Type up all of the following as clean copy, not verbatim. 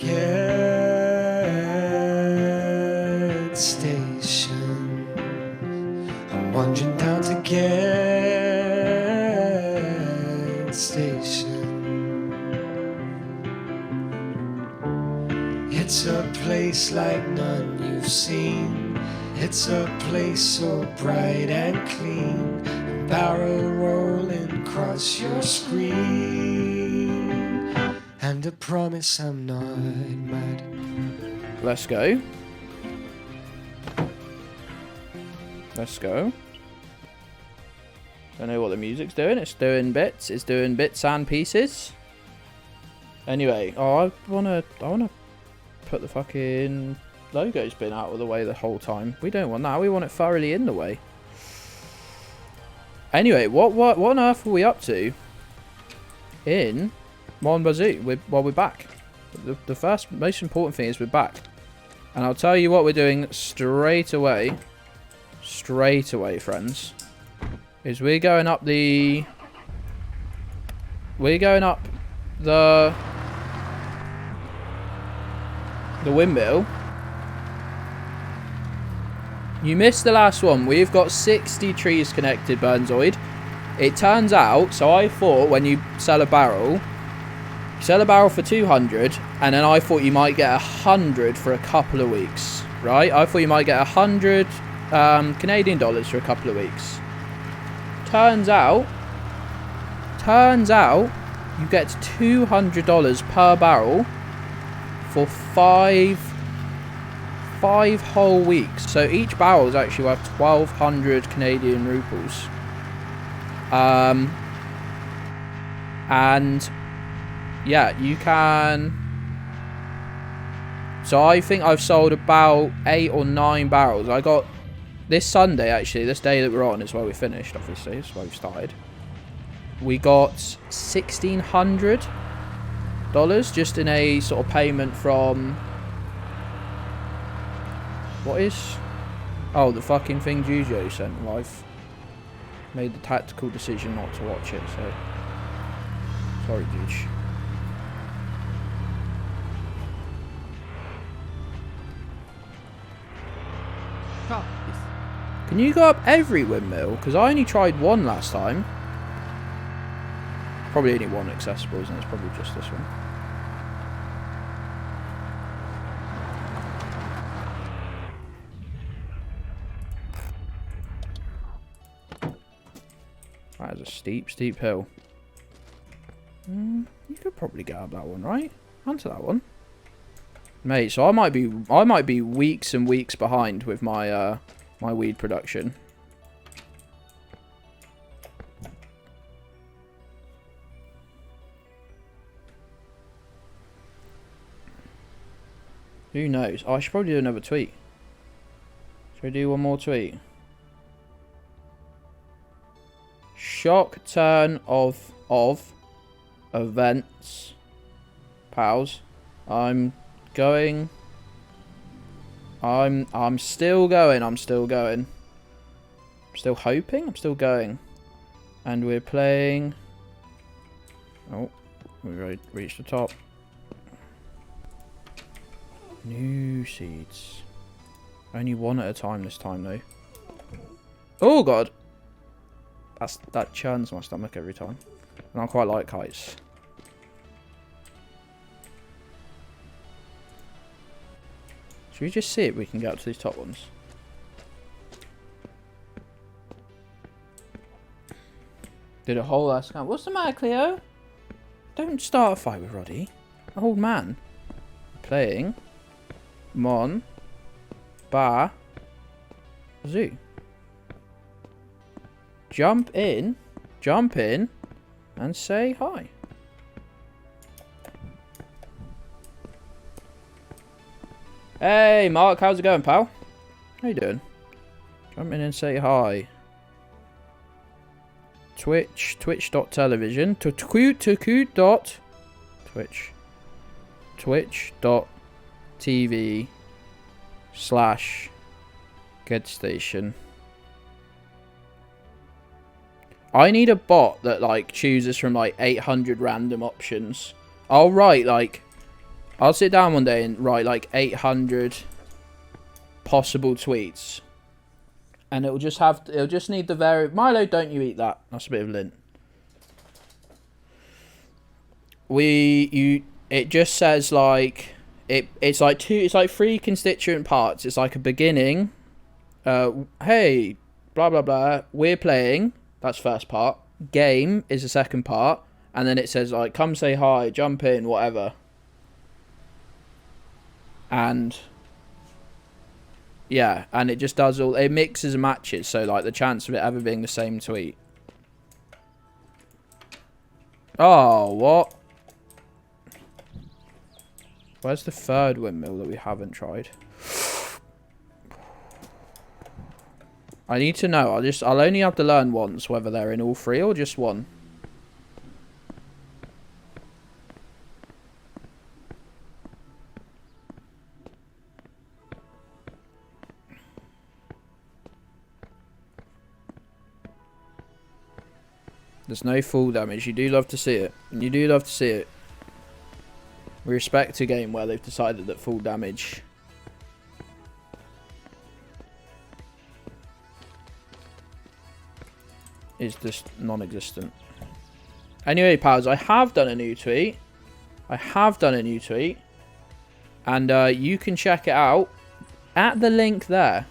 Gedds station. I'm wandering down to Gedds station. It's a place like none you've seen. It's a place so bright and clean. A barrel rolling across your screen. And I promise I'm not mad. Let's go. Let's go. Don't know what the music's doing. It's doing bits. It's doing bits and pieces. Anyway, I wanna put the fucking logo's been out of the way the whole time. We don't want that. We want it thoroughly in the way. Anyway, what on earth are we up to in Mon Bazou? We're back. The first most important thing is we're back. And I'll tell you what we're doing straight away. Straight away, friends. Is we're going up the windmill. You missed the last one. We've got 60 trees connected, Burnzoid. It turns out, so I thought when you sell a barrel, you sell a barrel for 200, and then I thought you might get 100 for a couple of weeks, right? I thought you might get 100 Canadian dollars for a couple of weeks. Turns out, you get $200 per barrel for five whole weeks. So each barrel is actually worth 1,200 Canadian rupees. And yeah, you can. So I think I've sold about 8 or 9 barrels. I got this Sunday, actually, this day that we're on is where we finished, obviously. It's where we started. We got $1,600 just in a sort of payment from. What is? Oh, the fucking thing Jujo sent. I've made the tactical decision not to watch it, so. Sorry, Juge. Can you go up every windmill? Because I only tried one last time. Probably only one accessible, isn't it? It's probably just this one. That is a steep, steep hill. You could probably get up that one, right? Onto that one, mate. So I might be weeks and weeks behind with my my weed production. Who knows? Oh, I should probably do another tweet. Should I do one more tweet? Shock turn of events. Pals. I'm going. I'm still going. I'm still going. I'm still hoping. I'm still going. And we're playing. Oh, we reached the top. New seeds. Only one at a time this time, though. Oh god. That churns my stomach every time. And I quite like heights. Should we just see if we can get up to these top ones? Did a whole ass count. What's the matter, Cleo? Don't start a fight with Roddy. Old man. Playing Mon Bazou. Jump in, and say hi. Hey, Mark, how's it going, pal? How you doing? Jump in and say hi. Twitch.television. Twitch.tv/GedStation. I need a bot that like chooses from like 800 random options. I'll write like I'll sit down one day and write like 800 possible tweets. And it'll just need the Milo, don't you eat that. That's a bit of lint. It just says like, it's like three constituent parts. It's like a beginning. Hey, blah, blah, blah. We're playing. That's first part. Game is the second part. And then it says like, come say hi, jump in, whatever. And yeah, and it just does all, it mixes and matches, so like the chance of it ever being the same tweet. Oh, what? Where's the third windmill that we haven't tried? I need to know. I'll only have to learn once whether they're in all three or just one. There's no full damage. You do love to see it. You do love to see it. We respect a game where they've decided that full damage is just non-existent. Anyway, pals, I have done a new tweet. And you can check it out at the link there.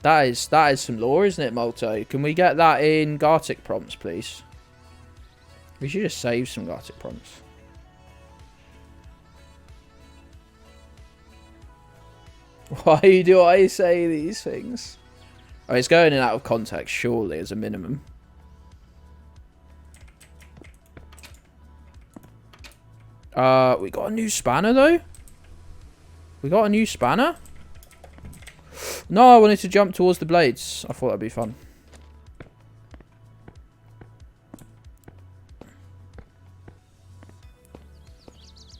That is some lore, isn't it, Molto? Can we get that in Gartic prompts, please? We should just save some Gartic prompts. Why do I say these things? Oh, it's going in out of context, surely, as a minimum. We got a new spanner, though? We got a new spanner? No, I wanted to jump towards the blades. I thought that'd be fun.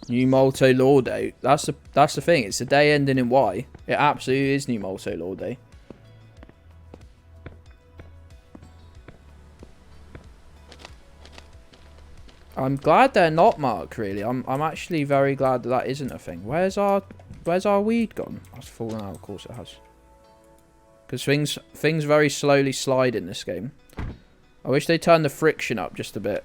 New Molto Law Day. That's the thing. It's a day ending in Y. It absolutely is New Molto Law Day. I'm glad they're not marked, really. I'm actually very glad that isn't a thing. Where's our weed gone? It's fallen out. Of course it has. Because things very slowly slide in this game. I wish they turned the friction up just a bit.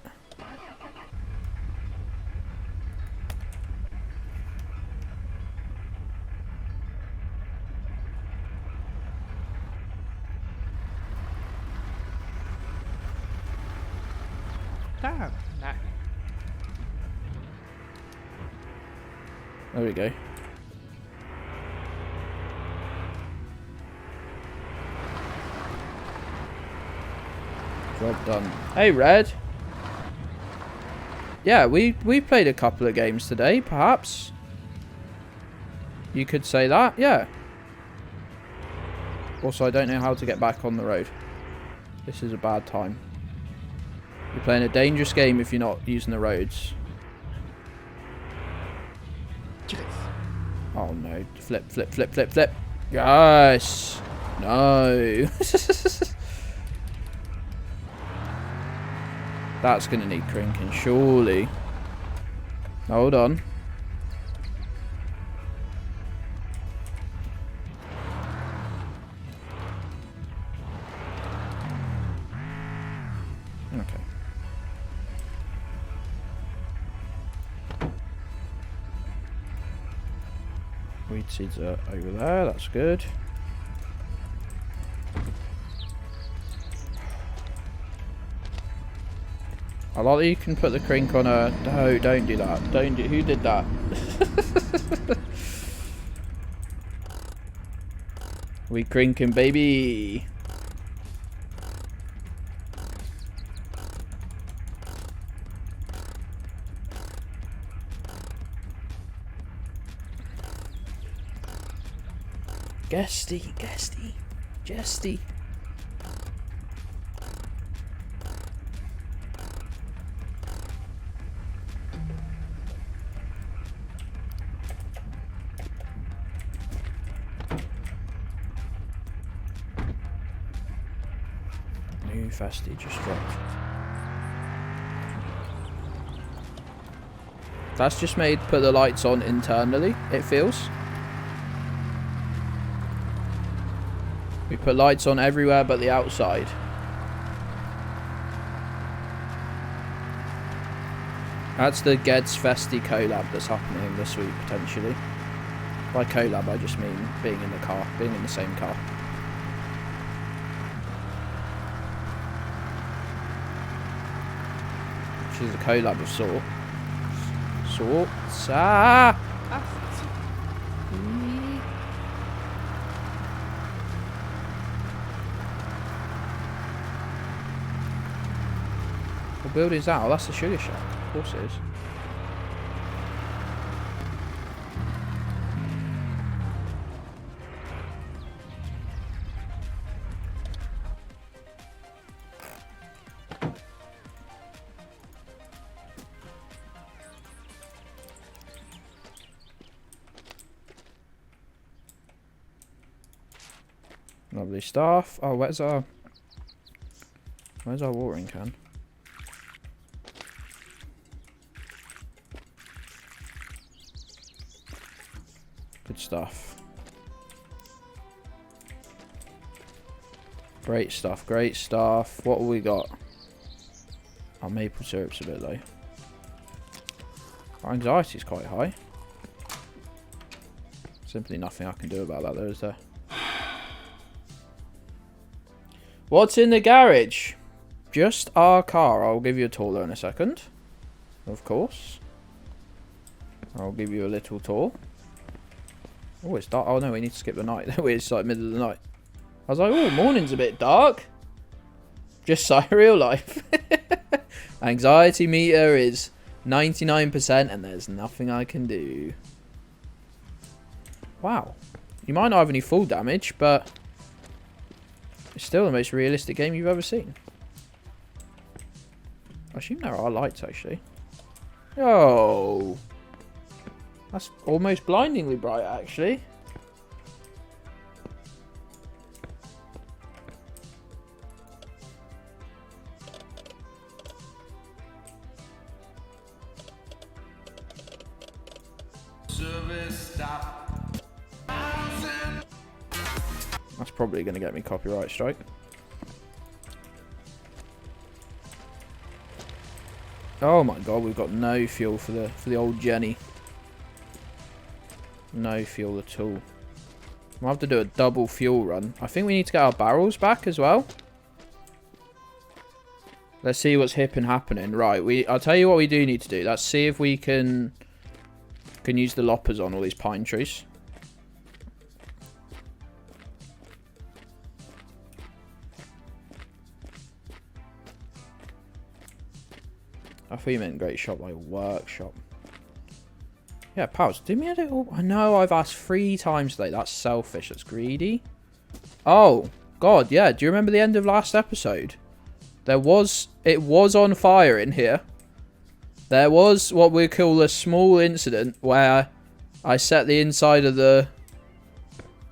Oh, no. There we go. Job done. Hey, Red. Yeah, we played a couple of games today, perhaps. You could say that, yeah. Also, I don't know how to get back on the road. This is a bad time. You're playing a dangerous game if you're not using the roads. Oh no. Flip, flip, flip, flip, flip. Yes. No. That's going to need crinking, surely. Hold on. Okay. Weed seeds are over there, that's good. I like that you can put the crink on a... No, don't do that. Don't do... Who did that? We crinking, baby. Guesty, guesty, jesty. New Festy just dropped. That's just made put the lights on internally, it feels. We put lights on everywhere but the outside. That's the Gedds Festi collab that's happening this week, potentially. By collab, I just mean being in the car, being in the same car. Which is a collab of sorts. Ah! What building's that? Oh, that's the sugar shack. Of course it is. Lovely stuff. Oh, where's our watering can? Good stuff. Great stuff, great stuff. What have we got? Our maple syrup's a bit low. Our anxiety's quite high. Simply nothing I can do about that though, is there? What's in the garage? Just our car. I'll give you a tour in a second. Of course. I'll give you a little tour. Oh, it's dark. Oh, no, we need to skip the night. It's like middle of the night. I was like, oh, morning's a bit dark. Just like real life. Anxiety meter is 99% and there's nothing I can do. Wow. You might not have any full damage, but it's still the most realistic game you've ever seen. I assume there are lights, actually. Oh. That's almost blindingly bright, actually. Service stop. That's probably going to get me copyright strike. Oh my god, we've got no fuel for the old Jenny. No fuel at all. We'll have to do a double fuel run. I think we need to get our barrels back as well. Let's see what's hip and happening. Right, I'll tell you what we do need to do. Let's see if we can use the loppers on all these pine trees. I thought you meant great shop, like workshop. Yeah, pals, do me a little... I know I've asked 3 times today. That's selfish. That's greedy. Oh, God, yeah. Do you remember the end of last episode? It was on fire in here. There was what we call a small incident where I set the inside of the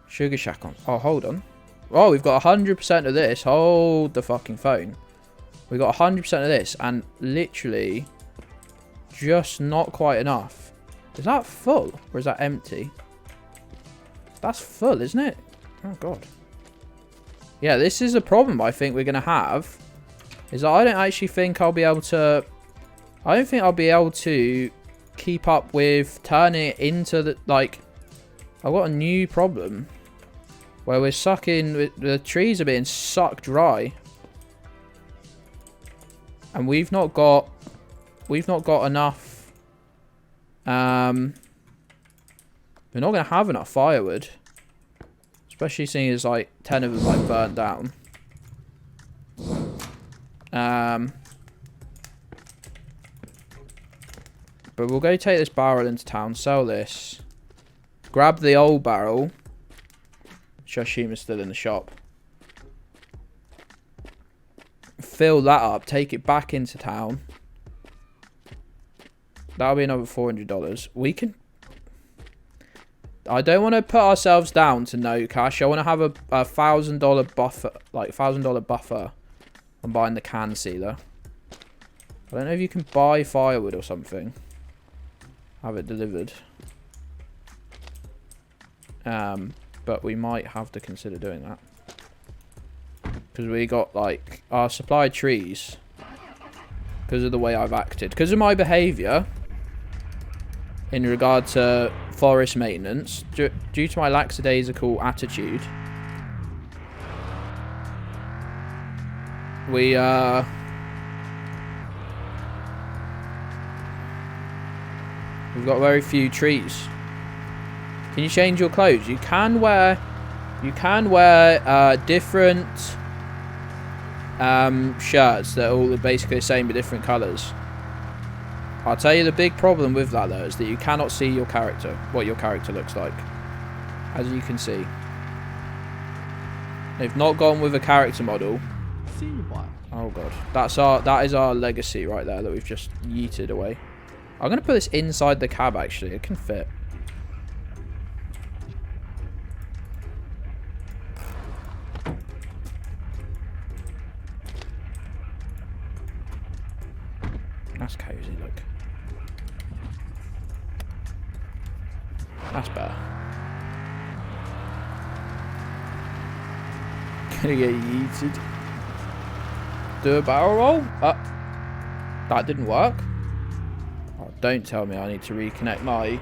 sugar shack on. Oh, hold on. Oh, we've got 100% of this. Hold the fucking phone. We got 100% of this and literally just not quite enough. Is that full or is that empty? That's full, isn't it? Oh, God. Yeah, this is a problem I think we're going to have. Is that I don't actually think I'll be able to... I don't think I'll be able to keep up with turning it into the... Like, I've got a new problem. Where we're sucking... The trees are being sucked dry. And we've not got enough... we're not going to have enough firewood. Especially seeing as like 10 of them like burnt down. But we'll go take this barrel into town, sell this. Grab the old barrel. Which I assume is still in the shop. Fill that up, take it back into town. That'll be another $400. We can... I don't want to put ourselves down to no cash. I want to have a $1,000 buffer, like $1,000 buffer on buying the can sealer. I don't know if you can buy firewood or something. have it delivered. But we might have to consider doing that. Because we got, like, our supply trees. Because of the way I've acted. Because of my behaviour. In regard to forest maintenance. Due to my lackadaisical attitude. We've got very few trees. Can you change your clothes? You can wear different shirts that are all basically the same but different colours. I'll tell you the big problem with that though is that you cannot see your character, what your character looks like. As you can see. They've not gone with a character model. See what? Oh god. That is our legacy right there that we've just yeeted away. I'm gonna put this inside the cab actually, it can fit. That's cozy, look. That's better. Gonna get yeeted. Do a barrel roll? That didn't work. Oh, don't tell me I need to reconnect my...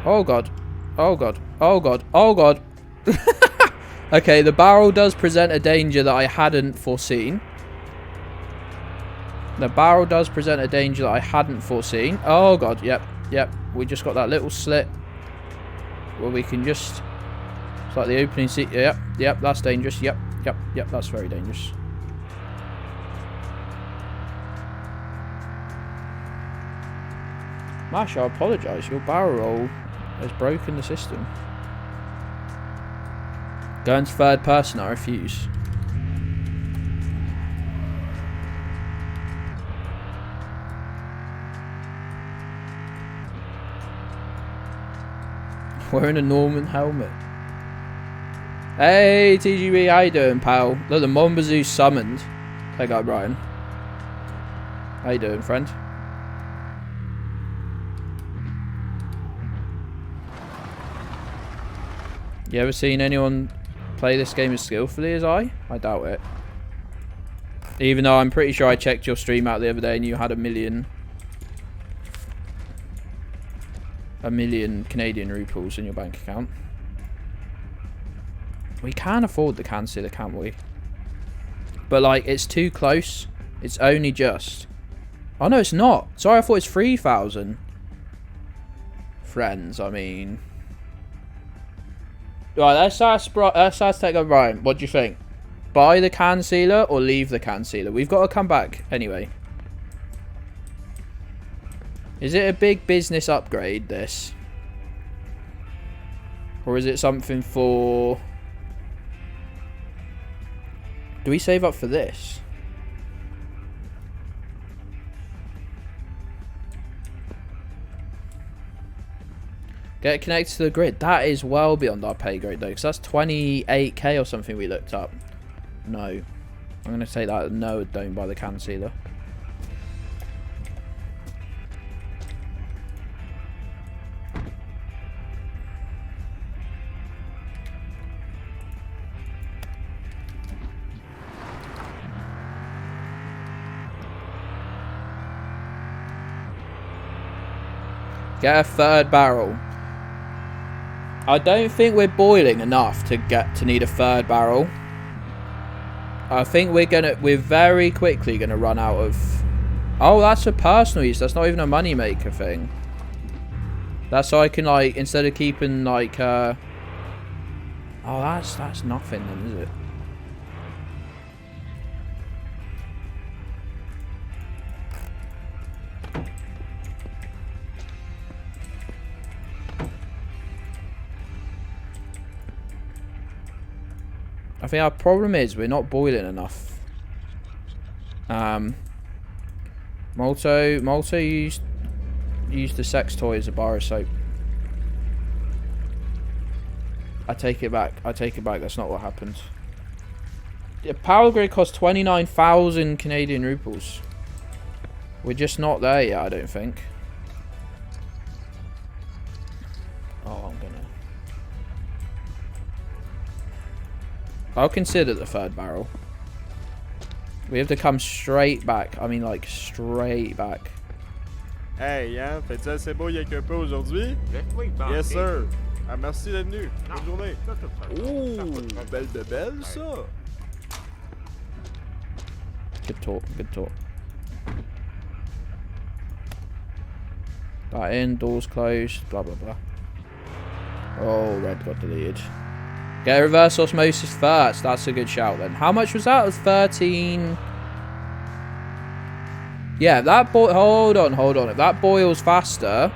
Oh god. Oh god. Oh god. Oh god. Okay, the barrel does present a danger that I hadn't foreseen. The barrel does present a danger that I hadn't foreseen. Oh god, yep, yep. We just got that little slit where we can just... It's like the opening seat. Yep, yep, that's dangerous. Yep, yep, yep, that's very dangerous. Mash, I apologise. Your barrel roll has broken the system. Going to third person, I refuse. Wearing a Norman helmet. Hey, TGB, how you doing, pal? Look, the Mon Bazou summoned. Hey, guy, Brian. How you doing, friend? You ever seen anyone play this game as skillfully as I? I doubt it. Even though I'm pretty sure I checked your stream out the other day and you had a million Canadian rupees in your bank account. We can afford the concealer, can't we? But like, it's too close. It's only just. Oh no, it's not. Sorry, I thought it's 3,000. Friends, I mean. Right, let's ask Tech Brian. What do you think? Buy the can sealer or leave the can sealer? We've got to come back anyway. Is it a big business upgrade, this? Or is it something for... Do we save up for this? Get connected to the grid. That is well beyond our pay grade though, because that's 28k or something we looked up. No. I'm going to take that. No, don't buy the can sealer. Get a third barrel. I don't think we're boiling enough to need a third barrel. I think we're very quickly gonna run out of... Oh, that's for personal use. That's not even a money maker thing. That's so I can like, instead of keeping like Oh, that's nothing then, is it? I think our problem is we're not boiling enough. Malto used the sex toy as a bar of soap. I take it back. That's not what happened. The power grid costs 29,000 Canadian rupees. We're just not there yet, I don't think. Oh, I'll consider the third barrel. We have to come straight back. I mean, like, straight back. Hey, hein, fais-tu assez beau y'a qu'un peu aujourd'hui? Laisse-moi y banquer. Yes, sir. Ah, merci d'être venu. Bonne journée. Ça, ça, ça, Oh, ça, ça, ça. belle de belle, ça. Good talk, good talk. That in, doors closed, blah, blah, blah. Oh, red got deleted. Get reverse osmosis first. That's a good shout then. How much was that? It was 13. Yeah, if that hold on. If that boils faster,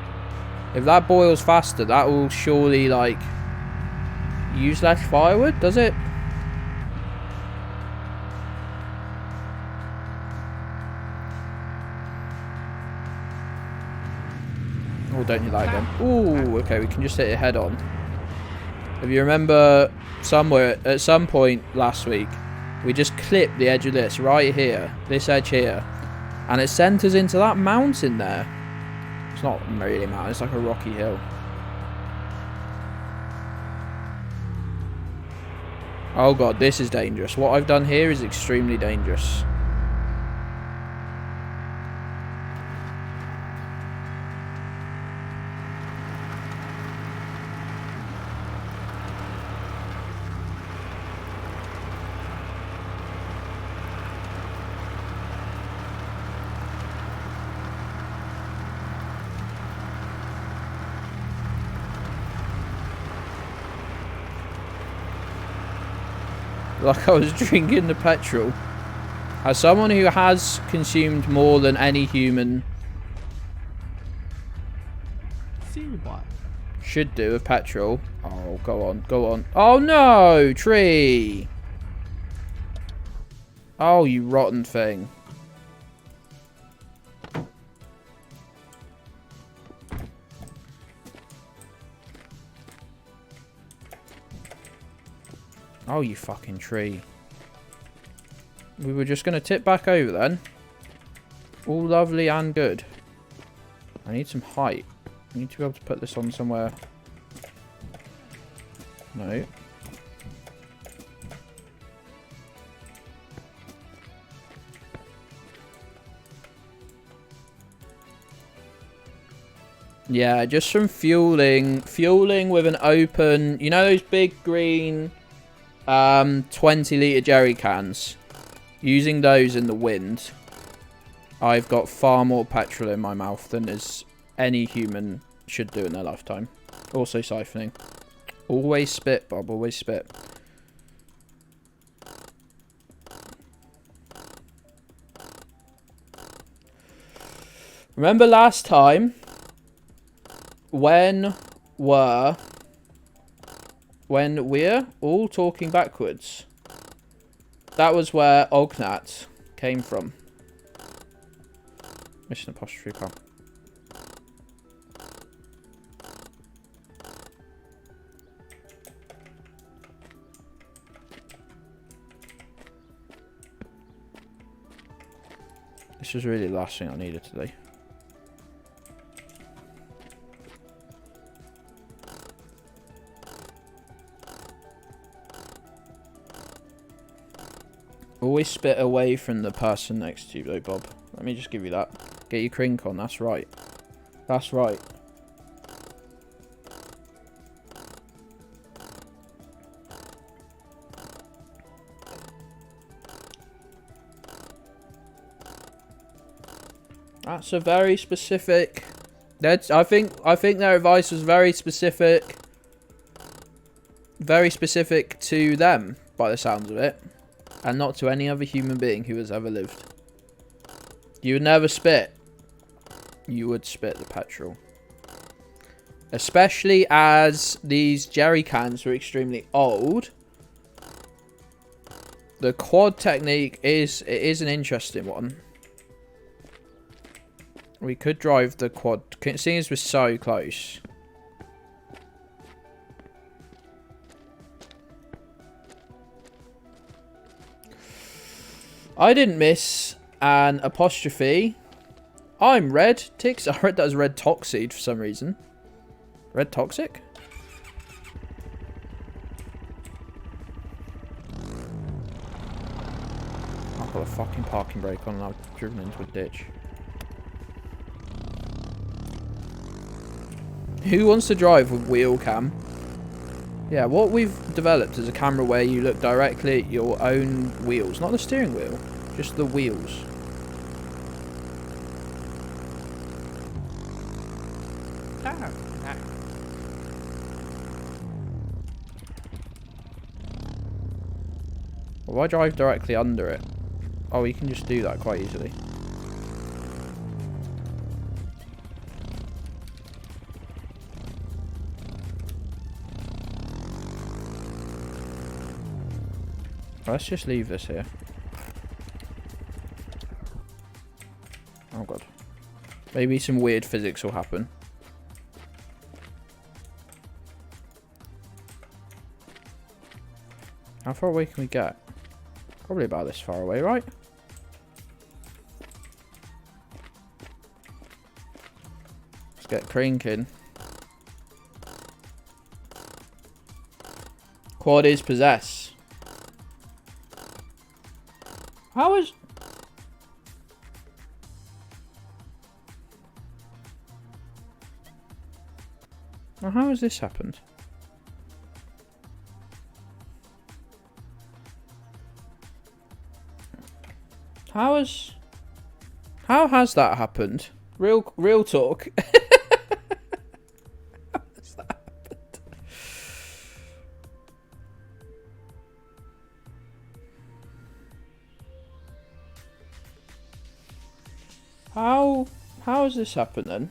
that will surely, like, use less firewood, does it? Oh, don't you like them? Ooh, okay, we can just hit it head on. If you remember, somewhere at some point last week, we just clipped the edge of this right here, this edge here, and it sent us into that mountain there. It's not really a mountain, it's like a rocky hill. Oh god, this is dangerous. What I've done here is extremely dangerous. Like I was drinking the petrol. As someone who has consumed more than any human See what? should do of petrol. Oh, go on, go on. Oh no, tree. Oh, you rotten thing. Oh, you fucking tree. We were just going to tip back over then. All lovely and good. I need some height. I need to be able to put this on somewhere. No. Yeah, just from fueling. Fueling with an open... You know those big green... 20-litre jerry cans. Using those in the wind, I've got far more petrol in my mouth than is any human should do in their lifetime. Also siphoning. Always spit, Bob. Always spit. Remember last time when we're all talking backwards? That was where Ognat came from. Mission apostrophe pal. This was really the last thing I needed today. Always spit away from the person next to you though, Bob. Let me just give you that. Get your crink on, that's right. That's right. That's a very specific... I think their advice was very specific. Very specific to them, by the sounds of it. And not to any other human being who has ever lived. You would never spit. You would spit the petrol. Especially as these jerry cans were extremely old. The quad technique is an interesting one. We could drive the quad, seeing as we're so close. I didn't miss an apostrophe. I'm red. Ticks. I read that as red toxic for some reason. Red toxic? Got a fucking parking brake on and I've driven into a ditch. Who wants to drive with wheel cam? Yeah, what we've developed is a camera where you look directly at your own wheels. Not the steering wheel, just the wheels. Well, why drive directly under it? Oh, you can just do that quite easily. Let's just leave this here. Oh god. Maybe some weird physics will happen. How far away can we get? Probably about this far away, right? Let's get cranking. Quad is possess. How is... Now, how has this happened? How has that happened? Real talk. How has that happened? How has this happened then?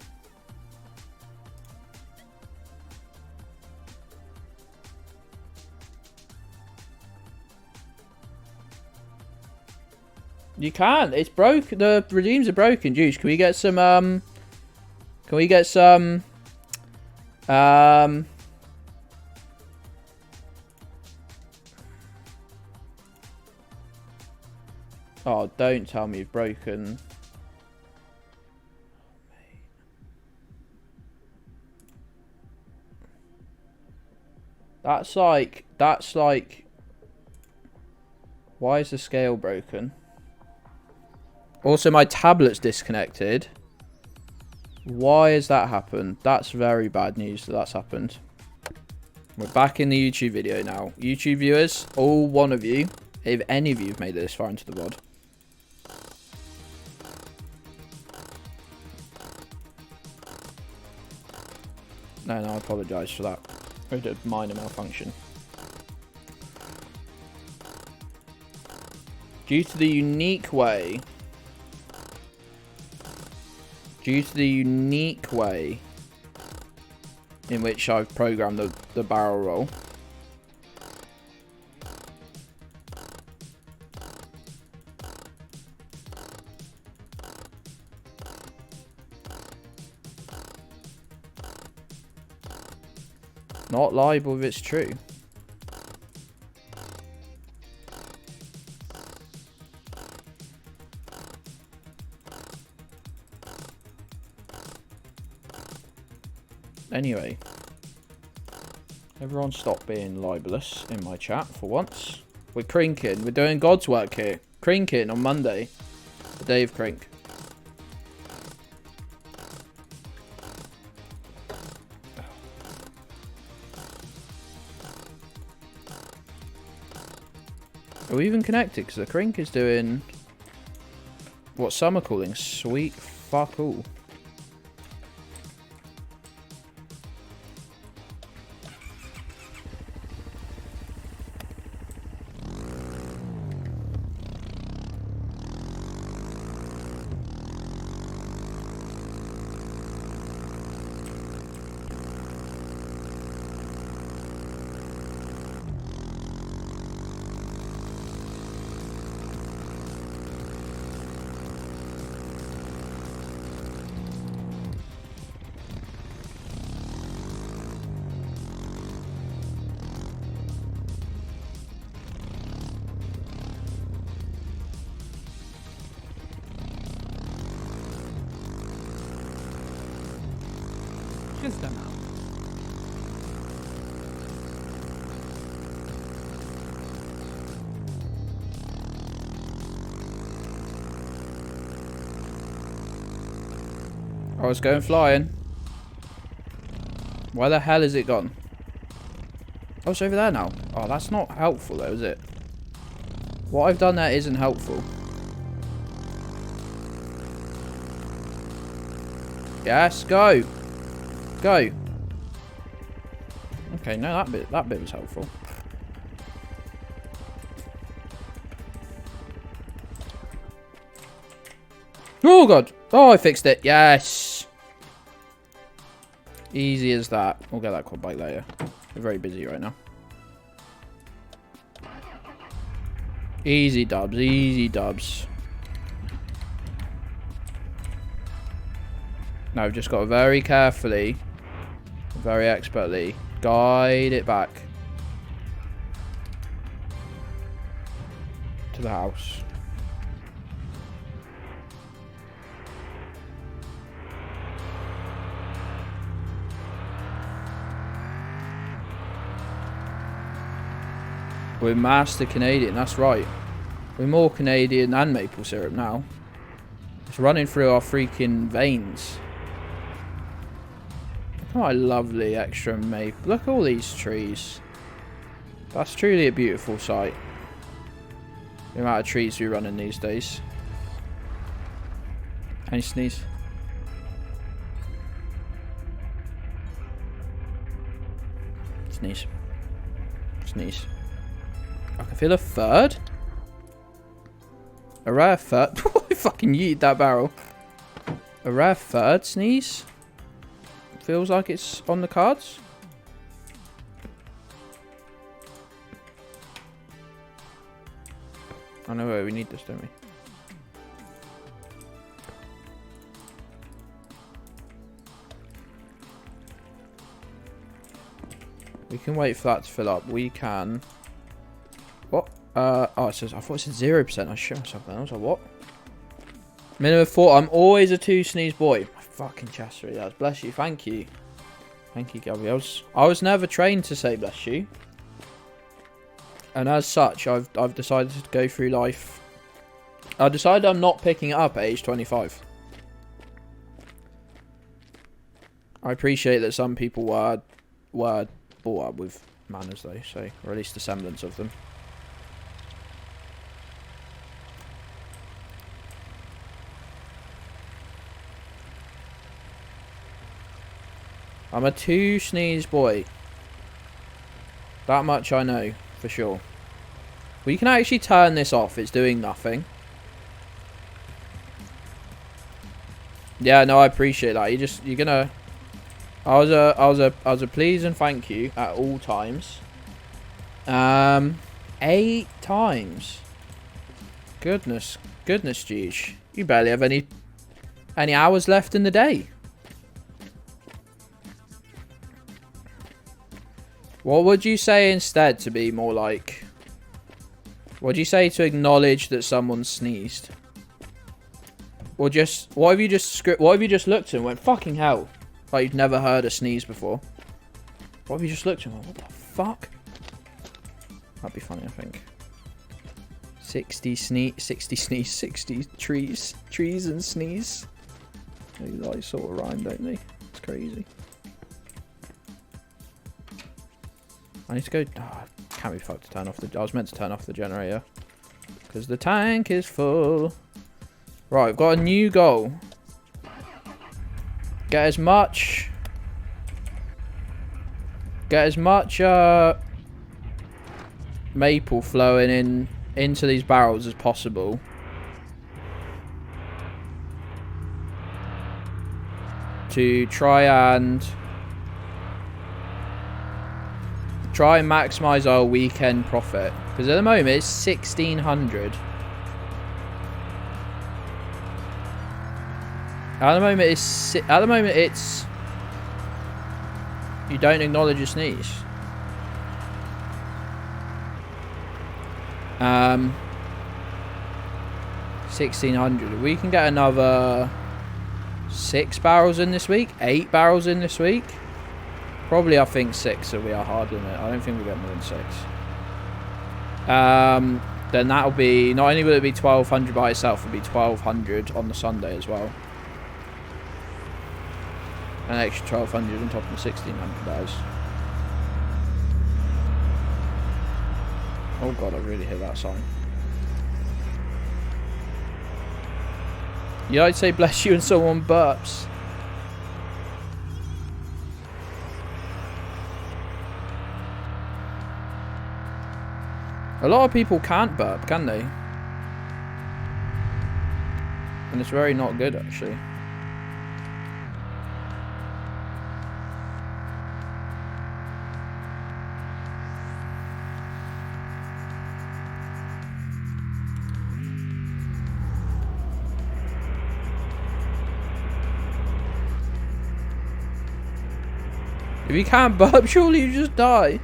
You can't. It's broke. The redeems are broken. Juice. Can we get some? Can we get some? Oh, don't tell me you've broken. That's like. Why is the scale broken? Also, my tablet's disconnected. Why has that happened? That's very bad news that that's happened. We're back in the YouTube video now. YouTube viewers, all one of you, if any of you have made it this far into the VOD. No, I apologise for that. I did a minor malfunction. Due to the unique way in which I've programmed the barrel roll, not liable if it's true. Anyway, everyone stop being libelous in my chat for once. We're crinking. We're doing God's work here. Crinking on Monday. The day of crink. Are we even connected? Because the crink is doing what some are calling sweet fuck all. Just done now. Barrel's going flying. Where the hell is it gone? Oh, it's over there now. Oh, that's not helpful though, is it? What I've done there isn't helpful. Yes, go. Go. Okay, no, that bit was helpful. Oh god. Oh, I fixed it. Yes. Easy as that. We'll get that quad bike later. We're very busy right now. Easy dubs. Easy dubs. Now we've just got to very carefully, very expertly guide it back to the house. We're master Canadian, that's right. We're more Canadian than maple syrup now. It's running through our freaking veins. Look at my lovely extra maple. Look at all these trees. That's truly a beautiful sight. The amount of trees we run in these days. Any sneeze? Sneeze. Sneeze. I can feel a third. A rare third. I fucking yeeted that barrel. A rare third sneeze. Feels like it's on the cards. I know where we need this, don't we? We can wait for that to fill up. We can. What? Oh, it says, I thought it said 0%. I shit myself then. I was like, what? Minimum 4. I'm always a 2 sneeze boy. My fucking chest really does. Bless you. Thank you. Thank you, Gabby. I was never trained to say bless you. And as such, I've decided to go through life. I decided I'm not picking it up at age 25. I appreciate that some people were brought up with manners though, so or at least a semblance of them. I'm a 2 sneeze boy. That much I know for sure. We can actually turn this off. It's doing nothing. Yeah, no, I appreciate that. You're gonna. I was a please and thank you at all times. 8 times. Goodness, Geege. You barely have any hours left in the day. What would you say instead to be more like? What do you say to acknowledge that someone sneezed? Or just what have you just looked at and went fucking hell? Like you've never heard a sneeze before. What have you just looked at and went, what the fuck? That'd be funny, I think. 60 trees and sneeze. They like sort of rhyme, don't they? It's crazy. I need to go. Oh, can't be fucked to turn off the. I was meant to turn off the generator because the tank is full. Right, I've got a new goal. Get as much maple flowing into these barrels as possible. To try and maximize our weekend profit, because at the moment it's 1,600. At the moment it's you don't acknowledge a sneeze. 1,600. We can get another 6 barrels in this week, 8 barrels in this week. Probably, I think 6 will be our hard limit. I don't think we'll get more than 6. Then that'll be, not only will it be 1,200 by itself, it'll be 1,200 on the Sunday as well. An extra 1,200 on top of the 1,600 dollars. Oh god, I really hit that sign. Yeah, I'd say bless you and someone burps. A lot of people can't burp, can they? And it's very not good, actually. If you can't burp, surely you just die.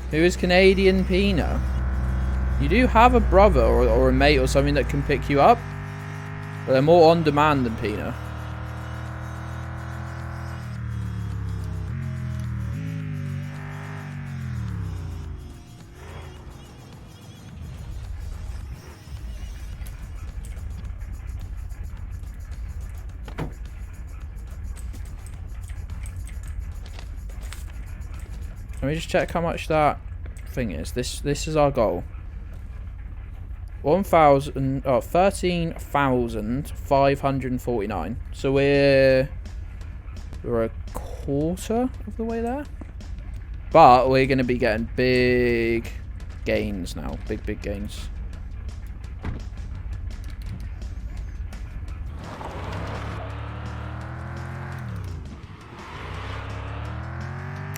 Who is Canadian Pina? You do have a brother or a mate or something that can pick you up. But they're more on demand than Pina. Let me just check how much that thing is. This is our goal. 13,549. So we're a quarter of the way there. But we're gonna be getting big gains now. Big gains.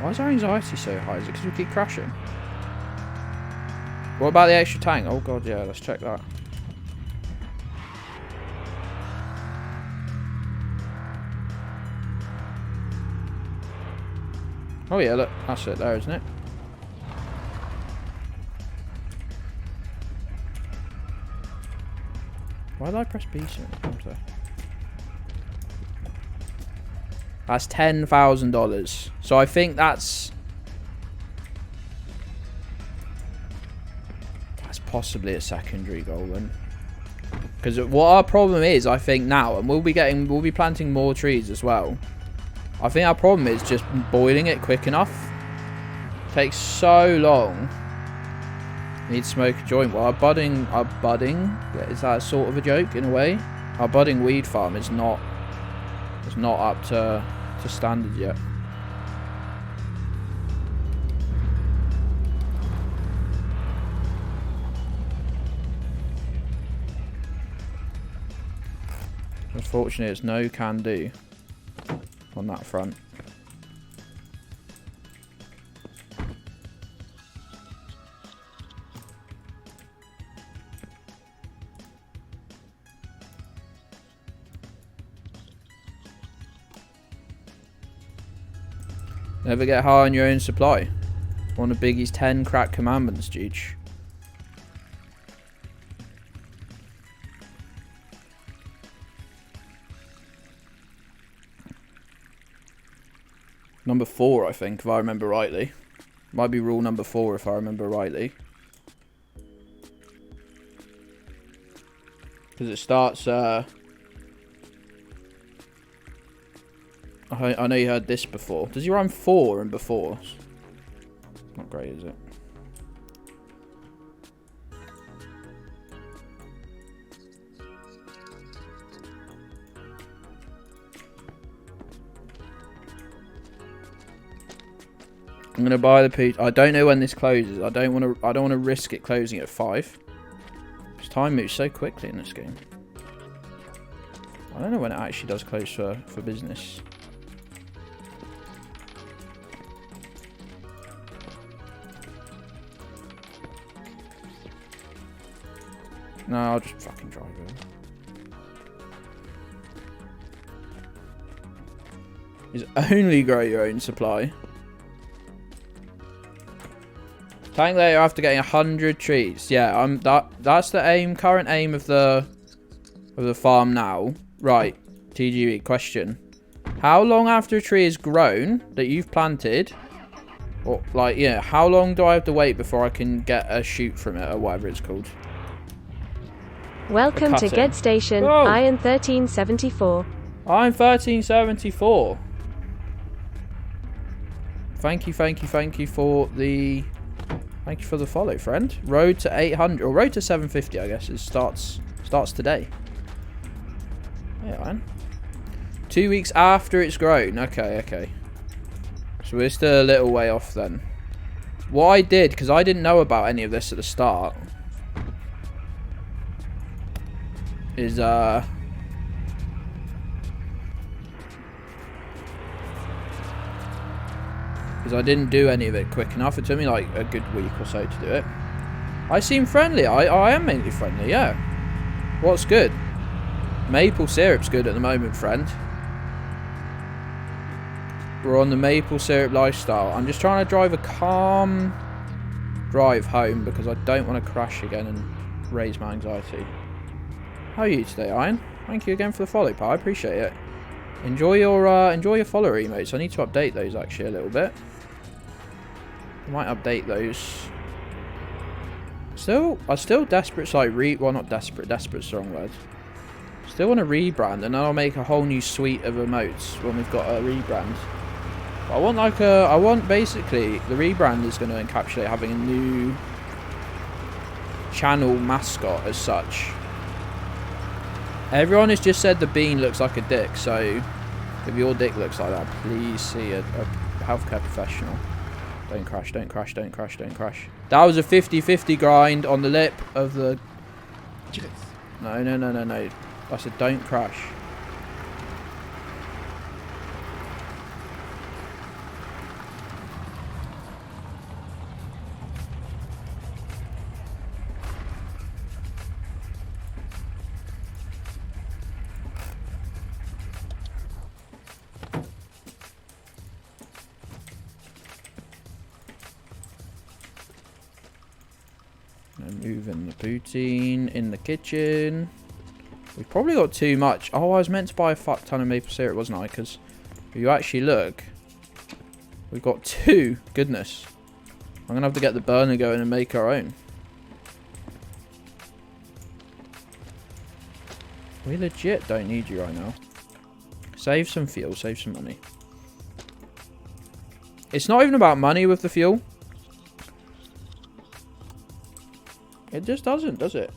Why is our anxiety so high? Is it because we keep crashing? What about the extra tank? Oh god, yeah, let's check that. Oh yeah, look, that's it there, isn't it? Why did I press B so many times there? That's $10,000. So I think that's possibly a secondary goal then. Because what our problem is, I think now, and we'll be planting more trees as well. I think our problem is just boiling it quick enough. Takes so long. Need to smoke a joint. Well, our budding, is that sort of a joke in a way? Our budding weed farm is not up to standard yet. Unfortunately, it's no can do on that front. Never get high on your own supply. One of Biggie's 10 crack commandments, Juge. Number 4, I think, if I remember rightly. Might be rule number 4, if I remember rightly. Because it starts, I know you heard this before. Does he rhyme 4 and before? Not great, is it? I'm gonna buy the peach. I don't know when this closes. I don't want to risk it closing at 5. Because time moves so quickly in this game. I don't know when it actually does close for business. No, I'll just fucking drive over. Is only grow your own supply. Tank later after getting 100 trees. Yeah, that's the aim, current aim of the farm now. Right, TGV question. How long after a tree is grown that you've planted, or like, yeah, how long do I have to wait before I can get a shoot from it or whatever it's called? Welcome to Gedds Station, Whoa. Iron 1374. I'm 1374. Thank you for the follow, friend. Road to 800 or road to 750, I guess, starts today. Yeah, man. 2 weeks after it's grown. Okay. So we're still a little way off then. What I did, because I didn't know about any of this at the start, is because I didn't do any of it quick enough. It took me like a good week or so to do it. I seem friendly. I am mainly friendly, yeah. What's good? Maple syrup's good at the moment, friend. We're on the maple syrup lifestyle. I'm just trying to drive a calm drive home because I don't want to crash again and raise my anxiety. How are you today, Iron? Thank you again for the follow, pal. I appreciate it. Enjoy your follower emotes. I need to update those actually a little bit. I might update those. I'm still desperate. So well, not desperate. Desperate's the wrong word. Still want to rebrand, and then I'll make a whole new suite of emotes when we've got a rebrand. But I want basically the rebrand is going to encapsulate having a new channel mascot as such. Everyone has just said the bean looks like a dick, so if your dick looks like that, please see a healthcare professional. Don't crash. That was a 50-50 grind on the lip of the... No. I said don't crash. Moving the poutine in the kitchen. We've probably got too much. Oh, I was meant to buy a fuck ton of maple syrup, wasn't I? Because if you actually look, we've got 2. Goodness. I'm going to have to get the burner going and make our own. We legit don't need you right now. Save some fuel, save some money. It's not even about money with the fuel. It just doesn't, does it?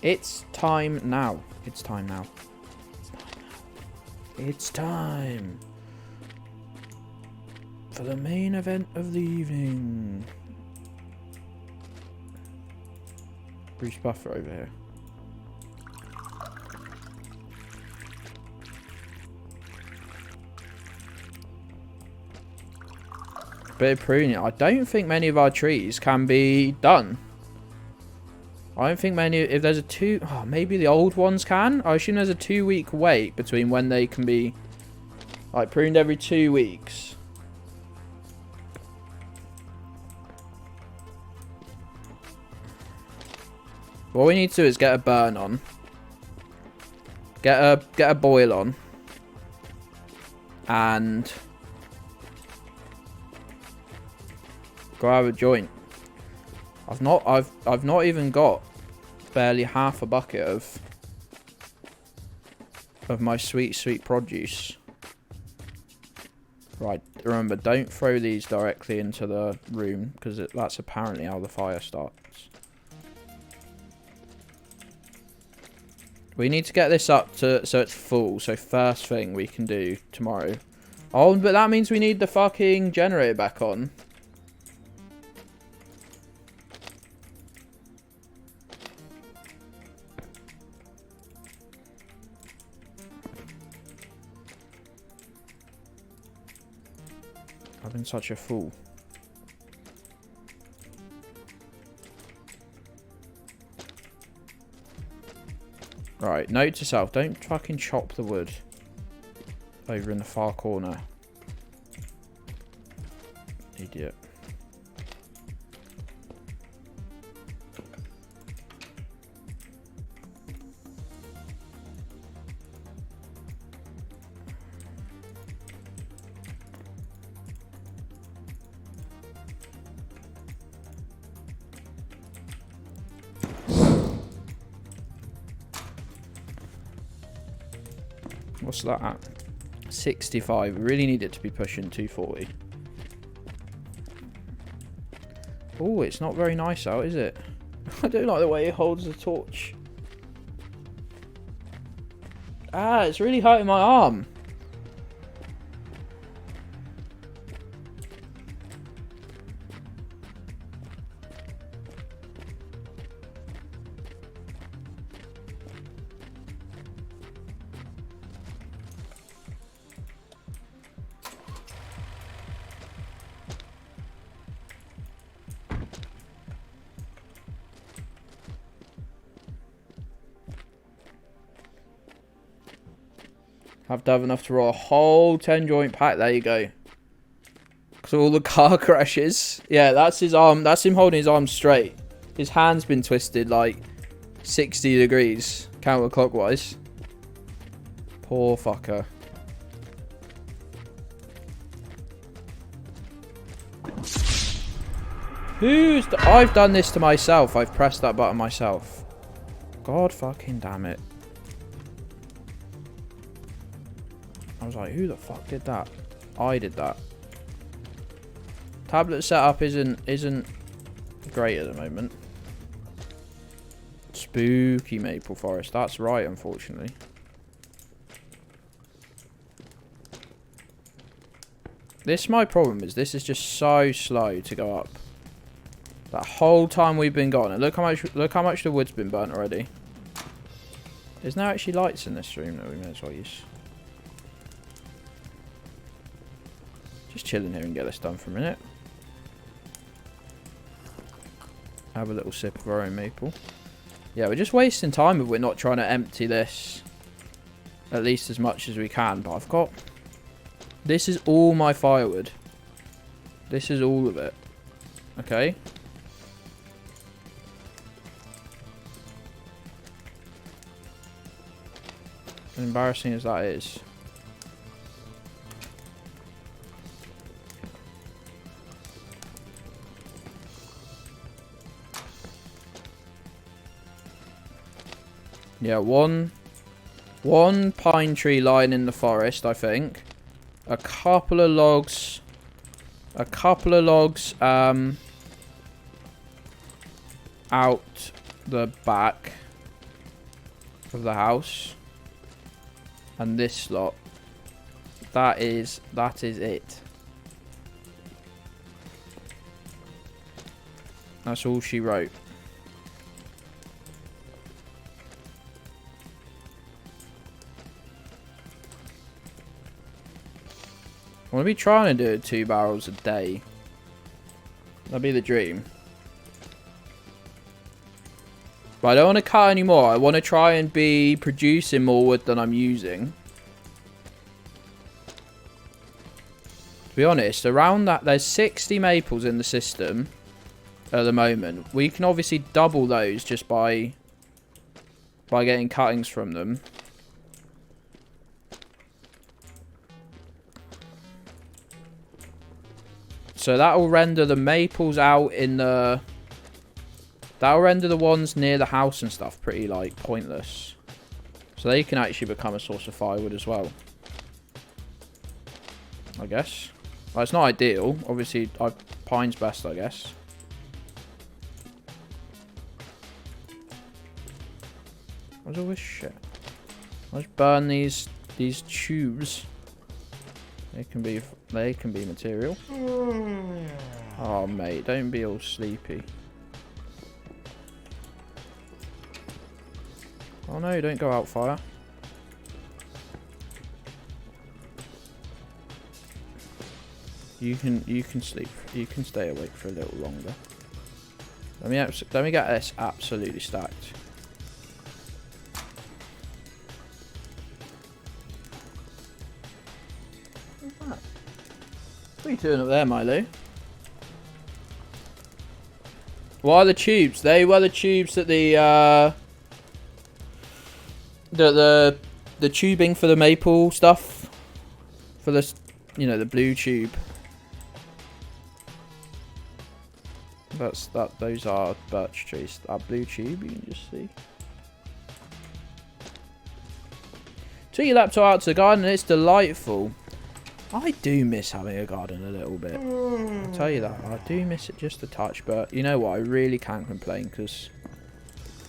It's time now. It's time now. It's time for the main event of the evening. Bruce Buffer over here. Bit of pruning. I don't think many of our trees can be done. I don't think many... If there's a maybe the old ones can. I assume there's a 2-week wait between when they can be like pruned every 2 weeks. What we need to do is get a burn on. Get a boil on. And grab a joint. I've not even got barely half a bucket of my sweet produce. Right, remember, don't throw these directly into the room because that's apparently how the fire starts. We need to get this up to so it's full. So first thing we can do tomorrow. Oh, but that means we need the fucking generator back on. I've been such a fool. Right, note to self, don't fucking chop the wood over in the far corner. Idiot. What's that at? 65. We really need it to be pushing 240. Oh, it's not very nice out, is it? I don't like the way it holds the torch. Ah, it's really hurting my arm. Have to have enough to roll a whole 10 joint pack. There you go. Because all the car crashes. Yeah, that's his arm. That's him holding his arm straight. His hand's been twisted like 60 degrees counterclockwise. Poor fucker. I've done this to myself. I've pressed that button myself. God fucking damn it. I was like, who the fuck did that? I did that. Tablet setup isn't great at the moment. Spooky maple forest. That's right, unfortunately. My problem is this is just so slow to go up. That whole time we've been gone, and look how much the wood's been burnt already. There's no actually lights in this room that we may as well use. Just chilling here and get this done for a minute. Have a little sip of our own maple. Yeah, we're just wasting time if we're not trying to empty this at least as much as we can. But I've got... This is all my firewood. This is all of it. Okay. As embarrassing as that is. Yeah, one pine tree line in the forest, I think. A couple of logs out the back of the house. And this slot. That is it. That's all she wrote. I want to be trying to do 2 barrels a day. That'd be the dream. But I don't want to cut anymore. I want to try and be producing more wood than I'm using. To be honest, around that, there's 60 maples in the system at the moment. We can obviously double those just by getting cuttings from them. So that will render the maples out in the... That will render the ones near the house and stuff pretty, like, pointless. So they can actually become a source of firewood as well. I guess. Well, it's not ideal. Obviously, pine's best, I guess. What's all this shit? Let's burn these tubes. They can be material. Oh, mate, don't be all sleepy. Oh no, don't go out fire. You can sleep. You can stay awake for a little longer. Let me get this absolutely stacked. What are you doing up there, Milo? What are the tubes? They were the tubes that the tubing for the maple stuff. For the, you know, the blue tube. Those are birch trees. That blue tube, you can just see. Took your laptop out to the garden and it's delightful. I do miss having a garden a little bit. I'll tell you that. I do miss it just a touch. But you know what? I really can't complain because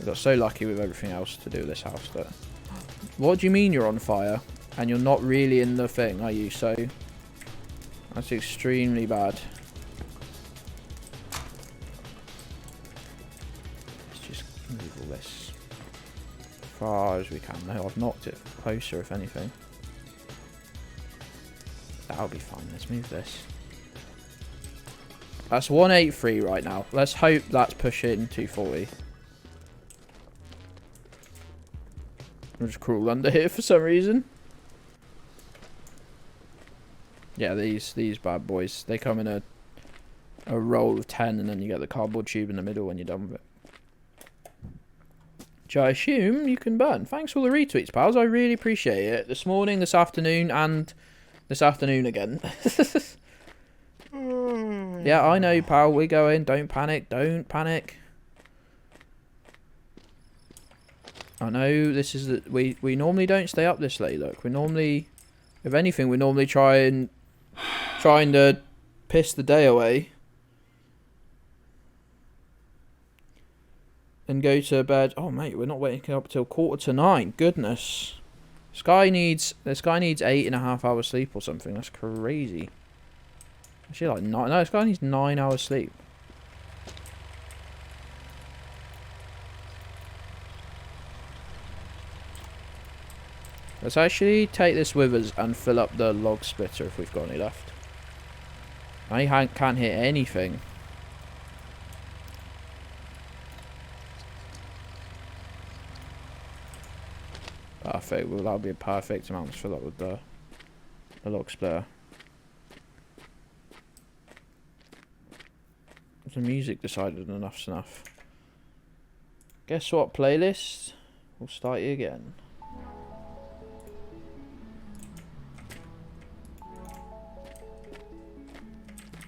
I got so lucky with everything else to do with this house. That... What do you mean you're on fire? And you're not really in the thing, are you? So that's extremely bad. Let's just move all this as far as we can. No, I've knocked it closer, if anything. That'll be fine. Let's move this. That's 183 right now. Let's hope that's pushing 240. I'll just crawl under here for some reason. Yeah, these bad boys. They come in a roll of 10 and then you get the cardboard tube in the middle when you're done with it. Which I assume you can burn. Thanks for all the retweets, pals. I really appreciate it. This morning, this afternoon, and this afternoon again. Yeah, I know, pal. We're going. Don't panic. Don't panic. I know this is the... We normally don't stay up this late, look. We normally... If anything, we normally trying to piss the day away. And go to bed. Oh, mate, we're not waking up till 8:45. Goodness. This guy needs 8.5 hours sleep or something. That's crazy. Actually, like 9. No, this guy needs 9 hours sleep. Let's actually take this with us and fill up the log splitter if we've got any left. I can't hit anything. Perfect. Well, that'll be a perfect amount to fill up with the log splitter. The music decided enough's enough. Guess what, playlist? We'll start you again.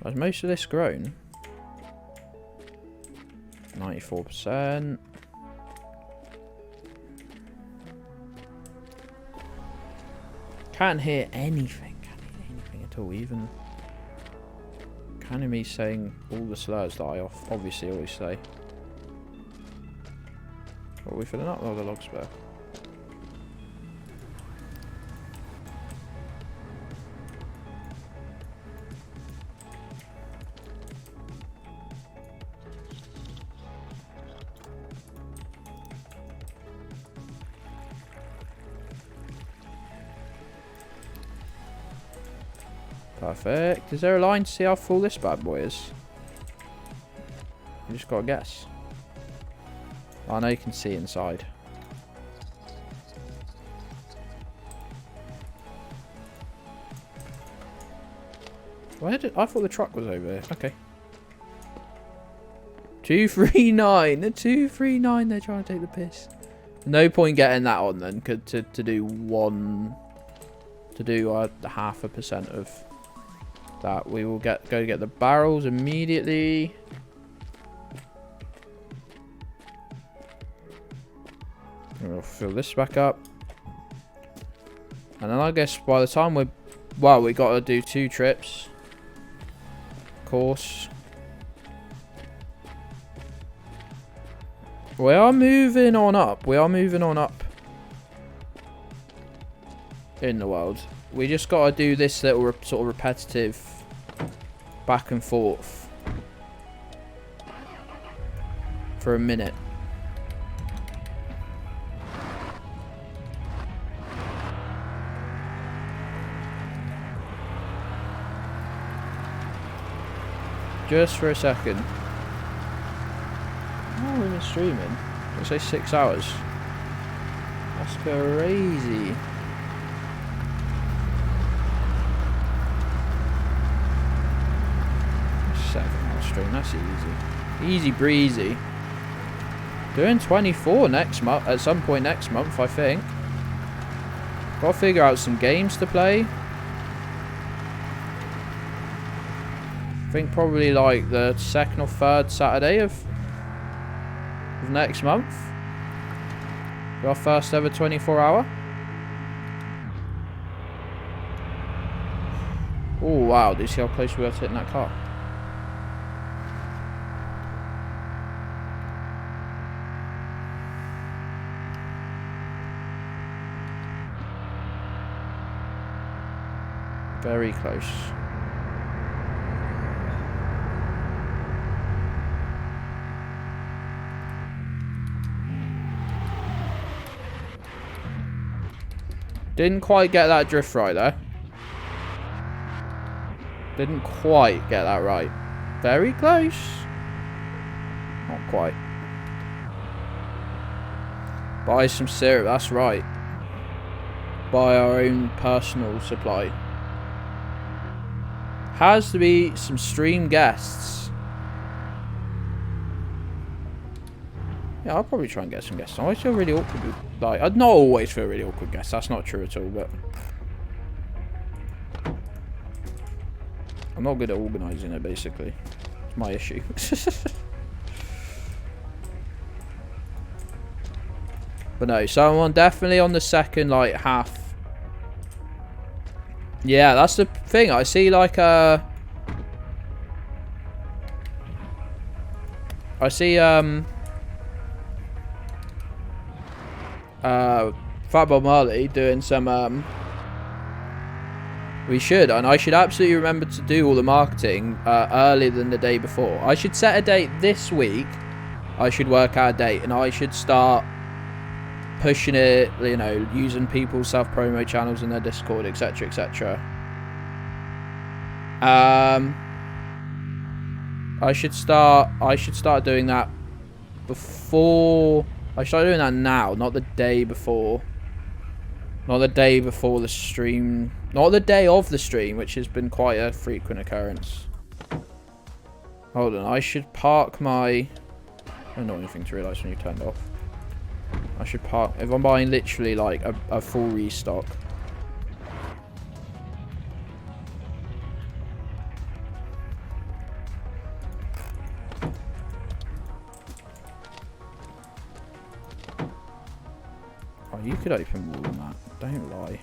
Has most of this grown? 94%. Can't hear anything. Can't hear anything at all. Even kind of me saying all the slurs that I obviously always say. What are we filling up? Oh, the log spare. Perfect. Is there a line to see how full this bad boy is? You just gotta guess. I know you can see inside. I thought the truck was over there. Okay. 239. The 239. They're trying to take the piss. No point getting that on then. To do 0.5% of that. We will go get the barrels immediately. We'll fill this back up. And then I guess by the time we got to do 2 trips. Of course. We are moving on up. We are moving on up in the world. We just got to do this little sort of repetitive back and forth for a minute. Just for a second. Oh, we've been streaming. Let's say 6 hours. That's crazy. 7-hour stream. That's easy. Easy breezy. Doing 24 next month. At some point next month, I think. Got to figure out some games to play. I think probably like the 2nd or 3rd Saturday of next month. Our first ever 24 hour. Oh, wow. Do you see how close we were to hitting that car? Very close. Didn't quite get that drift right there. Didn't quite get that right. Very close. Not quite. Buy some syrup, that's right. Buy our own personal supply. Has to be some stream guests. Yeah, I'll probably try and get some guests. I always feel really awkward with, like, I'd not always feel really awkward with guests. That's not true at all, but I'm not good at organising it, basically. It's my issue. But no, someone definitely on the second, like, half. Yeah, that's the thing. I see, like, I see, Fatbob Marley doing some, we should, and I should absolutely remember to do all the marketing, earlier than the day before. I should set a date this week. I should work out a date, and I should start pushing it, you know, using people's self-promo channels in their Discord, etc, etc. I should start doing that before. I should start doing that now, not the day before. Not the day before the stream. Not the day of the stream, which has been quite a frequent occurrence. Hold on, I should park my... Annoying thing to realise when you turned off. I should park... If I'm buying literally like a full restock. Oh, you could open more than that. Don't lie.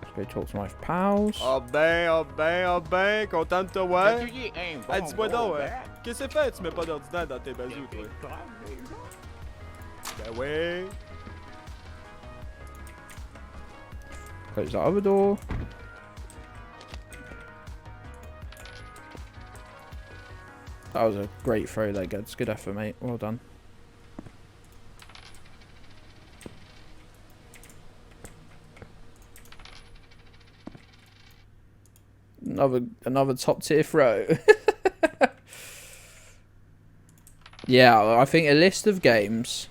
Let's go talk to my pals. Ah ben, content de te voir. Hey, dis-moi donc, qu'est-ce que c'est fait? Tu mets pas d'ordinateur dans tes bazous, toi? Ben oui. Close that other door. That was a great throw there, Gedds. Good effort, mate. Well done. Another top tier throw. Yeah, I think a list of games.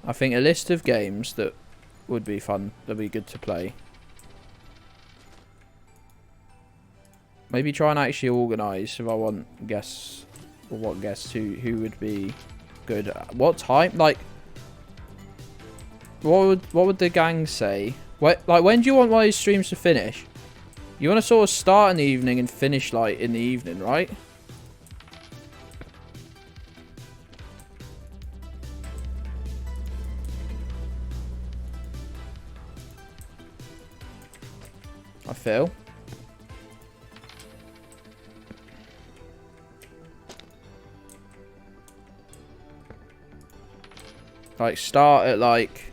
I think a list of games that would be fun. That'd be good to play. Maybe try and actually organise if I want guests, or what guests who would be good. What time? Like, what would the gang say? What, like, when do you want one of these streams to finish? You want to sort of start in the evening and finish, like, in the evening, right? I feel. Like, start at, like,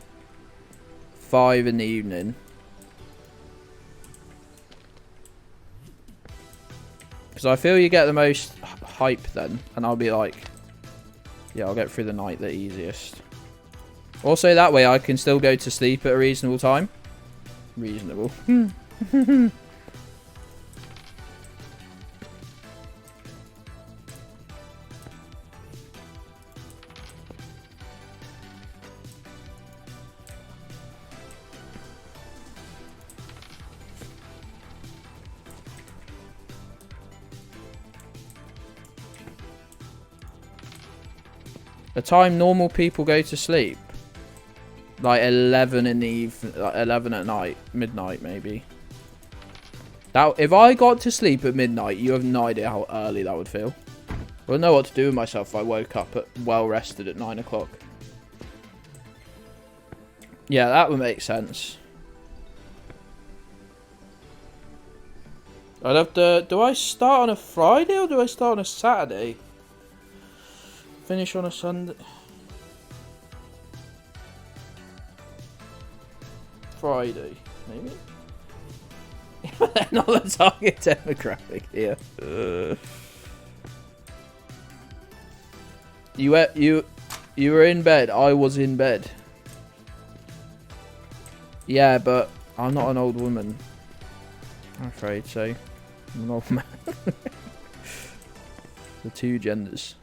5 in the evening. Because I feel you get the most hype then. And I'll be like, yeah, I'll get through the night the easiest. Also, that way I can still go to sleep at a reasonable time. Reasonable. The time normal people go to sleep, like 11 in the evening, like 11 at night, midnight maybe. That if I got to sleep at midnight, you have no idea how early that would feel. I wouldn't know what to do with myself if I woke up well rested at 9 o'clock. Yeah, that would make sense. I'd have to... Do I start on a Friday or do I start on a Saturday? Finish on a Sunday. Friday, maybe? They're not the target demographic here. You were in bed. I was in bed. Yeah, but I'm not an old woman. I'm afraid so. I'm an old man. The two genders.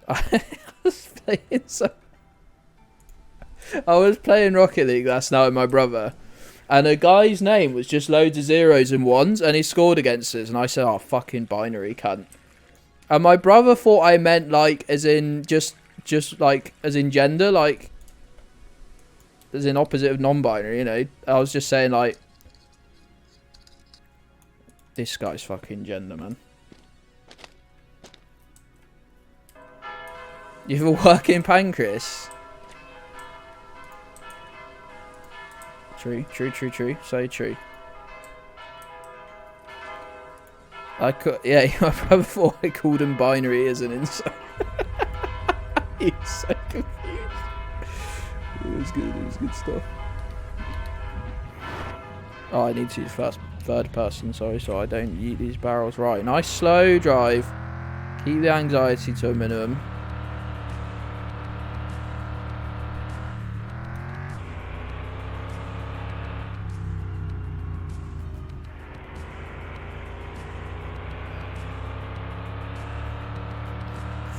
I was playing Rocket League last night with my brother, and a guy's name was just loads of zeros and ones, and he scored against us, and I said, "Oh, fucking binary cunt." And my brother thought I meant like as in just like as in gender, like as in opposite of non-binary, you know. I was just saying like this guy's fucking gender, man. You have a working pancreas? True. So true. I could, yeah, my brother thought I called him binary as an insult. He's so confused. It was good stuff. Oh, I need to use third person, sorry, so I don't eat these barrels. Right, nice slow drive. Keep the anxiety to a minimum.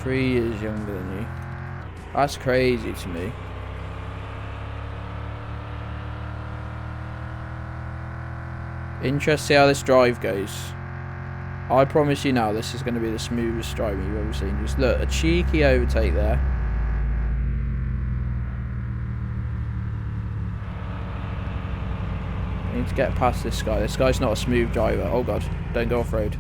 Three years younger than you. That's crazy to me. Interesting to see how this drive goes. I promise you now, this is going to be the smoothest driving you've ever seen. Just look, a cheeky overtake there. I need to get past this guy. This guy's not a smooth driver. Oh god, don't go off-road.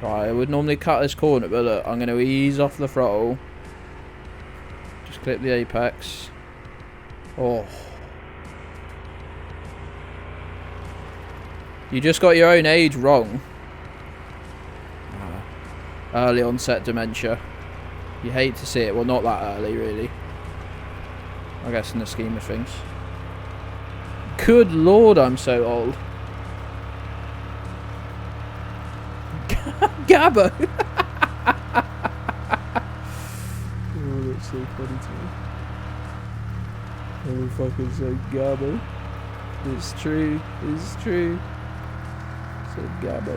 Right, I would normally cut this corner, but look, I'm going to ease off the throttle. Just clip the apex. Oh. You just got your own age wrong. Early onset dementia. You hate to see it. Well, not that early, really. I guess in the scheme of things. Good lord, I'm so old. Gabbo! Oh, that's so funny to me. Oh, fucking so Gabbo. It's true. It's true. So Gabbo.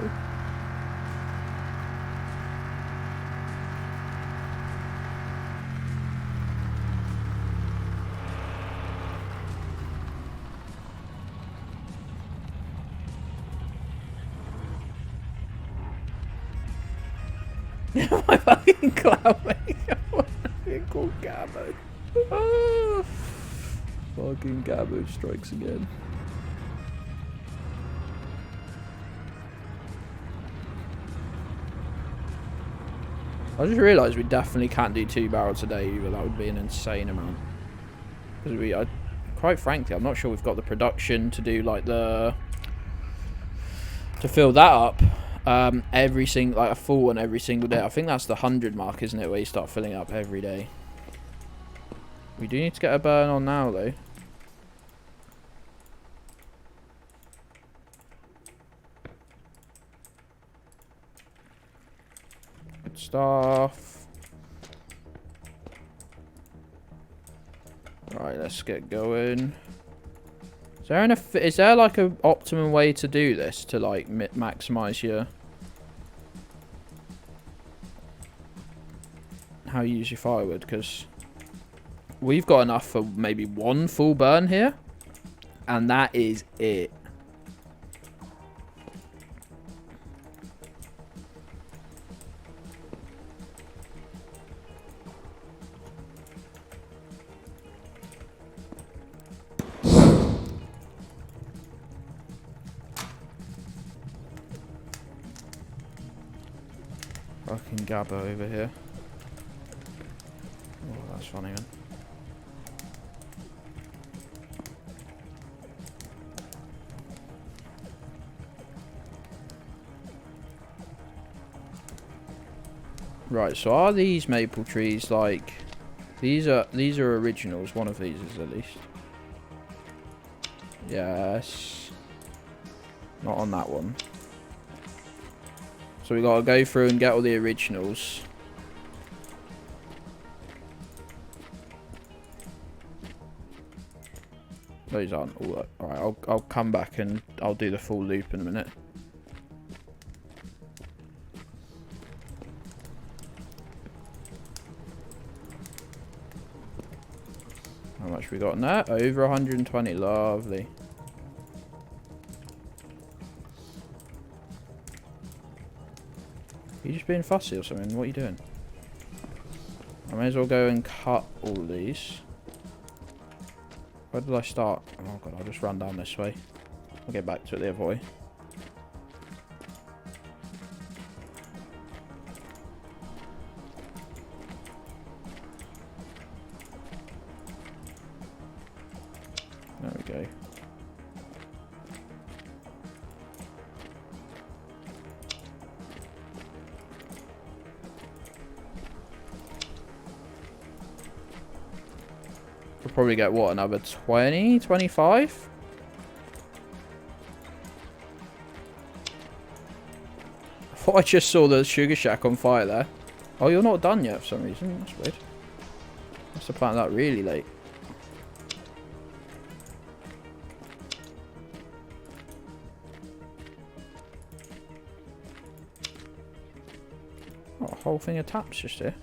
My fucking clown mate. Fucking called Gabbo. Oh. Fucking Gabbo strikes again. I just realised we definitely can't do 2 barrels a day either. That would be an insane amount. Because quite frankly, I'm not sure we've got the production to do like to fill that up. Every single, like a full one every single day. I think that's the 100 mark, isn't it, where you start filling up every day. We do need to get a burn on now though. Good stuff. Right, let's get going. Is there like a optimum way to do this to like maximize your how you use your firewood? Because we've got enough for maybe 1 full burn here, and that is it. Fucking Gabbo over here. That's funny, man. Right, so are these maple trees like these are originals, one of these is at least. Yes. Not on that one. So we gotta go through and get all the originals. Those aren't all. Alright, I'll come back and I'll do the full loop in a minute. How much we got in that? Over 120. Lovely. You just being fussy or something? What are you doing? I may as well go and cut all these. Where did I start? Oh god, I'll just run down this way. I'll get back to it the other way. There we go. We'll probably get, what, another 20, 25? I thought I just saw the sugar shack on fire there. Oh, you're not done yet for some reason. That's weird. Must have planted that really late. Oh, a whole thing of taps just here.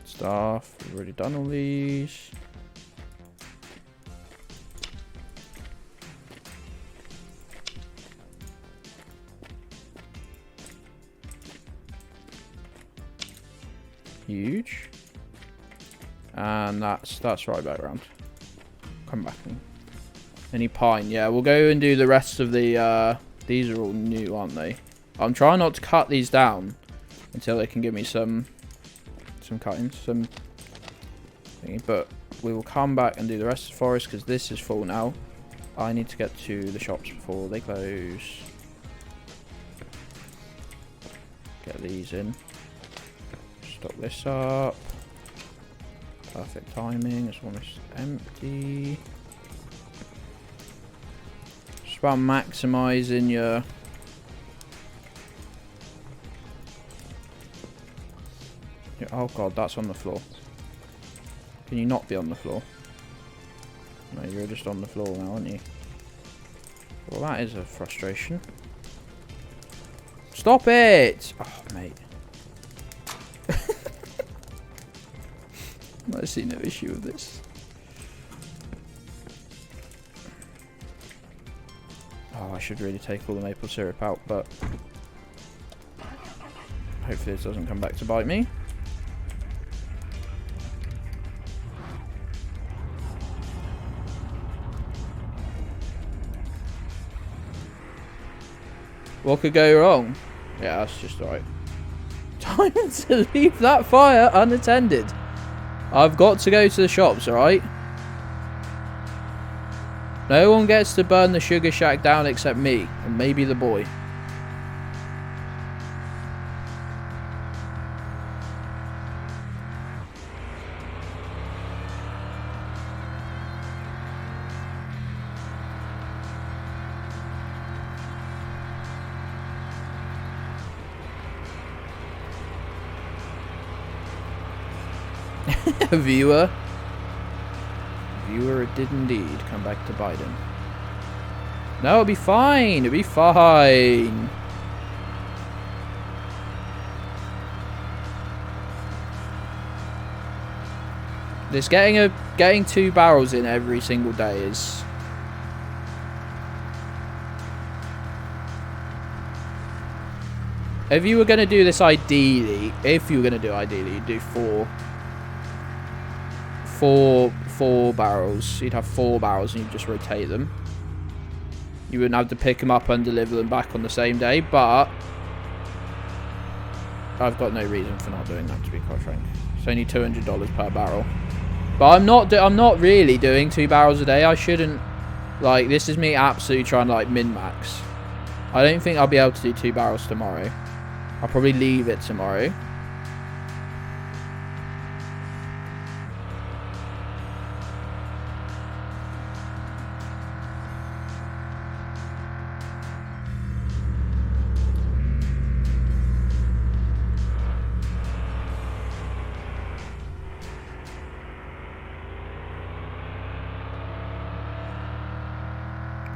Stuff. We've already done all these. Huge. And that's right back around. Come back. Any pine? Yeah, we'll go and do the rest of the these are all new, aren't they? I'm trying not to cut these down until they can give me some cuttings, some thingy, but we will come back and do the rest of the forest because this is full now. I need to get to the shops before they close. Get these in. Stock this up. Perfect timing. This one is empty. Just about maximising your oh god, that's on the floor. Can you not be on the floor? No, you're just on the floor now, aren't you? Well, that is a frustration. Stop it! Oh, mate. I see no issue with this. Oh, I should really take all the maple syrup out, but hopefully this doesn't come back to bite me. What could go wrong? Yeah, that's just alright. Time to leave that fire unattended. I've got to go to the shops, alright? No one gets to burn the sugar shack down except me, and maybe the boy. Viewer did indeed come back to Biden. No, it'll be fine. It'll be fine. This getting 2 barrels in every single day is If you were going to do this ideally, you'd do four barrels. You'd have 4 barrels and you'd just rotate them. You wouldn't have to pick them up and deliver them back on the same day, but I've got no reason for not doing that, to be quite frank. It's only $200 per barrel. But I'm not really doing 2 barrels a day. I shouldn't. Like, this is me absolutely trying to, like, min-max. I don't think I'll be able to do 2 barrels tomorrow. I'll probably leave it tomorrow.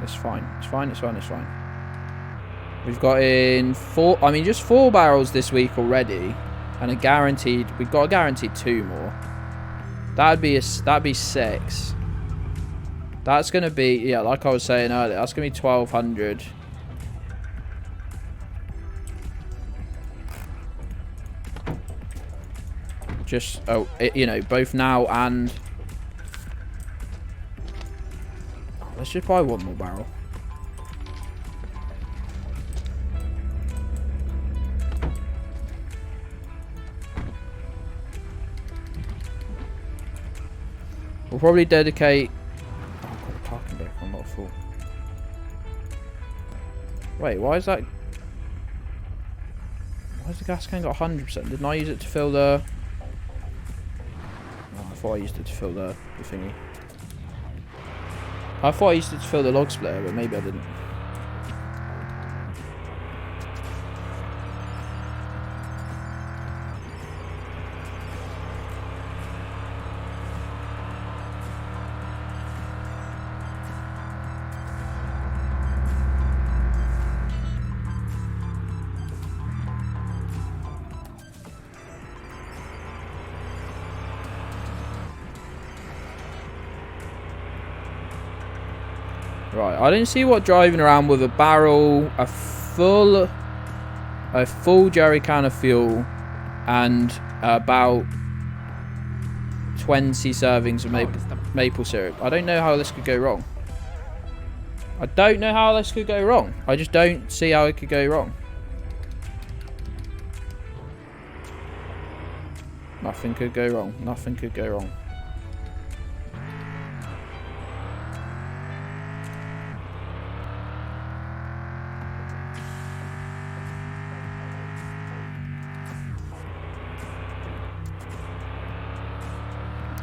It's fine. It's fine. It's fine. It's fine. We've got in 4. I mean, just 4 barrels this week already, and a guaranteed. We've got a guaranteed 2 more. That'd be 6. That's gonna be, yeah, like I was saying earlier. That's gonna be 1,200. Just you know, both now and. Let's just buy 1 more barrel. We'll probably dedicate... Oh, I've got a parking brake. I'm not full. Wait, why is that... Why has the gas can got 100%? Didn't I use it to fill the... Oh, I thought I used it to fill the thingy. I thought I used it to fill the log splitter, but maybe I didn't. Right, I don't see what driving around with a barrel, a full jerry can of fuel, and about 20 servings of maple syrup. I don't know how this could go wrong. I don't know how this could go wrong. I just don't see how it could go wrong. Nothing could go wrong. Nothing could go wrong.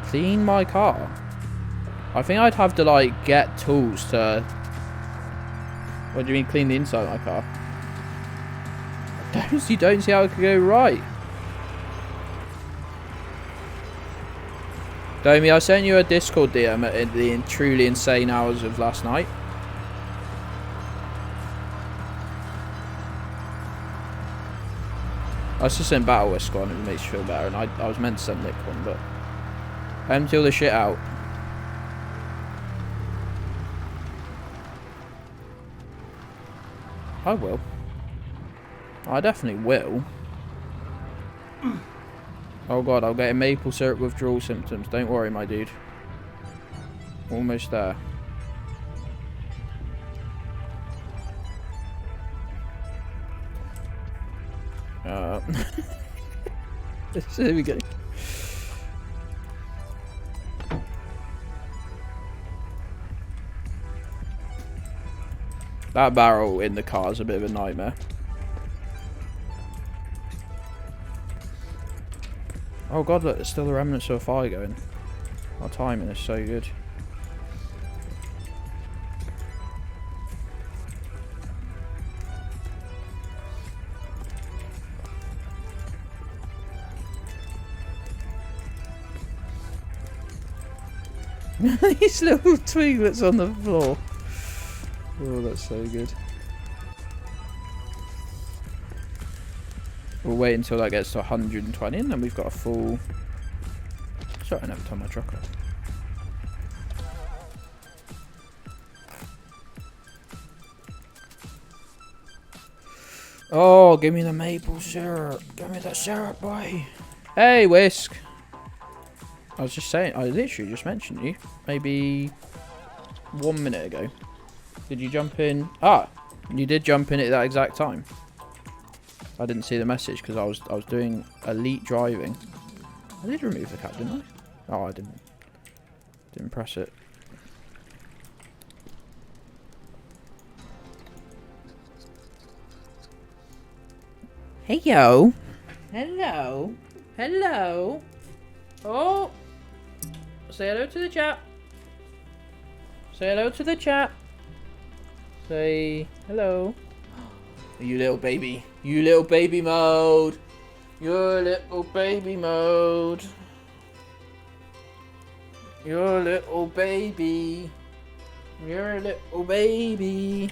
Clean my car. I think I'd have to, like, get tools to... What do you mean clean the inside of my car? You don't see how it could go right. Domi, I sent you a Discord DM at the truly insane hours of last night. I was just sent Battle Whisk one, it makes you feel better, and I was meant to send Nick one, but... Empty all the shit out. I will. I definitely will. Oh god, I'll get a maple syrup withdrawal symptoms. Don't worry, my dude. Almost there. Here we go. That barrel in the car is a bit of a nightmare. Oh god, look, there's still the remnants of a fire going. Our timing is so good. These little twiglets on the floor. Oh, that's so good. We'll wait until that gets to 120 and then we've got a full... Sorry, I never turned my truck off. Oh, give me the maple syrup. Give me the syrup, boy. Hey, Whisk. I was just saying, I literally just mentioned you. Maybe 1 minute ago. Did you jump in? Ah, you did jump in at that exact time. I didn't see the message because I was doing elite driving. I did remove the cap, didn't I? Oh, I didn't. Didn't press it. Hey, yo. Hello. Hello. Oh. Say hello to the chat. Say hello to the chat. Say hello. You little baby. You little baby mode. Your little baby mode. Your little baby. Your little baby.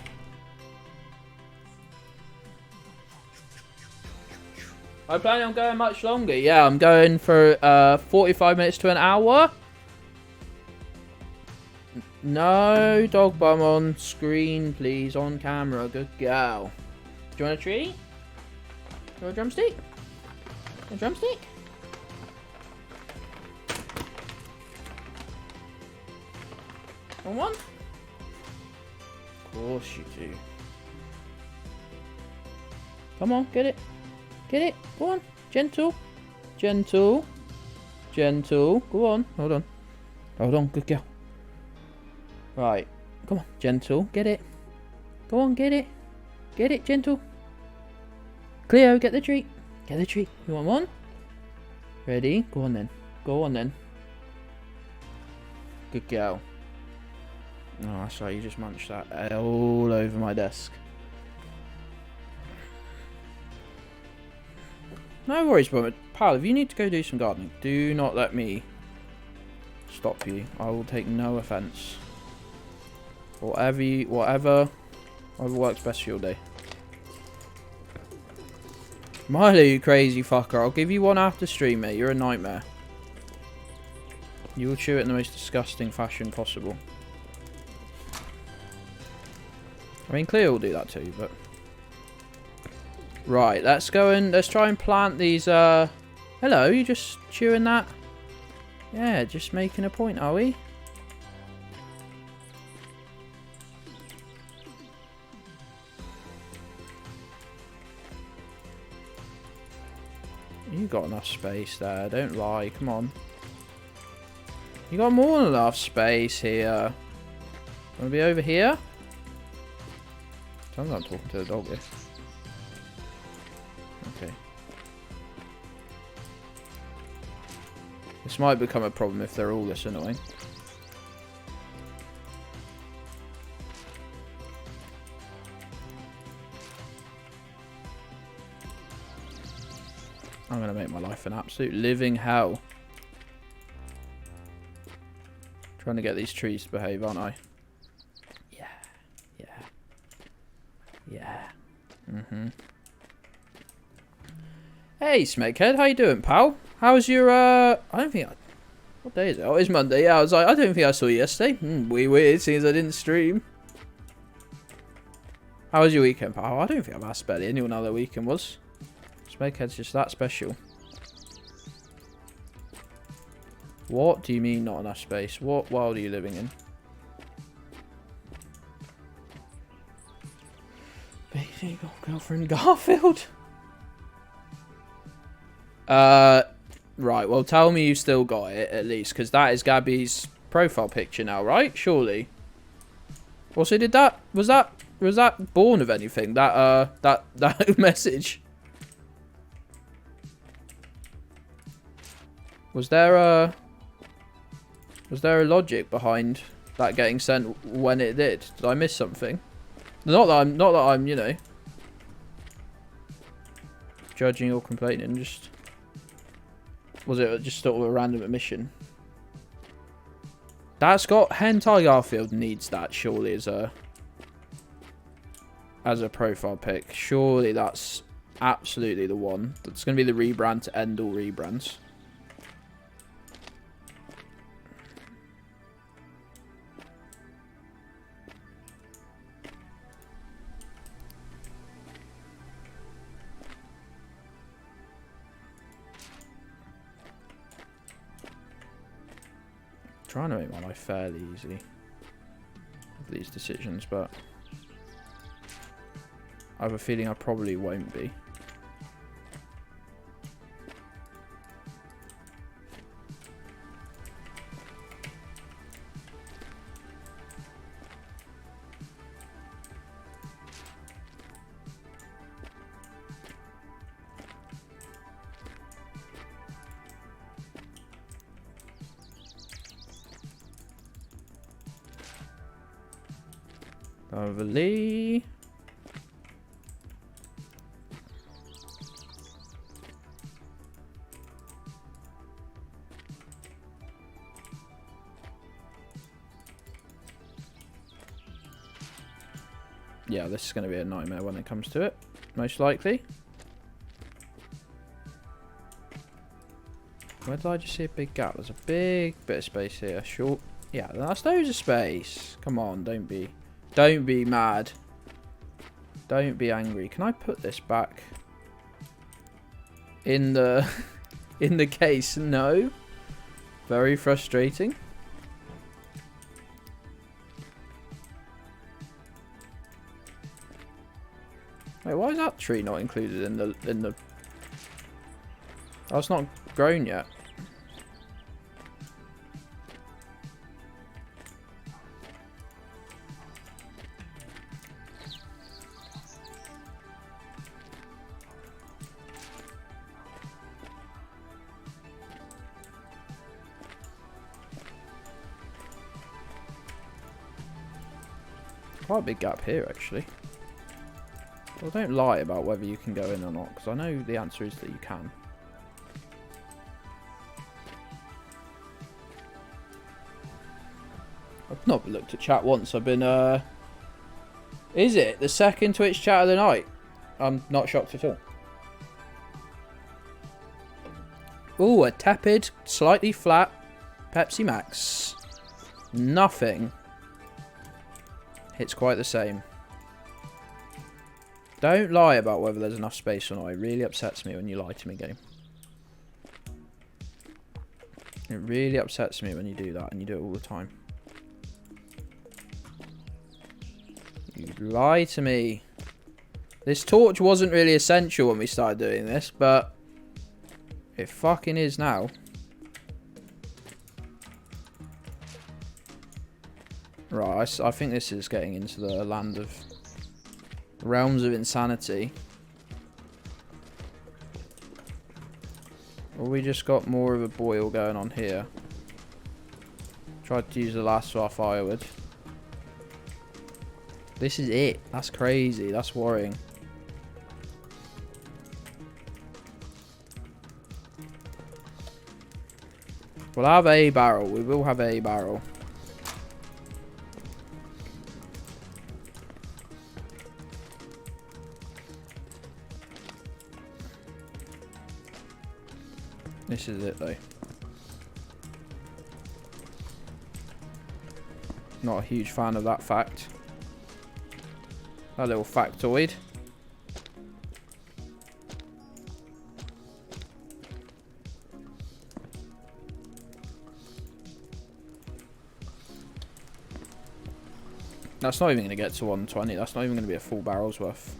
I'm planning on going much longer. Yeah, I'm going for 45 minutes to an hour. No dog bum on screen, please. On camera. Good girl. Do you want a treat? You want a drumstick? A drumstick? Want one? Of course you do. Come on, get it. Get it. Go on. Gentle. Gentle. Gentle. Go on. Hold on. Hold on. Good girl. Right. Come on. Gentle. Get it. Go on. Get it. Get it. Gentle. Cleo, get the treat. Get the treat. You want one? Ready? Go on then. Go on then. Good girl. Oh, that's right. You just munched that all over my desk. No worries, but pal, if you need to go do some gardening, do not let me stop you. I will take no offence. Whatever works best for your day. Milo, you crazy fucker. I'll give you one after stream, mate. You're a nightmare. You will chew it in the most disgusting fashion possible. I mean, Cleo will do that too, but... Right, let's go and let's try and plant these, Hello, you just chewing that? Yeah, just making a point, are we? You got enough space there, don't lie, come on. You got more than enough space here. Wanna be over here? Sounds like I'm talking to the dog here. Okay. This might become a problem if they're all this annoying. I'm going to make my life an absolute living hell. Trying to get these trees to behave, aren't I? Yeah. Yeah. Yeah. Mm-hmm. Hey, Smeghead, how you doing, pal? How's your, I don't think what day is it? Oh, it's Monday. Yeah, I was like, I don't think I saw you yesterday. Weird, seeing as I didn't stream. How was your weekend, pal? I don't think I've asked barely anyone how their weekend was. Smeghead's just that special. What do you mean not enough space? What world are you living in? Baby girlfriend Garfield? Right, well tell me you still got it at least, because that is Gabby's profile picture now, right? Surely. Also, was that born of anything? That message? Was there a logic behind that getting sent when it did? Did I miss something? Not that I'm, you know, judging or complaining, just... Was it just sort of a random omission? That's got... Hentai Garfield needs that, surely, as a profile pic. Surely that's absolutely the one. That's going to be the rebrand to end all rebrands. trying to make my life fairly easy with these decisions, but I have a feeling I probably won't be. Lovely. Yeah, this is going to be a nightmare when it comes to it, most likely. Where did I just see a big gap? There's a big bit of space here. Short. Yeah, that's loads of space. Come on, don't be mad. Don't be angry. Can I put this back in the in the case? No. Very frustrating. Wait, why is that tree not included in the? Oh, it's not grown yet. Quite a big gap here, actually. Well, don't lie about whether you can go in or not, because I know the answer is that you can. I've not looked at chat once. I've been, Is it the second Twitch chat of the night? I'm not shocked at all. Ooh, a tepid, slightly flat Pepsi Max. Nothing. It's quite the same. Don't lie about whether there's enough space or not. It really upsets me when you lie to me, game. It really upsets me when you do that, and you do it all the time. You lie to me. This torch wasn't really essential when we started doing this, but it fucking is now. Right, I think this is getting into the land of realms of insanity. Or we just got more of a boil going on here. Tried to use the last of our firewood. This is it. That's crazy. That's worrying. We'll have a barrel. We will have a barrel. This is it, though. Not a huge fan of that fact. That little factoid. That's not even going to get to 120. That's not even going to be a full barrel's worth.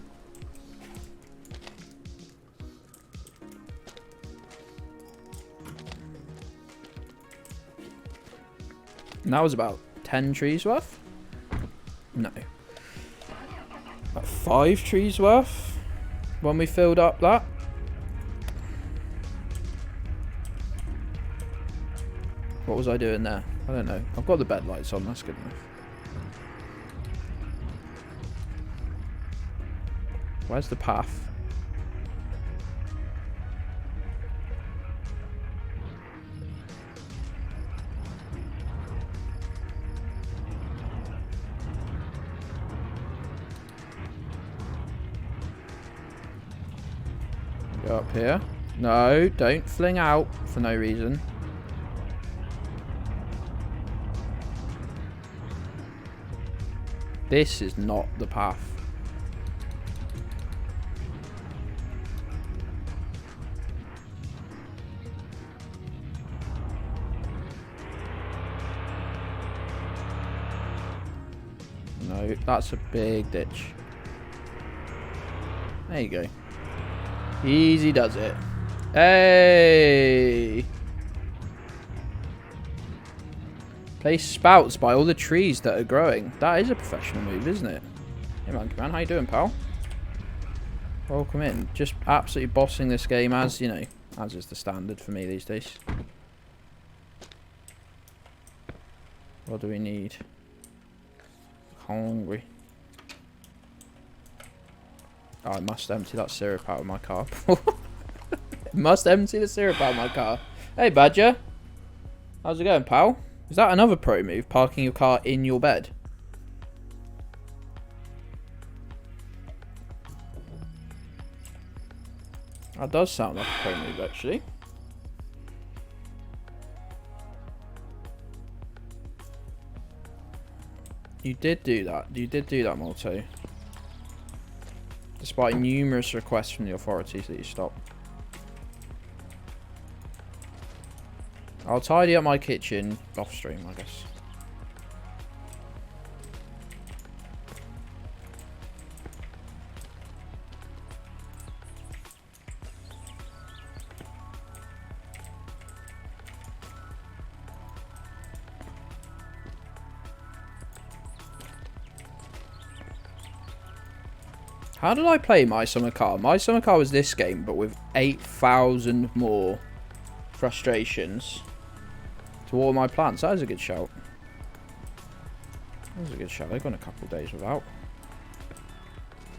And that was about 10 trees worth? No. About 5 trees worth when we filled up that. What was I doing there? I don't know. I've got the bed lights on. That's good enough. Where's the path? Go up here. No, don't fling out for no reason. This is not the path. No, that's a big ditch. There you go. Easy does it. Hey! Place spouts by all the trees that are growing. That is a professional move, isn't it? Hey, Monkey Man, how you doing, pal? Welcome in. Just absolutely bossing this game as, you know, as is the standard for me these days. What do we need? Hungry. Oh, I must empty that syrup out of my car. Must empty the syrup out of my car. Hey, Badger. How's it going, pal? Is that another pro move? Parking your car in your bed? That does sound like a pro move, actually. You did do that. You did do that, Molto. Despite numerous requests from the authorities that you stop. I'll tidy up my kitchen off stream, I guess. How did I play My Summer Car? My Summer Car was this game, but with 8,000 more frustrations to water my plants. That is a good shout. That was a good shout. They've gone a couple of days without.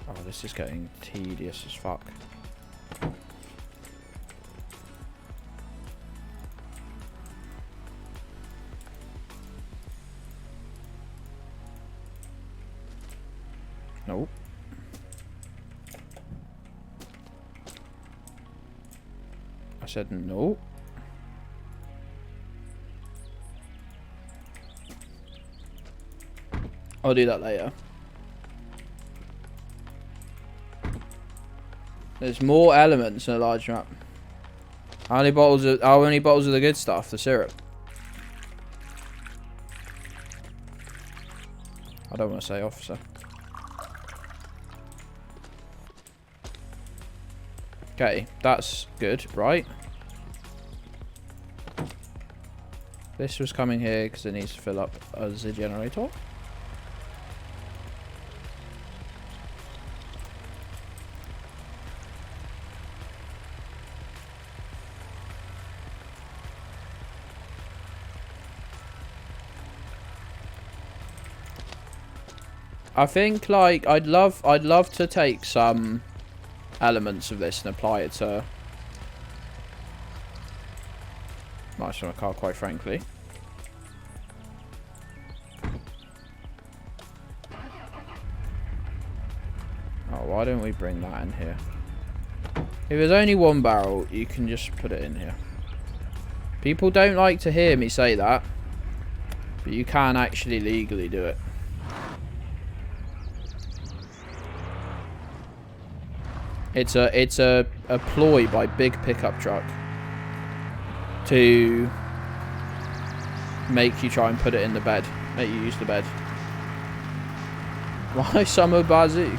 Oh, this is getting tedious as fuck. Nope. I said no. I'll do that later. There's more elements in a large map. How many bottles of the good stuff? The syrup. I don't want to say officer. Okay, that's good, right? This was coming here because it needs to fill up as a generator. I think like I'd love to take some elements of this and apply it to my summer car, quite frankly. Oh, why don't we bring that in here? If there's only one barrel, you can just put it in here. People don't like to hear me say that, but you can actually legally do it. It's a ploy by big pickup truck to make you try and put it in the bed, make you use the bed. Why Mon Bazou?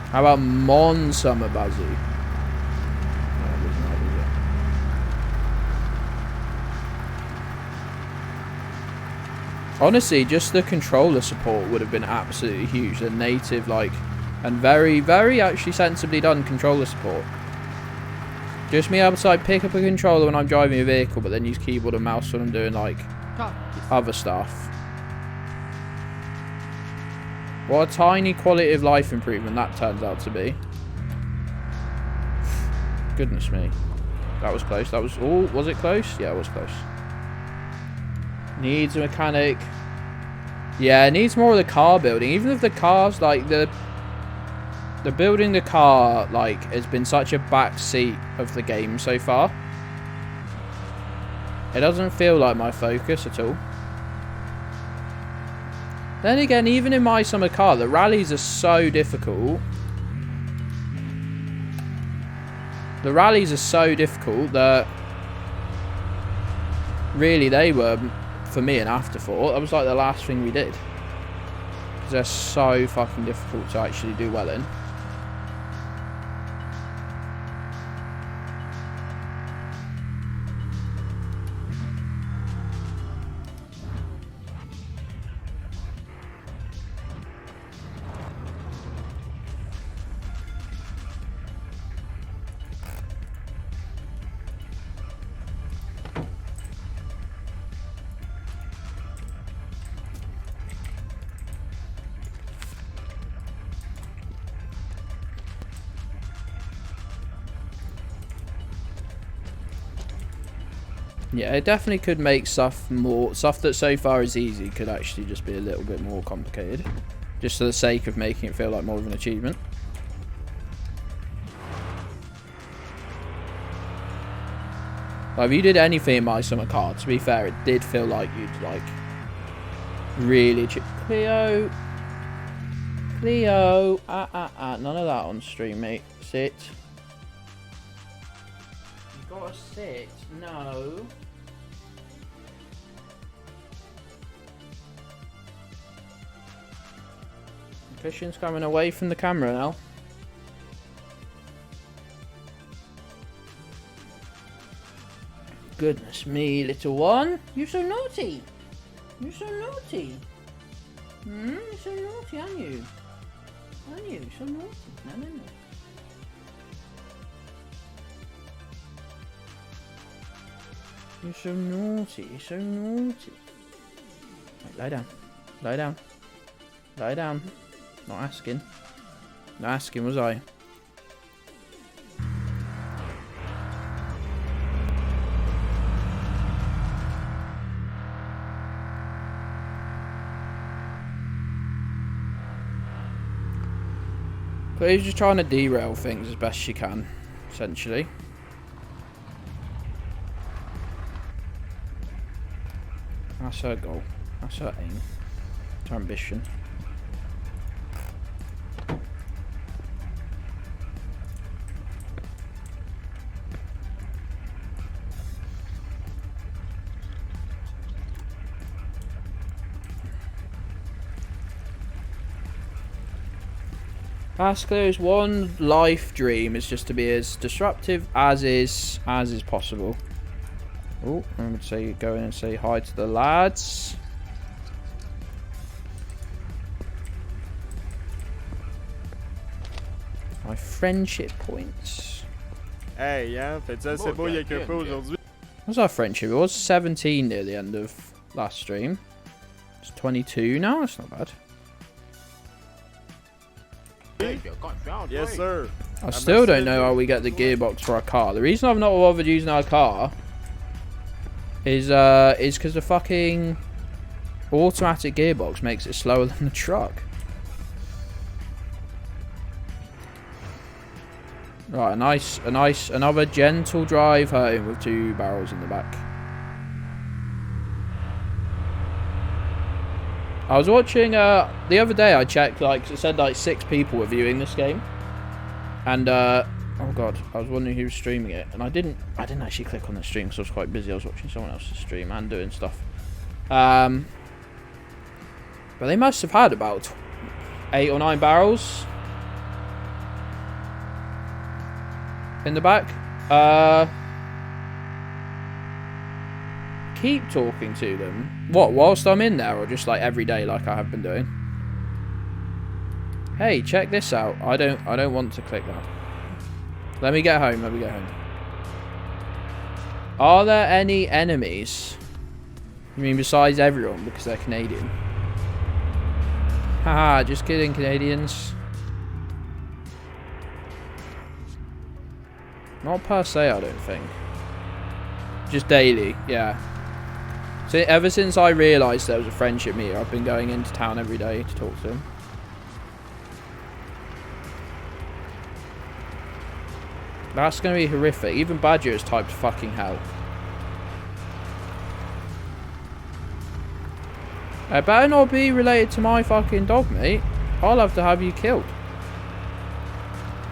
How about Mon Bazou? Honestly, just the controller support would have been absolutely huge. The native, like, and very, very actually sensibly done controller support. Just me able to like pick up a controller when I'm driving a vehicle, but then use keyboard and mouse when I'm doing like other stuff. What a tiny quality of life improvement that turns out to be. Goodness me. That was close. That was, oh, was it close? Yeah, it was close. Needs a mechanic. Yeah, it needs more of the car building. Even if the car's like the building the car like has been such a back seat of the game so far. It doesn't feel like my focus at all. Then again, even in my summer car, the rallies are so difficult. The rallies are so difficult that really they were, for me, an afterthought. That was like the last thing we did. Because they're so fucking difficult to actually do well in. Yeah, it definitely could make stuff that so far is easy could actually just be a little bit more complicated. Just for the sake of making it feel like more of an achievement. Like, if you did anything in my summer car, to be fair, it did feel like you'd, like, really... Cleo, none of that on stream, mate. Sit. You gotta sit. No. Christian's coming away from the camera now. Goodness me, little one. You're so naughty. You're so naughty. You're so naughty, aren't you? Aren't you? So naughty. No. You're so naughty. You're so naughty. Right, lie down. Lie down. Lie down. Not asking. Not asking, was I? But he's just trying to derail things as best she can, essentially. That's her goal. That's her aim. It's her ambition. Pascal's one life dream is just to be as disruptive as is possible. Oh, I would say go in and say hi to the lads. My friendship points. Hey, hein, faites ça, c'est beau, il y a qu'un peu aujourd'hui. What's our friendship? It was 17 near the end of last stream. It's 22 now. That's not bad. Yes, sir. I still don't know how we get the gearbox for our car. The reason I've not bothered using our car is because the fucking automatic gearbox makes it slower than the truck. Right, another gentle drive home with 2 barrels in the back. I was watching, the other day I checked, like, it said like 6 people were viewing this game. And, oh god, I was wondering who was streaming it. And I didn't actually click on the stream because I was quite busy. I was watching someone else's stream and doing stuff. But they must have had about 8 or 9 barrels in the back. Keep talking to them. What, whilst I'm in there, or just like every day like I have been doing? Hey, check this out. I don't want to click that. Let me get home. Are there any enemies? You mean besides everyone because they're Canadian? Haha, just kidding, Canadians. Not per se, I don't think. Just daily, yeah. So ever since I realised there was a friendship meter, I've been going into town every day to talk to him. That's going to be horrific. Even Badger has typed fucking hell. It better not be related to my fucking dog, mate. I'll have to have you killed.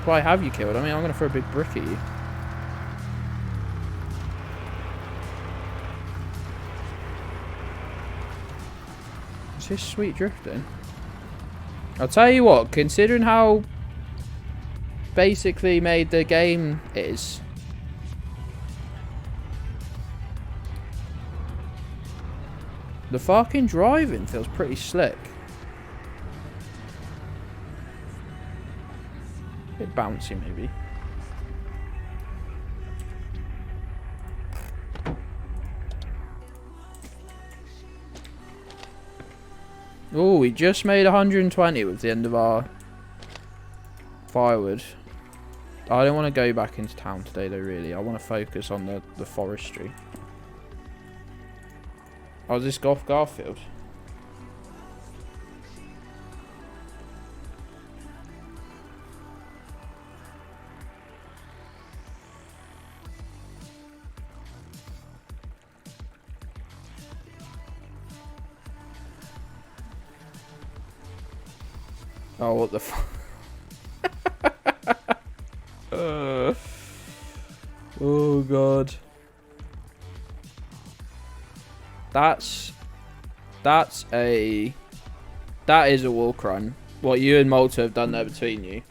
Why have you killed? I mean, I'm going to throw a big brick at you. this sweet drifting? I'll tell you what, considering how basically made the game is, the fucking driving feels pretty slick. A bit bouncy maybe. Oh, we just made 120 with the end of our firewood. I don't want to go back into town today though, really. I want to focus on the forestry. Oh, is this Garfield? Oh, what the fuck? Oh, God. That is a war crime. What you and Malta have done there between you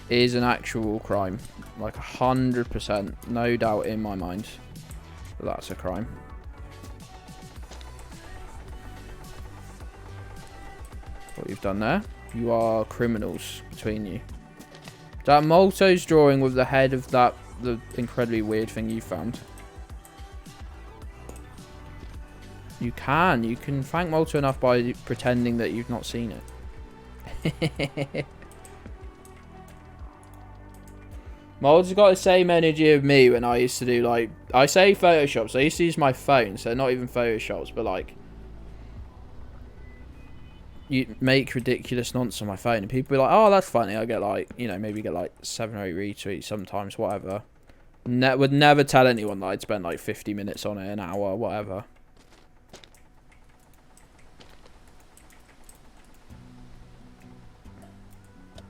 is an actual crime. Like 100%. No doubt in my mind. That's a crime. What you've done there. You are criminals between you. That Malto's drawing with the head of the incredibly weird thing you found. You can thank Malta enough by pretending that you've not seen it. Malta's got the same energy of me when I used to do, like, I say Photoshops. I used to use my phone, so not even Photoshops, but like, you make ridiculous nonsense on my phone and people be like, oh, that's funny. I get like, you know, maybe get like 7 or 8 retweets sometimes, whatever. Would never tell anyone that I'd spend like 50 minutes on it, an hour, whatever.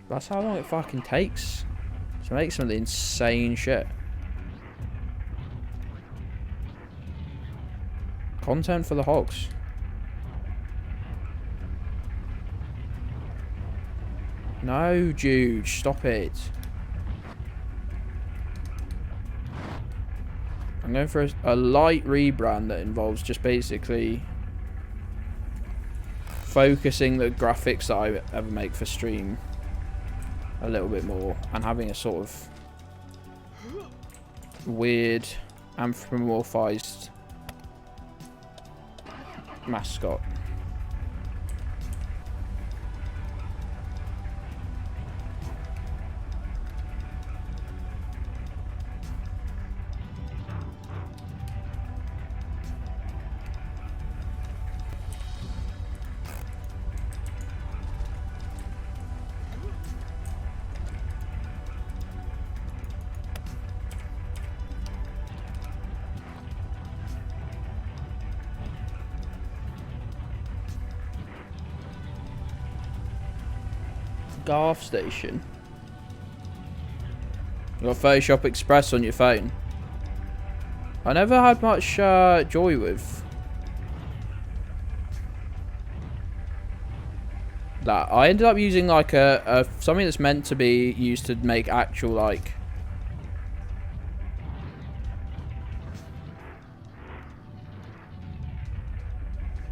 That's how long it fucking takes to make some of the insane shit. Content for the hogs. No, Jude, stop it. I'm going for a light rebrand that involves just basically focusing the graphics that I ever make for stream a little bit more and having a sort of weird anthropomorphized mascot. Garth station. You got Photoshop Express on your phone. I never had much joy with that. I ended up using like a something that's meant to be used to make actual like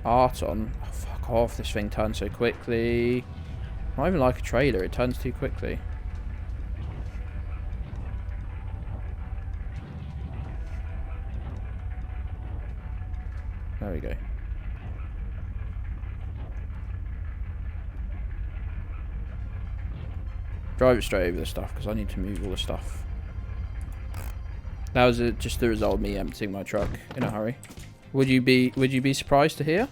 art on. Oh, fuck off! This thing turns so quickly. Not even like a trailer, it turns too quickly. There we go. Drive it straight over the stuff because I need to move all the stuff. That was just the result of me emptying my truck in a hurry. Would you be surprised to hear?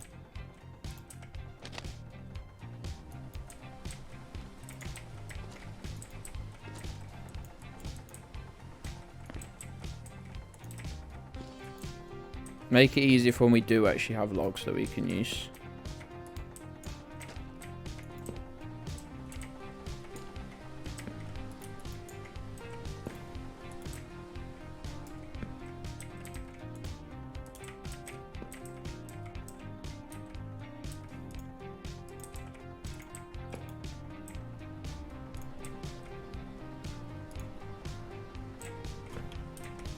Make it easier for when we do actually have logs that we can use.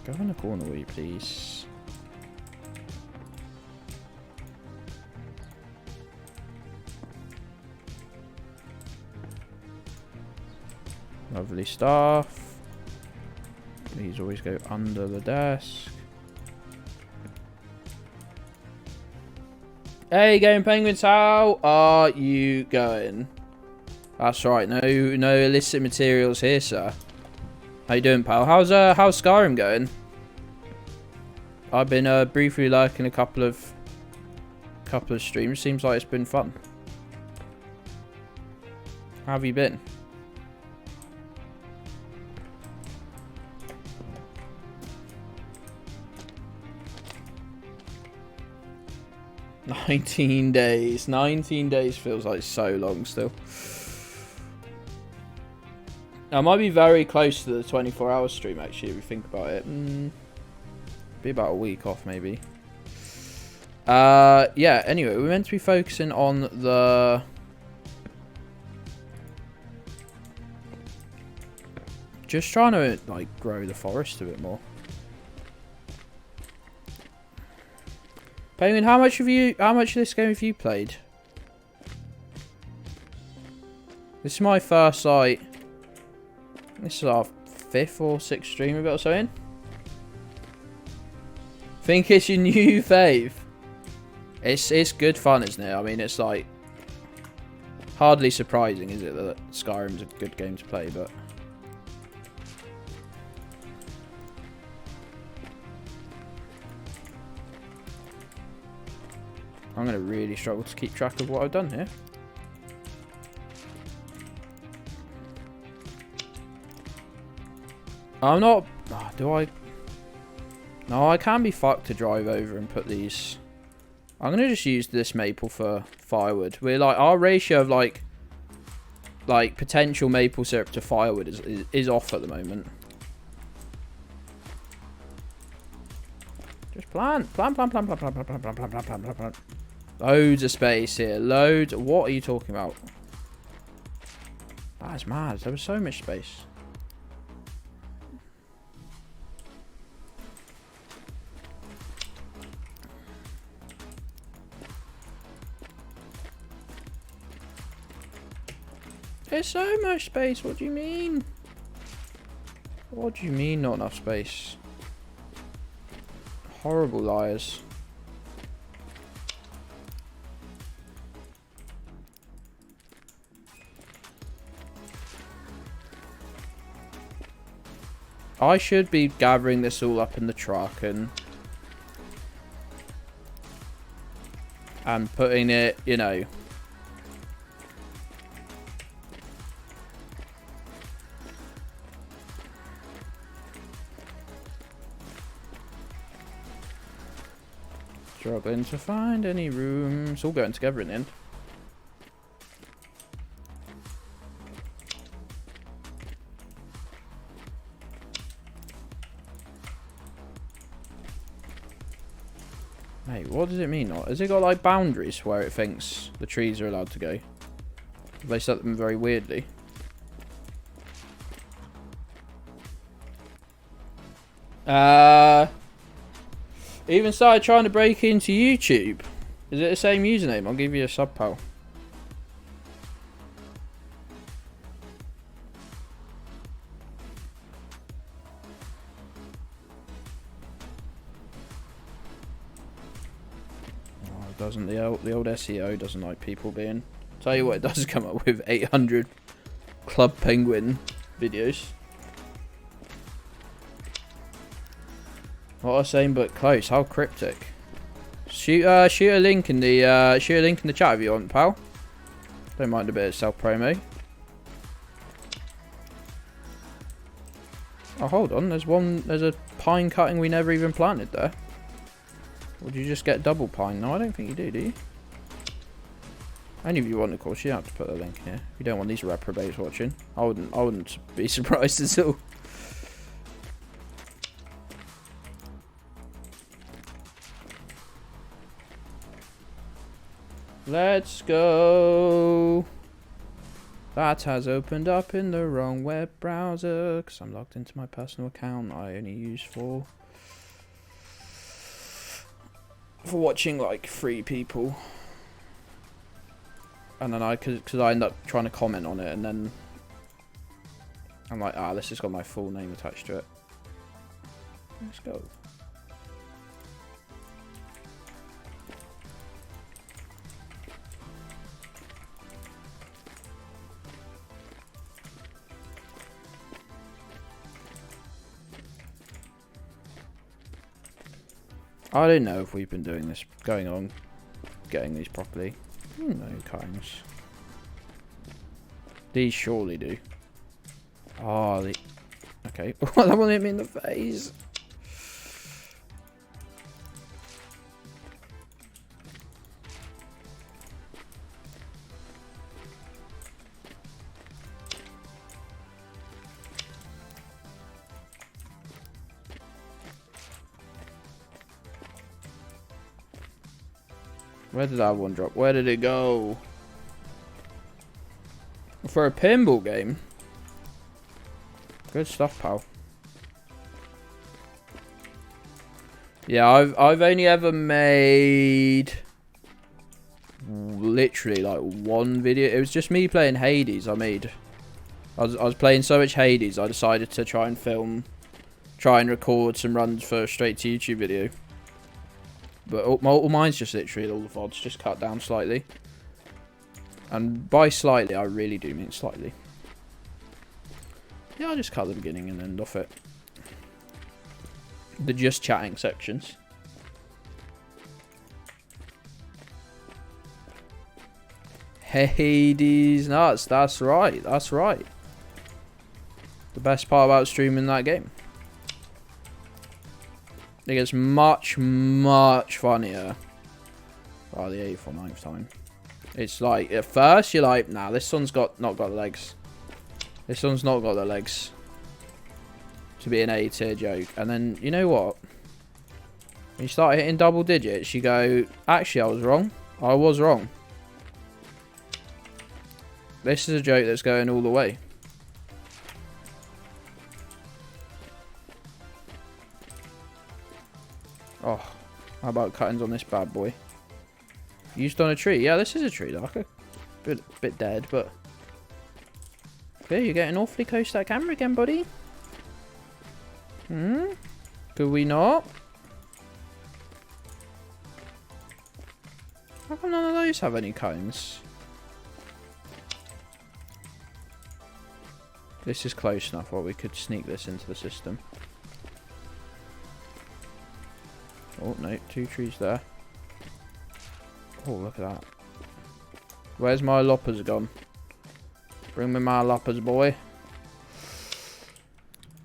Go in the corner, will you please? Lovely stuff. These always go under the desk. Hey, Going Penguins, how are you going? That's right, no illicit materials here, sir. How you doing, pal? How's Skyrim going? I've been briefly lurking a couple of streams. Seems like it's been fun. How have you been? $19 days. 19 days feels like so long still. I might be very close to the 24-hour stream, actually, if you think about it. Be about a week off, maybe. Yeah, anyway, we're meant to be focusing on the... Just trying to, like, grow the forest a bit more. Penguin, how much of this game have you played? This is my first, like... This is our 5th or 6th stream we've got or something. Think it's your new fave. It's good fun, isn't it? I mean, it's like... Hardly surprising, is it, that Skyrim's a good game to play, but... I'm going to really struggle to keep track of what I've done here. I'm not... Oh, do I... No, I can be fucked to drive over and put these... I'm going to just use this maple for firewood. We're like... Our ratio of like potential maple syrup to firewood is off at the moment. Just plant. Loads of space here. Loads. What are you talking about? That's mad. There was so much space. There's so much space. What do you mean? What do you mean not enough space? Horrible liars. I should be gathering this all up in the truck and putting it, you know, struggling to find any room. It's all going together in the end. Mate, what does it mean? Has it got like boundaries where it thinks the trees are allowed to go? They set them very weirdly. Even started trying to break into YouTube. Is it the same username? I'll give you a sub, pal. Oh, doesn't the old SEO doesn't like people being... Tell you what, it does come up with 800 Club Penguin videos. What a same but close. How cryptic. Shoot a link in the chat if you want, pal. Don't mind a bit of self promo. Oh, hold on. There's a pine cutting we never even planted there. Would you just get double pine? No, I don't think you do you? Only if you want, of course. You don't have to put a link here. You don't want these reprobates watching. I wouldn't be surprised at all. Let's go. That has opened up in the wrong web browser because I'm logged into my personal account I only use for watching like 3 people. And then because I end up trying to comment on it and then I'm like, this has got my full name attached to it. Let's go. I don't know if we've been doing this, going on, getting these properly. No kinds. These surely do. Oh, okay. That one hit me in the face. Where did that one drop? Where did it go? For a pinball game? Good stuff, pal. Yeah, I've only ever made literally like 1 video. It was just me playing Hades. I was playing so much Hades, I decided to try and record some runs for a straight to YouTube video. But all mine's just literally all the VODs just cut down slightly. And by slightly, I really do mean slightly. Yeah, I'll just cut the beginning and end off it. The just chatting sections. Hades nuts, that's right, that's right. The best part about streaming that game. It gets much, much funnier by the 8th or 9th time. It's like, at first you're like, nah, this one's not got legs. This one's not got the legs to be an A tier joke. And then, you know what? When you start hitting double digits, you go, actually, I was wrong. I was wrong. This is a joke that's going all the way. Oh, how about cuttings on this bad boy? Used on a tree. Yeah, this is a tree, like a bit dead, but yeah, you're getting awfully close to that camera again, buddy. Could we not? How come none of those have any cones? This is close enough where we could sneak this into the system. Oh, no, 2 trees there. Oh, look at that. Where's my loppers gone? Bring me my loppers, boy.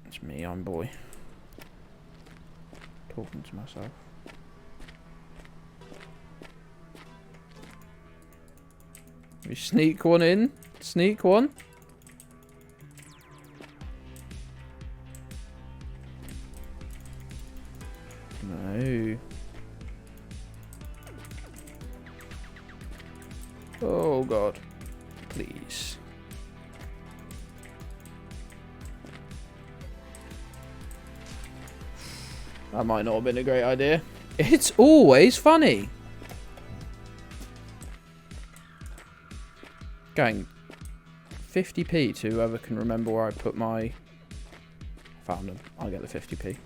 It's me, I'm boy. Talking to myself. We sneak one in. Sneak one. No. Oh god. Please. That might not have been a great idea. It's always funny. Gang. 50p to whoever can remember where I put my... Found them. I'll get the 50p.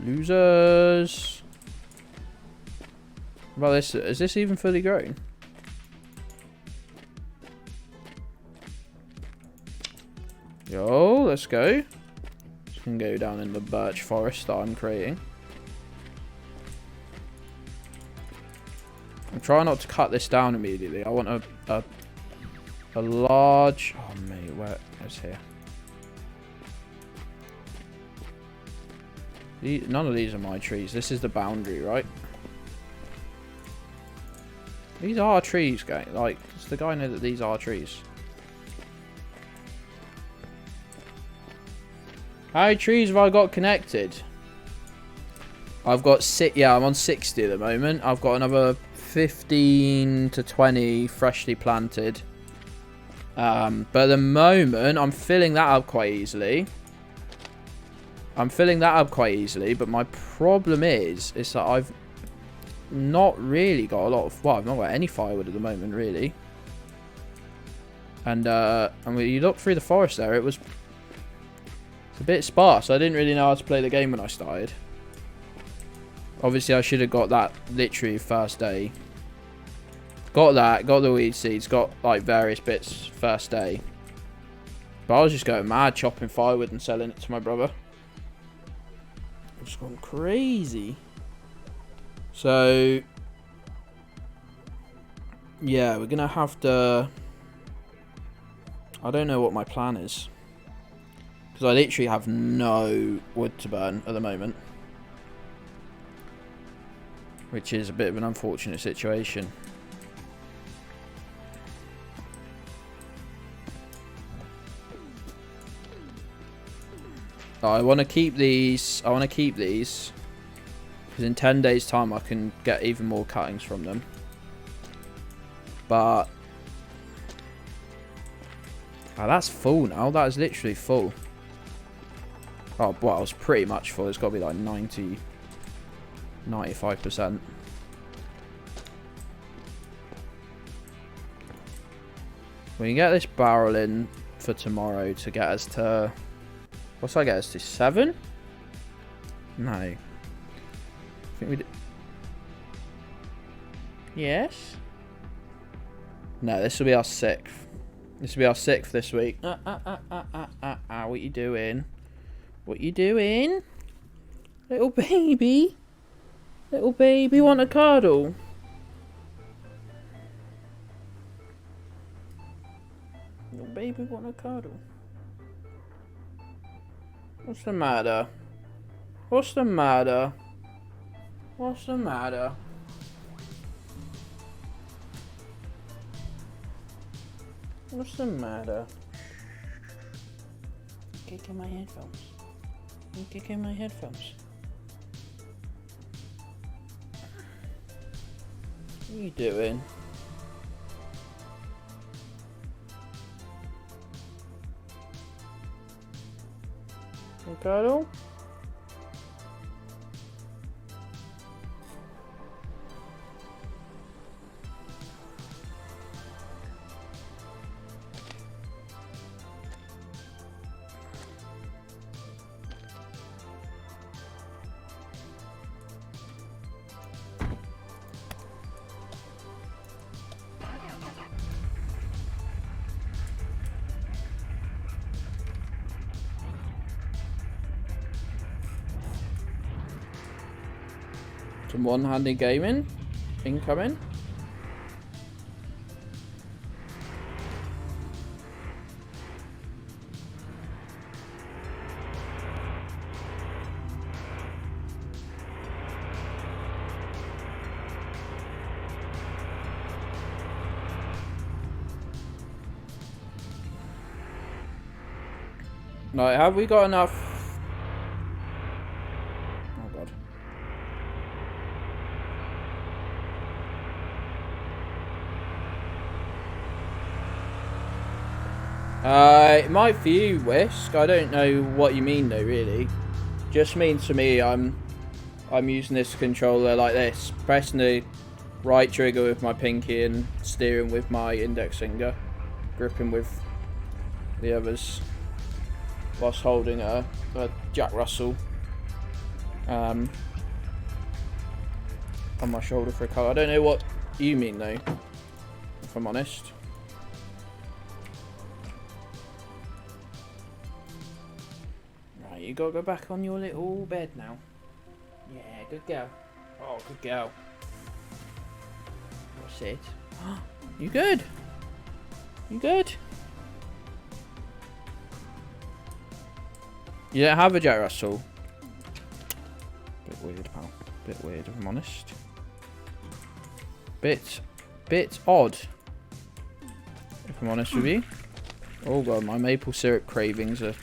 Losers. What about this? Is this even fully grown? Yo, let's go. Just can go down in the birch forest that I'm creating. I'm trying not to cut this down immediately. I want a large... Oh, mate, where is here? None of these are my trees. This is the boundary, right? These are trees, guy. Like, does the guy know that these are trees? How many trees have I got connected? I've got yeah, I'm on 60 at the moment. I've got another 15 to 20 freshly planted. But at the moment, I'm filling that up quite easily. But my problem is that I've not really got a lot of... Well, I've not got any firewood at the moment, really. And when you look through the forest there, it's a bit sparse. I didn't really know how to play the game when I started. Obviously, I should have got that literally first day. Got that, got the weed seeds, got like various bits first day. But I was just going mad, chopping firewood and selling it to my brother. I'm just going crazy. So, yeah, we're going to have to... I don't know what my plan is. Because I literally have no wood to burn at the moment. Which is a bit of an unfortunate situation. I want to keep these. Because in 10 days' time I can get even more cuttings from them. But... Oh, that's full now. That is literally full. Oh, well, it's pretty much full. It's got to be like 90... 95%. We can get this barrel in for tomorrow to get us to... What's that get us to? 7? No. I think we... Yes? No, this will be our 6th. This will be our 6th this week. What you doing? What you doing? Little baby? Little baby want a cuddle? Little baby want a cuddle? What's the matter? What's the matter? What's the matter? What's the matter? Kicking my headphones. I'm kicking my headphones. What are you doing? Cuddle? Some one-handed gaming incoming. Right, have we got enough? It might for you, Whisk. I don't know what you mean though, really. Just means to me I'm using this controller like this, pressing the right trigger with my pinky and steering with my index finger, gripping with the others, whilst holding a Jack Russell on my shoulder for a car. I don't know what you mean though, if I'm honest. You gotta go back on your little bed now. Yeah, good girl. Oh, good girl. What's it? You good? You good? You don't have a Jack Russell? Bit weird, pal. Bit weird, if I'm honest. Bit odd, if I'm honest with you. Oh god, my maple syrup cravings are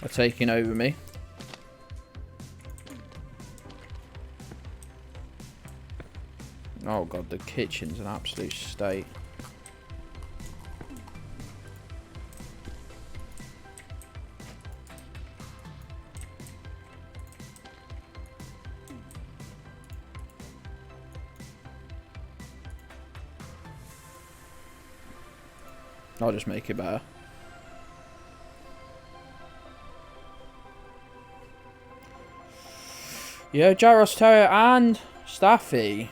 taking over me. Oh god, the kitchen's an absolute state. I'll just make it better. Yeah, Jack Russell Terrier and Staffy.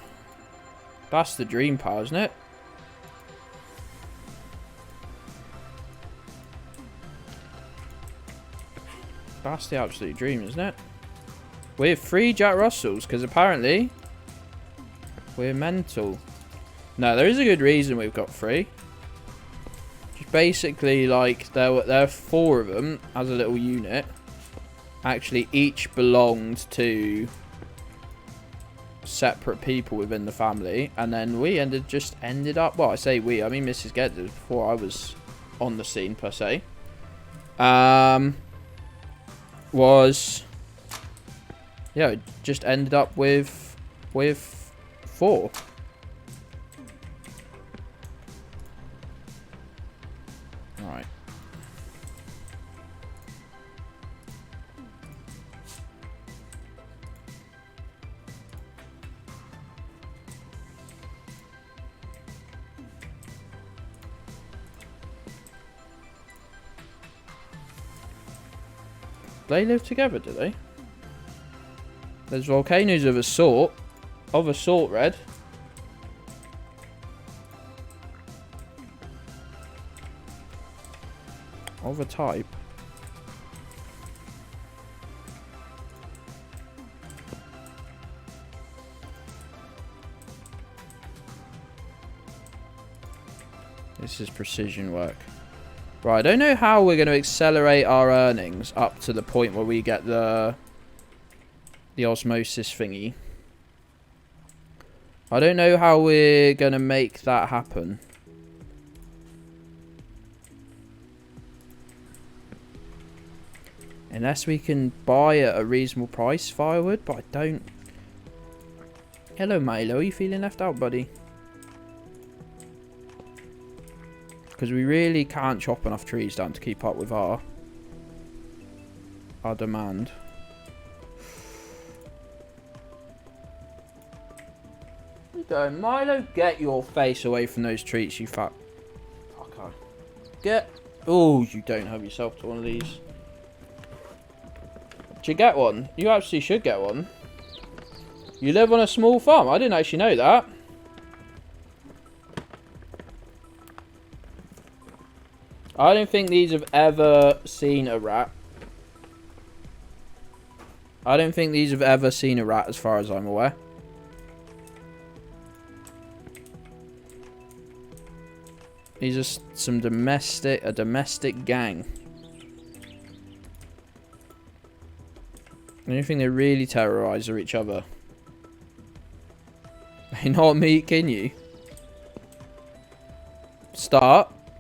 That's the dream pal, isn't it? That's the absolute dream, isn't it? We have 3 Jack Russells, because apparently we're mental. No, there is a good reason we've got 3. Just basically, like, there are 4 of them as a little unit. Actually, each belonged to separate people within the family, and then we ended up. Well, I say we. I mean, Mrs. Gedds before I was on the scene per se. Just ended up with 4. Right. They live together, do they? There's volcanoes of a sort. Red. Of a type. This is precision work. Right, I don't know how we're going to accelerate our earnings up to the point where we get the osmosis thingy. I don't know how we're going to make that happen. Unless we can buy at a reasonable price firewood, but I don't. Hello, Milo. Are you feeling left out, buddy? Because we really can't chop enough trees down to keep up with our demand. You go, Milo. Get your face away from those treats, you fat fucker. Get. Oh, you don't have yourself to one of these. Should you get one? You actually should get one. You live on a small farm. I didn't actually know that. I don't think these have ever seen a rat. I don't think these have ever seen a rat as far as I'm aware. These are some a domestic gang. The only thing they really terrorise are each other. They not meat, can you?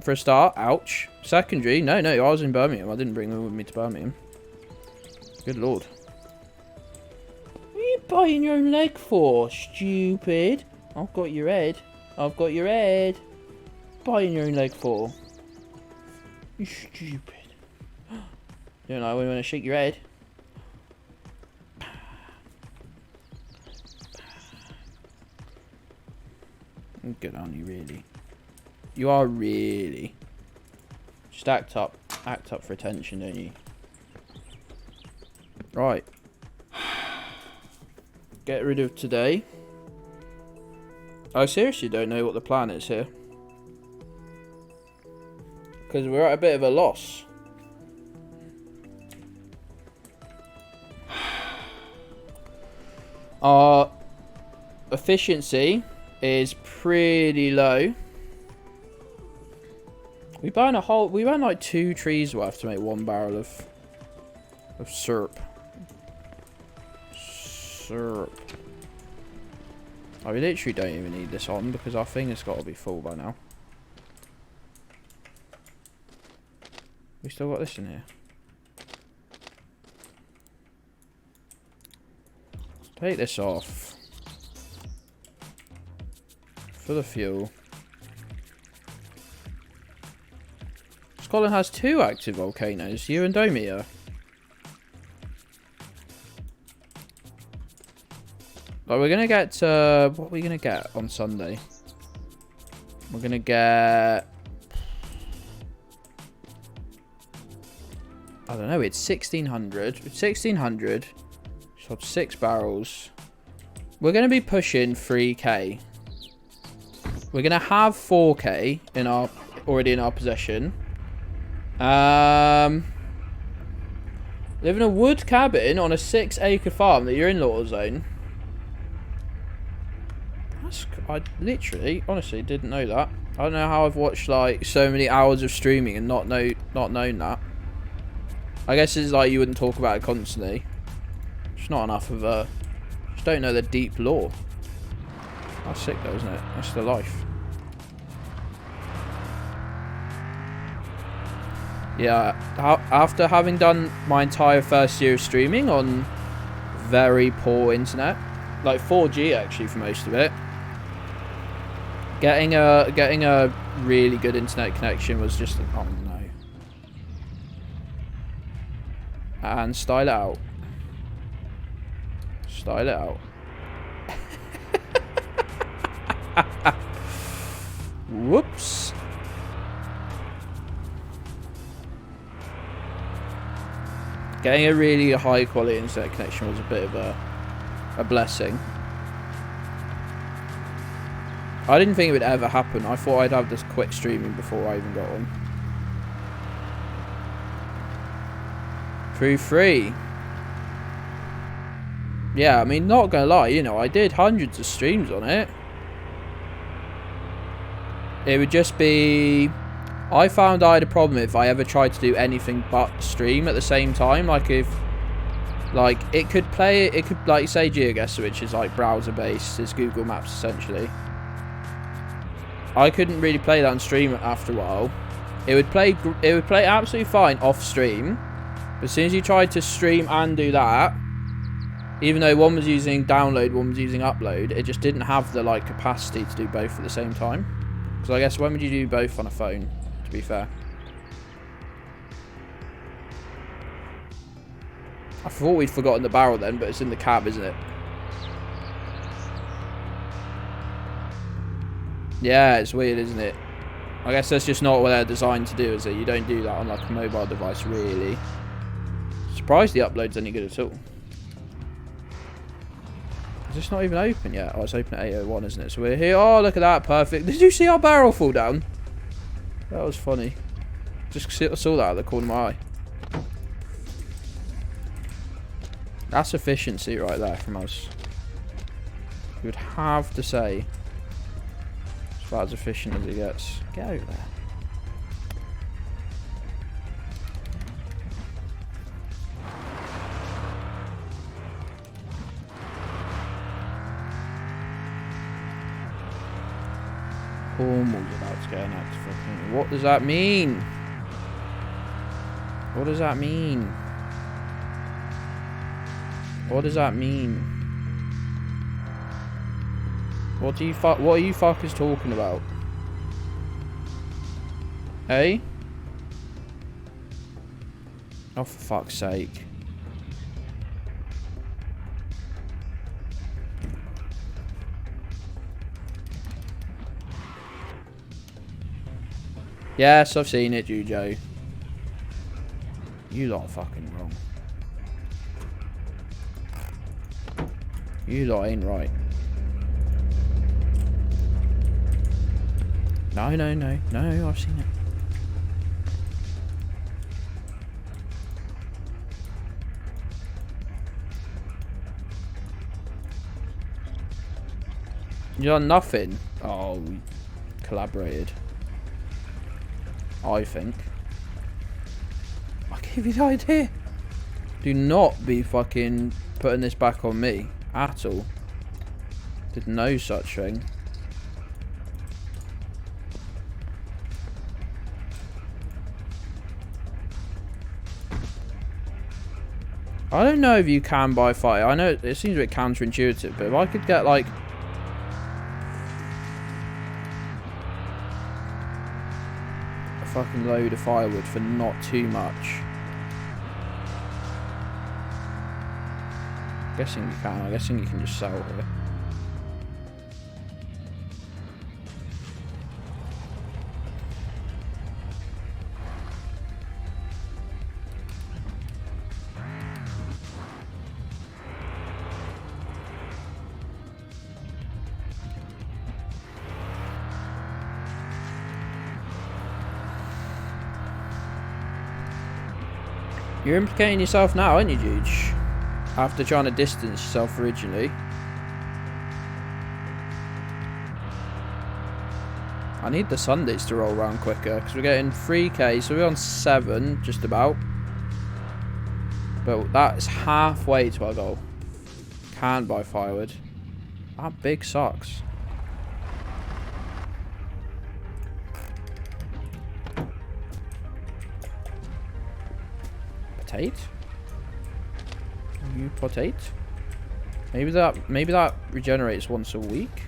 For a start, ouch. Secondary, no, I was in Birmingham. I didn't bring them with me to Birmingham. Good lord. What are you biting your own leg for, stupid? I've got your head. Biting your own leg for? You stupid. You don't know when you want to shake your head. Good on you, really. You are really. Just act up for attention, don't you? Right. Get rid of today. I seriously don't know what the plan is here. Because we're at a bit of a loss. Our efficiency is pretty low. We burn like 2 trees worth to make 1 barrel of syrup. Oh, we literally don't even need this on because our thing has got to be full by now. We still got this in here. Take this off. For the fuel. Scotland has 2 active volcanoes. You and Domia. Like, we're gonna get what are we gonna get on Sunday? We're gonna get I don't know. It's 1600. 1600. Shot 6 barrels. We're going to be pushing 3k. We're going to have 4k already in our possession. Live in a wood cabin on a 6-acre farm that you're in Lotto Zone. I literally, honestly, didn't know that. I don't know how I've watched like so many hours of streaming and not known that. I guess it's like you wouldn't talk about it constantly. It's not enough of a. Just don't know the deep lore. That's sick though, isn't it? That's the life. Yeah, after having done my entire first year of streaming on very poor internet, like 4G actually for most of it, getting a really good internet connection was just oh no. And style it out. Style it out. Whoops. Getting a really high quality internet connection was a bit of a blessing. I didn't think it would ever happen. I thought I'd have this quick streaming before I even got on. Through free. Yeah, I mean, not gonna lie, you know, I did hundreds of streams on it. It would just be... I found I had a problem if I ever tried to do anything but stream at the same time. Like if... Like, it could play... It could, like, say GeoGuessr, which is, like, browser-based. It's Google Maps, essentially. I couldn't really play that on stream after a while. It would play absolutely fine off stream. But as soon as you tried to stream and do that, even though one was using download, one was using upload, it just didn't have the like capacity to do both at the same time. Because I guess when would you do both on a phone, to be fair? I thought we'd forgotten the barrel then, but it's in the cab, isn't it? Yeah, it's weird, isn't it? I guess that's just not what they're designed to do, is it? You don't do that on like a mobile device, really. Surprised the upload's any good at all. Is this not even open yet? Oh, it's open at 8:01, isn't it? So we're here. Oh, look at that. Perfect. Did you see our barrel fall down? That was funny. Just saw that out of the corner of my eye. That's efficiency right there from us. You would have to say. It's about as efficient as it gets. Get over there. Almost about to get an active fucking. What does that mean? What does that mean? What does that mean? What are you fuckers talking about? Hey? Oh, for fuck's sake. Yes, I've seen it, Jujo. You lot are fucking wrong. You lot ain't right. No, no, no. No, I've seen it. You done nothing? Oh, we collaborated. I think. I gave you the idea. Do not be fucking putting this back on me at all. Did no such thing. I don't know if you can buy fire. I know it seems a bit counterintuitive, but if I could get like fucking load of firewood for not too much. I'm guessing you can. I'm guessing you can just sell here. You're implicating yourself now, aren't you, Juge? After trying to distance yourself originally. I need the Sundays to roll around quicker because we're getting 3k, so we're on 7 just about. But that's halfway to our goal. Can't buy firewood. That big sucks. Potato? You potato? Maybe that regenerates once a week.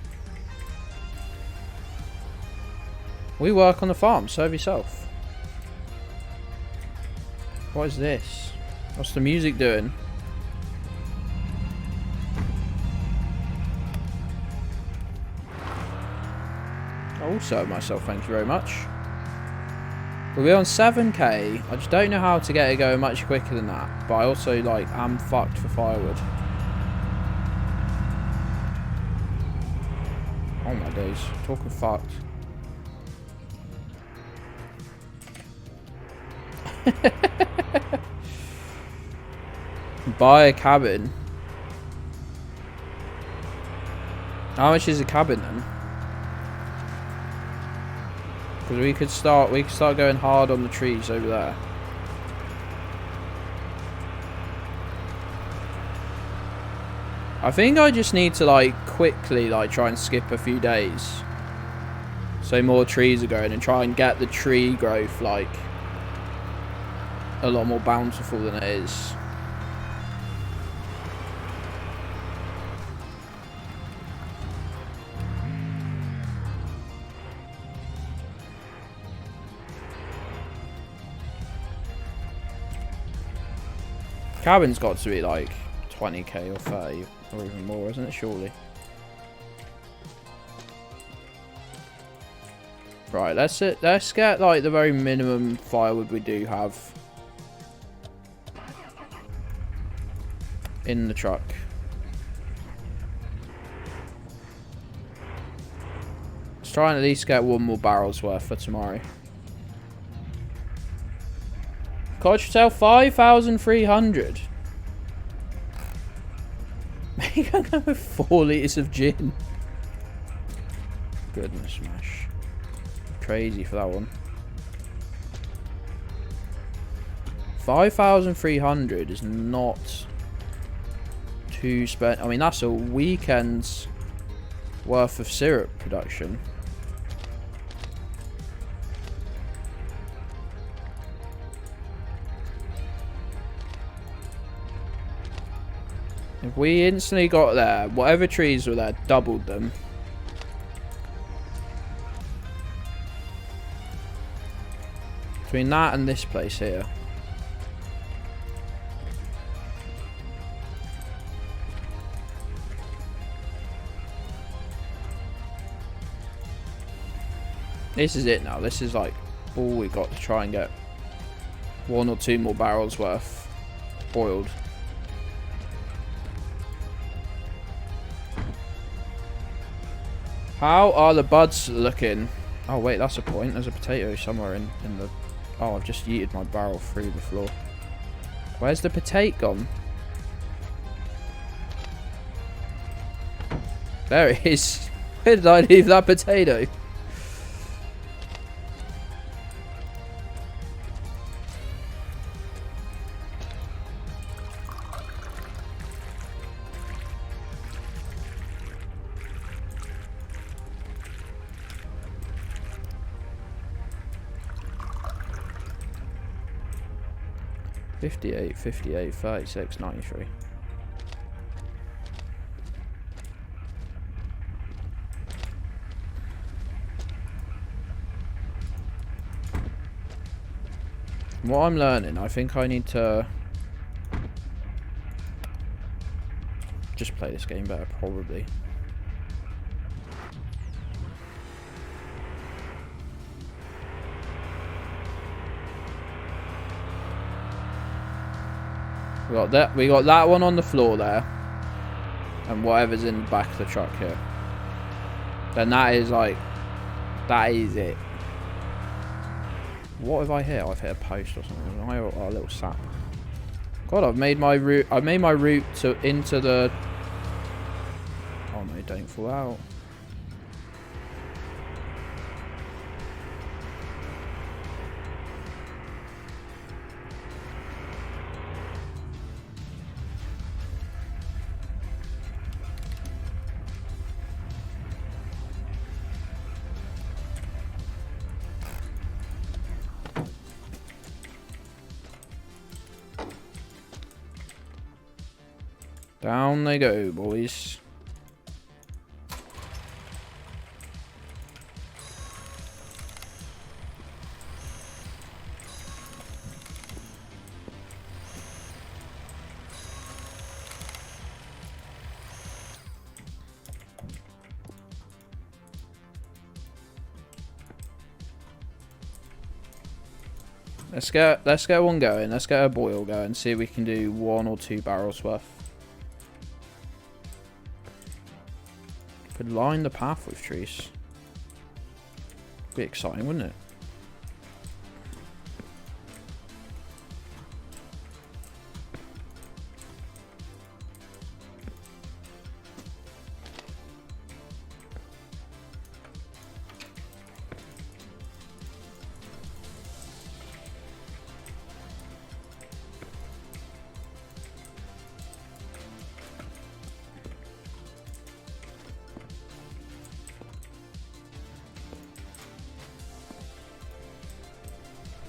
We work on the farm, serve yourself. What is this? What's the music doing? I will serve myself, thank you very much. We're on 7k. I just don't know how to get it going much quicker than that. But I also, like, am fucked for firewood. Oh my days. Talking fucked. Buy a cabin. How much is a cabin then? Because we could start going hard on the trees over there. I think I just need to like quickly like try and skip a few days. So more trees are growing and try and get the tree growth like a lot more bountiful than it is. Cabin's got to be like 20k or 30 or even more, isn't it? Surely. Right, let's get like the very minimum firewood we do have in the truck. Let's try and at least get 1 more barrel's worth for tomorrow. Cottage for sale 5,300. Maybe I'm going with 4 litres of gin. Goodness mash. Crazy for that one. 5,300 is not too spent. I mean, that's a weekend's worth of syrup production. If we instantly got there, whatever trees were there, doubled them. Between that and this place here. This is it now. This is like all we got to try and get 1 or 2 more barrels worth boiled. How are the buds looking? Oh wait, that's a point. There's a potato somewhere in the... Oh, I've just yeeted my barrel through the floor. Where's the potato gone? There it is. Where did I leave that potato? $58, $58, $36, $93. What I'm learning, I think I need to just play this game better, probably. We got that one on the floor there, and whatever's in the back of the truck here. Then that is like, that is it. What have I hit? I've hit a post or something. I or a little sap. God, I've made my route. I made my route to into the. Oh no! Don't fall out. Down they go, boys. Let's get one going. Let's get a boil going. See if we can do 1 or 2 barrels worth. Could line the path with trees. Be exciting, wouldn't it?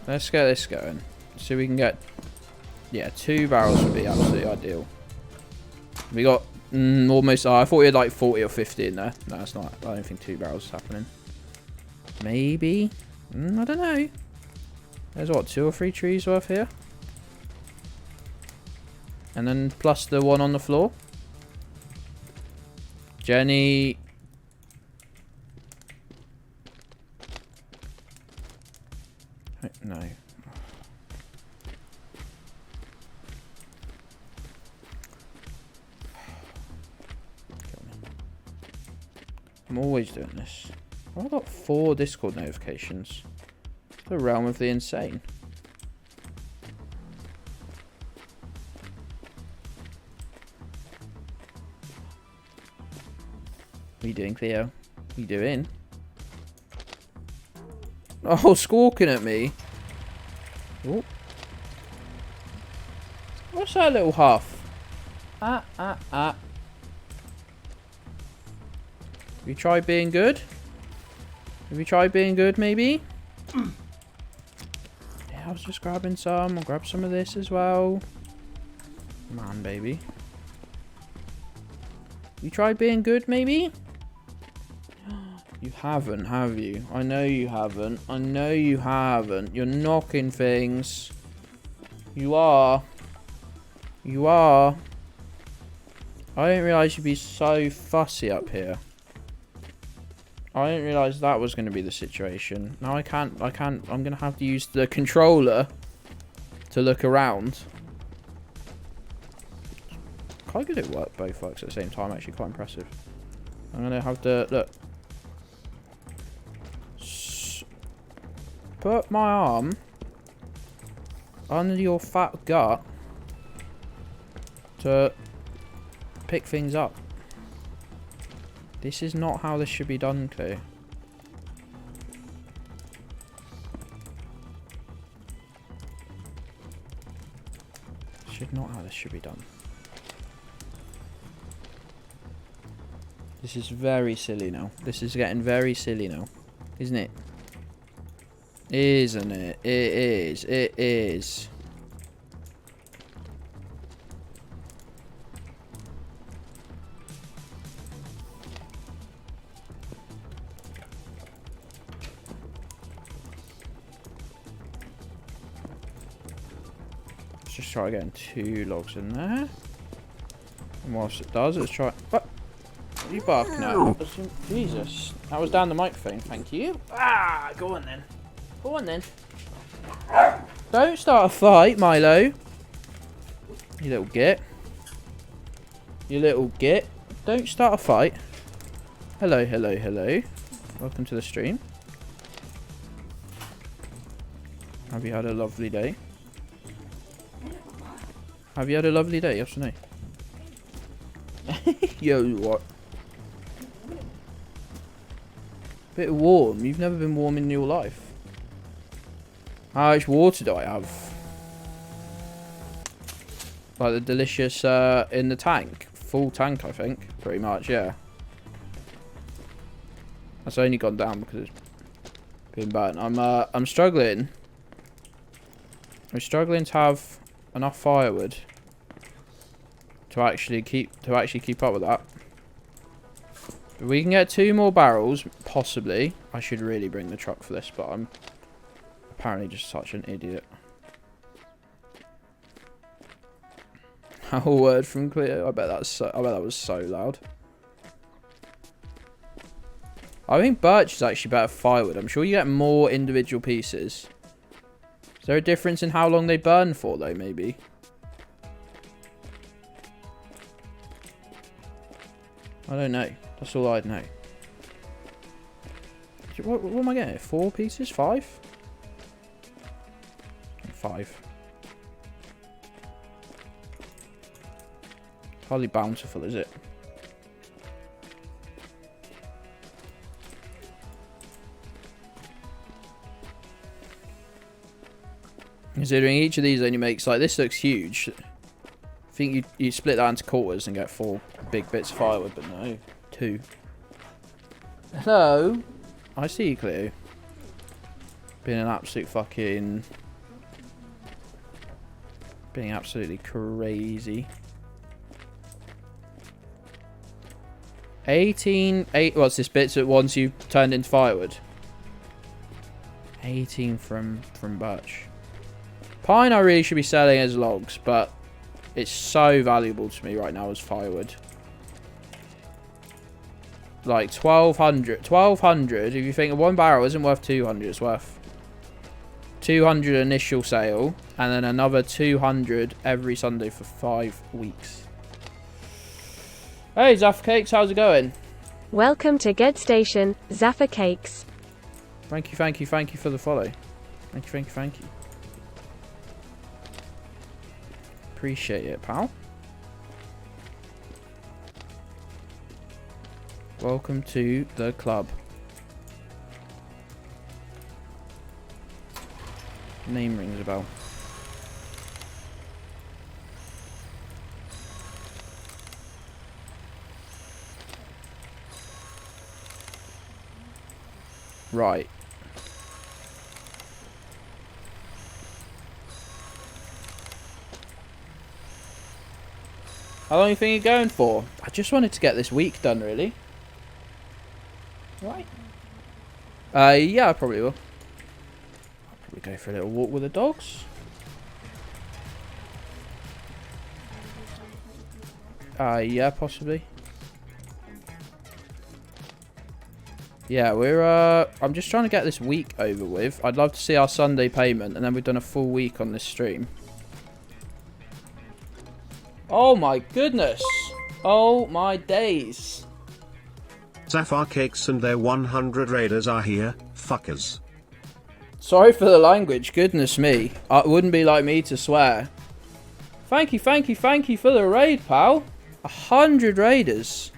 Let's get this going. See if we can get... Yeah, 2 barrels would be absolutely ideal. We got almost... Oh, I thought we had like 40 or 50 in there. No, it's not. I don't think 2 barrels is happening. Maybe? I don't know. There's what, 2 or 3 trees worth here? And then plus the one on the floor. Jenny... No. I'm always doing this. Why have I got 4 Discord notifications? The realm of the insane. What are you doing, Cleo? What are you doing? Oh, squawking at me. Oh. What's that little huff? Have you tried being good? Have you tried being good, maybe? Yeah, I was just grabbing some. I'll grab some of this as well. Come on, baby. You tried being good, maybe? You haven't, have you? I know you haven't. I know you haven't. You're knocking things. You are. You are. I didn't realise you'd be so fussy up here. I didn't realise that was going to be the situation. Now I can't. I'm going to have to use the controller to look around. Quite good at work. Both works at the same time. Actually quite impressive. I'm going to have to... Look. Put my arm under your fat gut to pick things up. This is not how this should be done, Clue. This is not how this should be done. This is very silly now. This is getting very silly now. Isn't it? Isn't it? It is. It is. Let's just try getting 2 logs in there. And whilst it does, let's try... What? What are you barking at? Jesus. That was down the microphone, thank you. Ah, go on then. Go on then. Don't start a fight, Milo. You little git. You little git. Don't start a fight. Hello, hello, hello. Welcome to the stream. Have you had a lovely day? Have you had a lovely day? Yes or no? Yo, what? Bit warm. You've never been warm in your life. How much water do I have? Like the delicious in the tank. Full tank, I think. Pretty much, yeah. That's only gone down because it's been burnt. I'm struggling. I'm struggling to have enough firewood to actually keep up with that. If we can get 2 more barrels, possibly. I should really bring the truck for this, but I'm apparently just such an idiot. A word from Cleo. I bet that was so loud. I think birch is actually better firewood. I'm sure you get more individual pieces. Is there a difference in how long they burn for, though, maybe? I don't know. That's all I'd know. What am I getting? 4 pieces? 5? 5. Hardly bountiful, is it? Considering each of these only makes, like, this looks huge. I think you split that into quarters and get 4 big bits of firewood, but no. 2. Hello? I see you, Cleo. Being an absolute fucking... Being absolutely crazy. 18... What's this bits at once you turned into firewood? 18 from birch. Pine I really should be selling as logs, but it's so valuable to me right now as firewood. Like 1200. 1200, if you think 1 barrel isn't worth 200, it's worth 200 initial sale, and then another 200 every Sunday for 5 weeks. Hey, Zaffa Cakes, how's it going? Welcome to Gedds Station, Zaffa Cakes. Thank you for the follow. Thank you. Appreciate it, pal. Welcome to the club. Name rings a bell. Right. How long do you think you're going for? I just wanted to get this week done, really. Right. Yeah, I probably will. I'll probably go for a little walk with the dogs. Yeah, possibly. Yeah, I'm just trying to get this week over with. I'd love to see our Sunday payment, and then we've done a full week on this stream. Oh my goodness. Oh my days. Zaffa Cakes and their 100 raiders are here, fuckers. Sorry for the language, goodness me. It wouldn't be like me to swear. Thank you for the raid, pal. 100 raiders.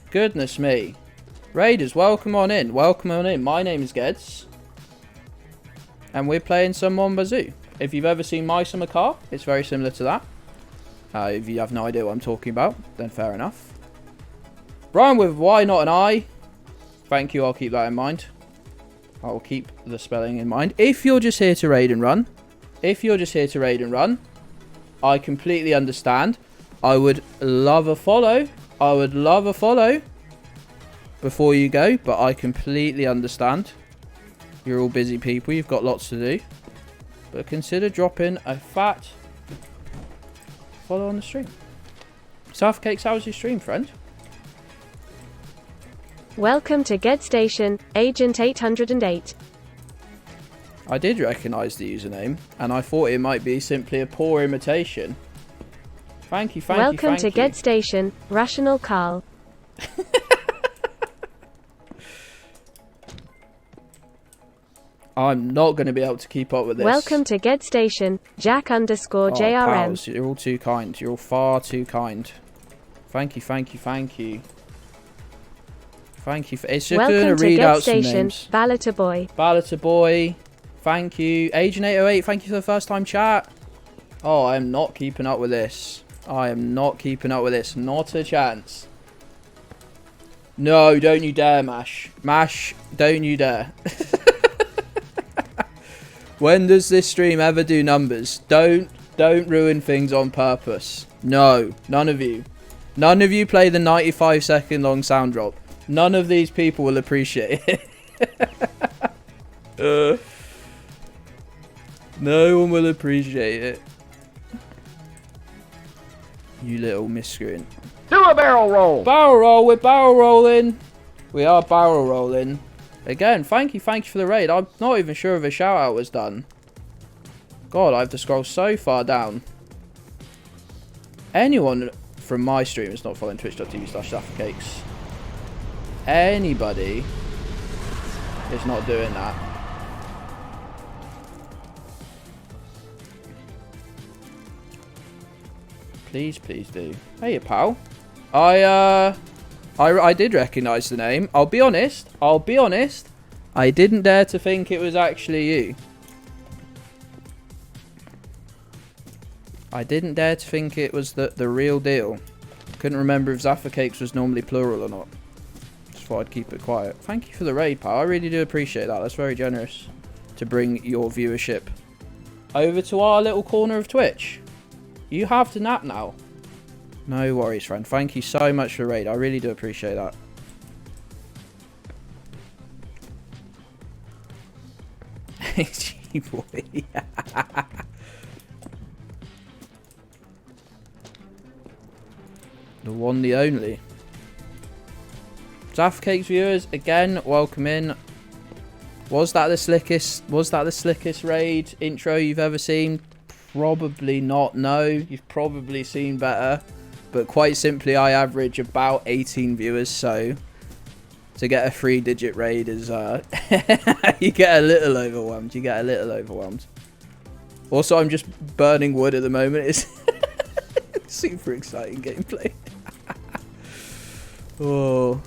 Goodness me. Raiders, welcome on in. My name is Gedds. And we're playing some Mon Bazou. If you've ever seen My Summer Car, it's very similar to that. If you have no idea what I'm talking about, then fair enough. Brian with why not an I. Thank you, I'll keep that in mind. I'll keep the spelling in mind. If you're just here to raid and run, I completely understand. I would love a follow. Before you go, but I completely understand. You're all busy people, you've got lots to do. But consider dropping a fat follow on the stream. Zaffa Cakes, how was your stream, friend? Welcome to Gedds Station, Agent 808. I did recognise the username, and I thought it might be simply a poor imitation. Thank you. Welcome to Gedds Station, Rational Carl. I'm not going to be able to keep up with this. Welcome to Gedds Station, Jack_JRM. Pals, you're all too kind. You're all far too kind. Thank you, thank you, thank you. Thank you. It's just going to read out some names. Ballater Boy. Ballater Boy. Thank you. Agent 808, thank you for the first time chat. Oh, I am not keeping up with this. I am not keeping up with this. Not a chance. No, don't you dare, Mash. Mash, don't you dare. When does this stream ever do numbers? Don't ruin things on purpose. No, none of you. None of you play the 95-second long sound drop. None of these people will appreciate it. No one will appreciate it. You little miscreant. Do a barrel roll. Barrel roll. We're barrel rolling. We are barrel rolling. Again, thank you for the raid. I'm not even sure if a shout out was done. God, I have to scroll so far down. Anyone from my stream is not following twitch.tv/SaffaCakes. Anybody is not doing that. Please, please do. Hey, pal. I did recognise the name. I'll be honest. I didn't dare to think it was actually you. I didn't dare to think it was the real deal. Couldn't remember if SaffaCakes was normally plural or not. Just thought I'd keep it quiet. Thank you for the raid, pal. I really do appreciate that. That's very generous to bring your viewership over to our little corner of Twitch. You have to nap now. No worries, friend. Thank you so much for the raid. I really do appreciate that. Gee, boy. The one, the only. SaffaCakes viewers, again, welcome in. Was that the slickest raid intro you've ever seen? Probably not, no. You've probably seen better. But quite simply, I average about 18 viewers, so to get a 3-digit raid is, you get a little overwhelmed. Also, I'm just burning wood at the moment. It's super exciting gameplay. Oh.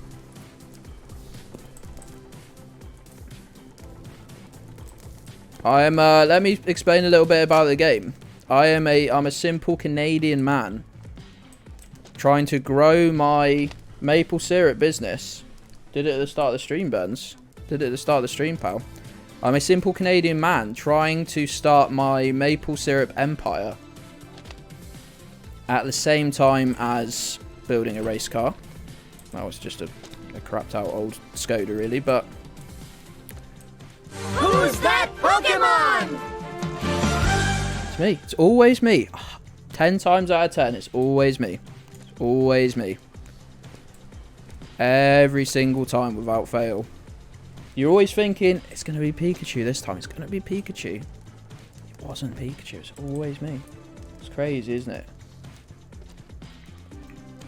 I am, let me explain a little bit about the game. I'm a simple Canadian man trying to grow my maple syrup business. Did it at the start of the stream, Burns. Did it at the start of the stream, pal. I'm a simple Canadian man trying to start my maple syrup empire at the same time as building a race car. That was just a crapped out old Skoda, really, but... Who's that Pokemon? It's me. It's always me. 10 times out of 10, it's always me. It's always me. Every single time without fail. You're always thinking, it's going to be Pikachu this time. It's going to be Pikachu. It wasn't Pikachu. It's always me. It's crazy, isn't it?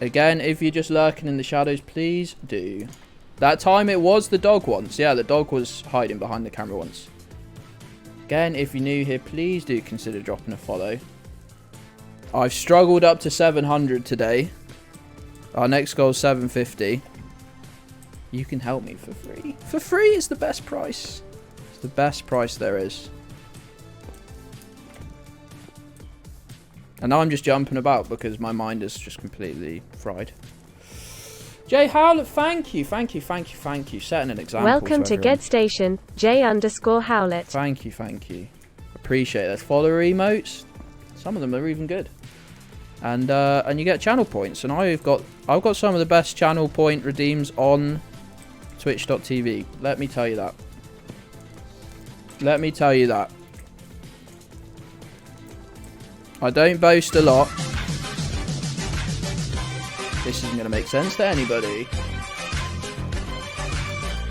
Again, if you're just lurking in the shadows, please do. That time it was the dog once. Yeah, the dog was hiding behind the camera once. Again, if you're new here, please do consider dropping a follow. I've struggled up to 700 today. Our next goal is 750. You can help me for free. For free is the best price. It's the best price there is. And now I'm just jumping about because my mind is just completely fried. Jay Howlett, thank you. Setting an example. Welcome to Gedds Station, J_Howlett. Thank you. Appreciate it. Follower emotes. Some of them are even good. And you get channel points. And I've got some of the best channel point redeems on Twitch.tv. Let me tell you that. I don't boast a lot. This isn't going to make sense to anybody.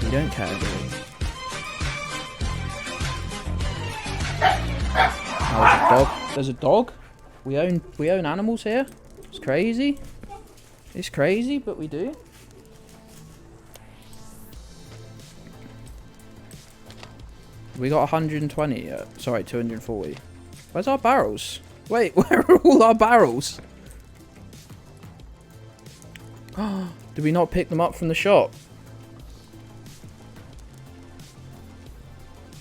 You don't care, do you? Oh, there's a dog. We own animals here. It's crazy. It's crazy, but we do. We got 120 yet. Sorry, 240. Where's our barrels? Wait, where are all our barrels? Did we not pick them up from the shop?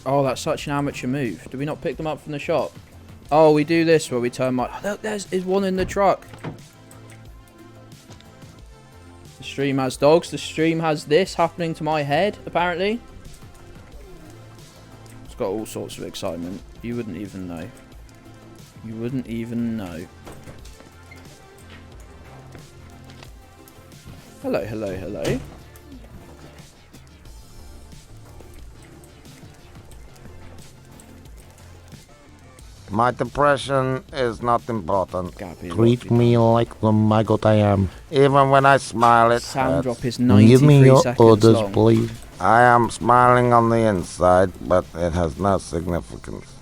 Oh, that's such an amateur move. Did we not pick them up from the shop? Oh, we do this where we turn my... Oh, look, there's one in the truck. The stream has dogs. The stream has this happening to my head, apparently. It's got all sorts of excitement. You wouldn't even know. You wouldn't even know. Hello, hello, hello. My depression is not important. Gabby, Treat me like the maggot I am. Even when I smile, it sound drop hurts. is 93 Give me your seconds orders, long. please. I am smiling on the inside, but it has no significance.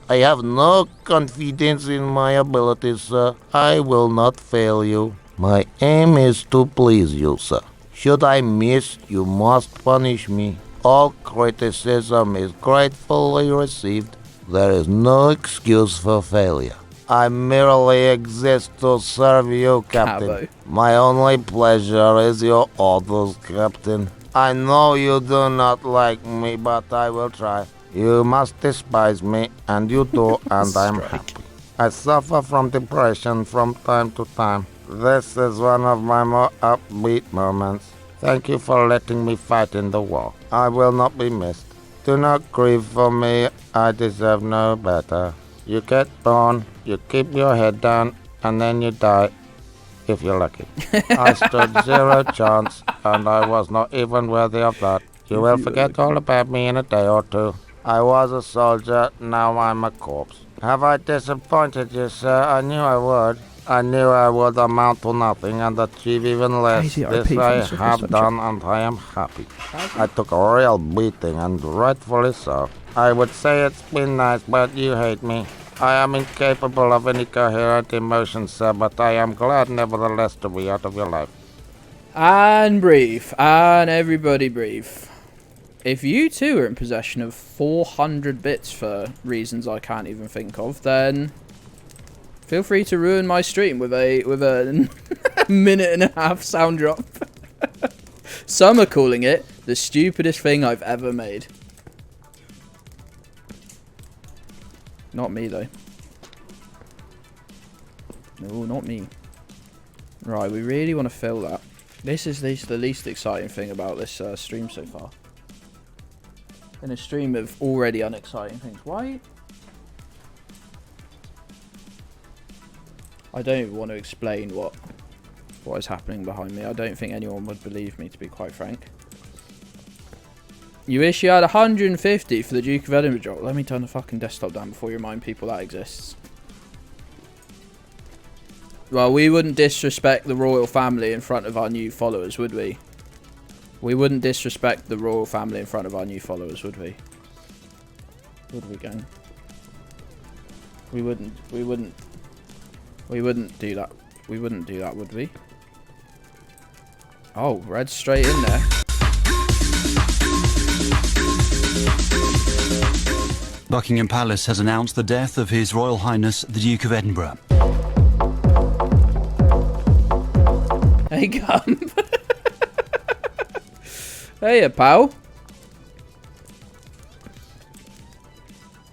I have no confidence in my abilities, sir. I will not fail you. My aim is to please you, sir. Should I miss, you must punish me. All criticism is gratefully received. There is no excuse for failure. I merely exist to serve you, Captain. Cabo. My only pleasure is your orders, Captain. I know you do not like me, but I will try. You must despise me, and you do, and I'm happy. I suffer from depression from time to time. This is one of my more upbeat moments. Thank you for letting me fight in the war. I will not be missed. Do not grieve for me, I deserve no better. You get born, you keep your head down, and then you die, if you're lucky. I stood zero chance, and I was not even worthy of that. You will forget all about me in a day or two. I was a soldier, now I'm a corpse. Have I disappointed you, sir? I knew I would. I knew I would amount to nothing and achieve even less. This I have done, and I am happy. I took a real beating, and rightfully so. I would say it's been nice, but you hate me. I am incapable of any coherent emotion, sir, but I am glad nevertheless to be out of your life. And breathe. And everybody breathe. If you too are in possession of 400 bits for reasons I can't even think of, then feel free to ruin my stream with a minute and a half sound drop. Some are calling it the stupidest thing I've ever made. Not me though. No, not me. Right, we really want to fill that. This is the least exciting thing about this stream so far. In a stream of already unexciting things. Why? I don't even want to explain what is happening behind me. I don't think anyone would believe me, to be quite frank. You wish you had 150 for the Duke of Edinburgh drop. Let me turn the fucking desktop down before you remind people that exists. Well, we wouldn't disrespect the royal family in front of our new followers, would we? We wouldn't disrespect the royal family in front of our new followers, would we? Would we, gang? We wouldn't do that. We wouldn't do that, would we? Oh, Red's straight in there. Buckingham Palace has announced the death of His Royal Highness the Duke of Edinburgh. Hey, Gump. Hey, pal.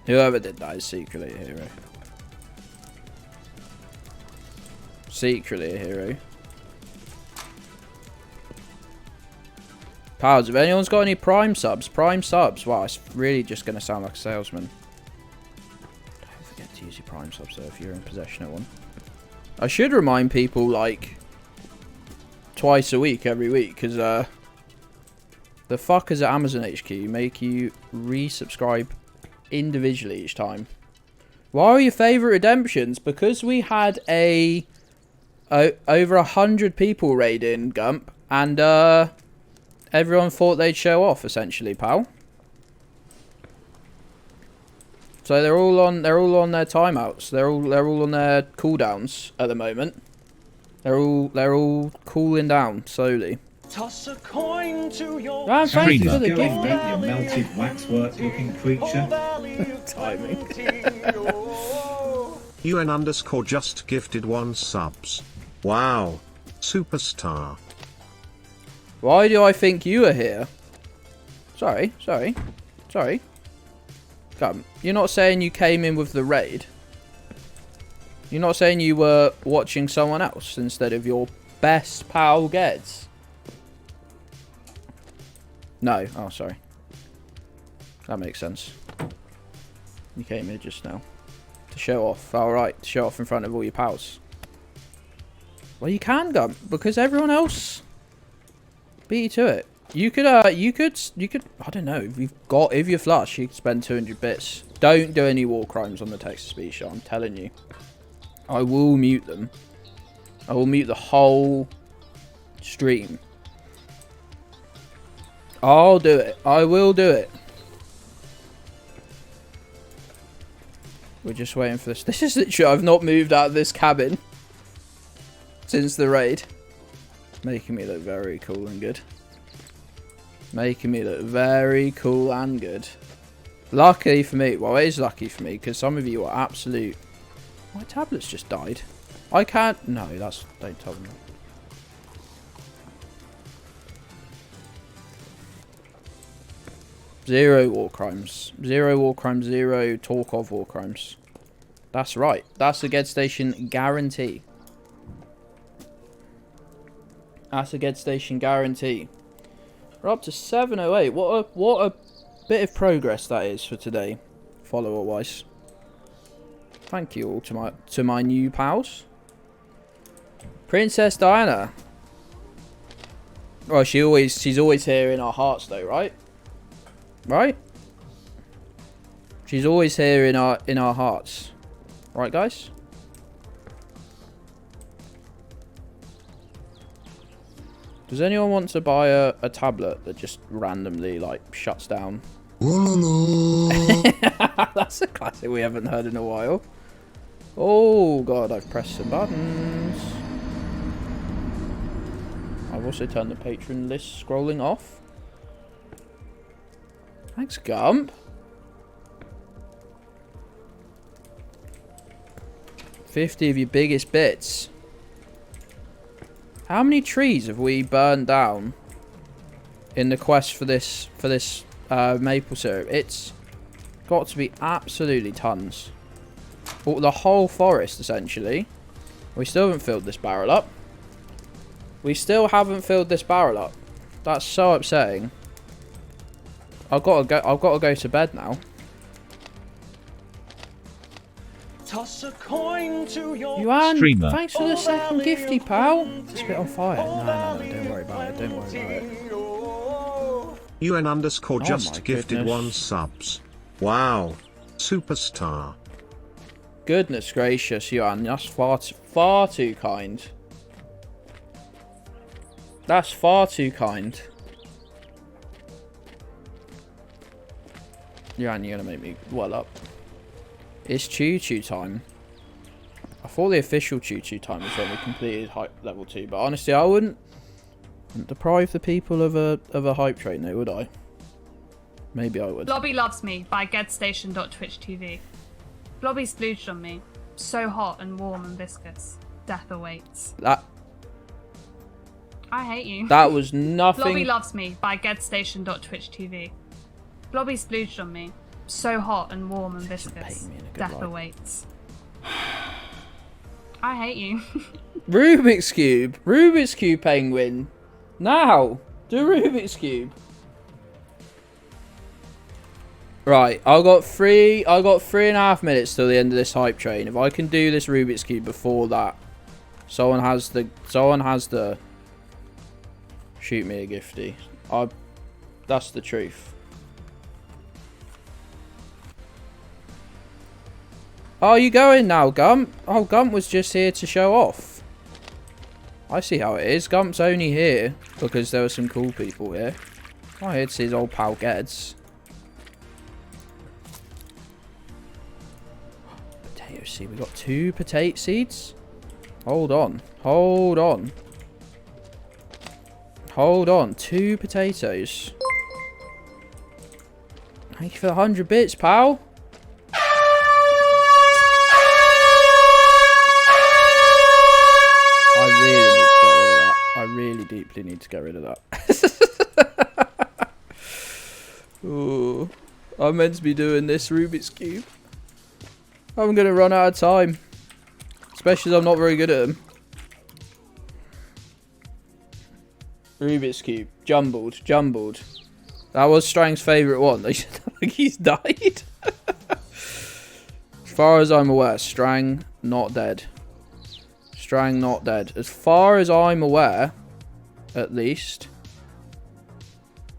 Whoever did that is secretly a hero. Secretly a hero. Pals, if anyone's got any Prime subs, wow, it's really just going to sound like a salesman. Don't forget to use your Prime subs though if you're in possession of one. I should remind people like twice a week, every week, because the fuckers at Amazon HQ make you resubscribe individually each time. Why are your favourite redemptions? Because we had over 100 people raid in Gump, and everyone thought they'd show off, essentially, pal. So they're all on their timeouts. They're all on their cooldowns at the moment. They're all cooling down slowly. Toss a coin to your Man, thank you for the Go gift. on, mate, you melted waxwork looking creature. Timing. UN underscore just gifted 1 subs. Wow. Superstar. Why do I think you are here? Sorry. Come. You're not saying you came in with the raid? You're not saying you were watching someone else instead of your best pal Gedds? No. Oh, sorry. That makes sense. You came here just now. To show off. Alright, to show off in front of all your pals. Well, you can, Gump, because everyone else beat you to it. You could, I don't know, if you're flush, you could spend 200 bits. Don't do any war crimes on the text-to-speech show, I'm telling you. I will mute them. I will mute the whole stream. I'll do it. I will do it. We're just waiting for this. This is literally, I've not moved out of this cabin since the raid. Making me look very cool and good. Making me look very cool and good. Lucky for me. Well, it is lucky for me because some of you are absolute... My tablet's just died. I can't... No, that's... Don't tell me. Zero war crimes. Zero war crimes. Zero talk of war crimes. That's right. That's a Gedds Station guarantee. That's a Gedds Station guarantee. We're up to 708. What a bit of progress that is for today, follower-wise. Thank you all to my new pals. Princess Diana. Well, she's always here in our hearts, though, right? Right? She's always here in our hearts. Right, guys? Does anyone want to buy a tablet that just randomly, like, shuts down? That's a classic we haven't heard in a while. Oh, God, I've pressed some buttons. I've also turned the patron list scrolling off. Thanks, Gump. 50 of your biggest bits. How many trees have we burned down in the quest for this maple syrup? It's got to be absolutely tons. Well, the whole forest, essentially. We still haven't filled this barrel up. We still haven't filled this barrel up. That's so upsetting. I've got to go to bed now. Toss a coin to your Yuan, Streamer. thanks for the second gifty, pal. It's a bit on fire. No, don't worry about it. Don't worry about it. UN underscore Oh just my gifted goodness. 1 subs. Wow. Superstar. Goodness gracious, Yuan. That's far too kind. That's far too kind. Yuan, you're going to make me well up. It's choo-choo time. I thought the official choo-choo time was when we completed hype level 2, but honestly, I wouldn't deprive the people of a hype train, though, would I? Maybe I would. Blobby Loves Me by GedStation.twitch.tv. Blobby's splooged on me. So hot and warm and viscous. Death awaits. I hate you. That was nothing. Blobby Loves Me by GedStation.twitch.tv. Blobby splooged on me. So hot and warm and viscous. Death awaits. I hate you. Rubik's Cube. Rubik's Cube penguin. Now. Do Rubik's Cube. Right. I've got 3.5 minutes till the end of this hype train. If I can do this Rubik's Cube before that, someone has the shoot me a gifty. That's the truth. Oh, you going now, Gump? Oh, Gump was just here to show off. I see how it is. Gump's only here because there were some cool people here. Oh, here to see his old pal Gedds. Potato seed. We got 2 potato seeds. Hold on. Hold on. Hold on. 2 potatoes. Thank you for the 100 bits, pal. I really deeply need to get rid of that. Ooh, I'm meant to be doing this Rubik's Cube. I'm going to run out of time. Especially as I'm not very good at them. Rubik's Cube. Jumbled. That was Strang's favourite one. I think he's died. As far as I'm aware, Strang not dead. Strang not dead. As far as I'm aware, at least.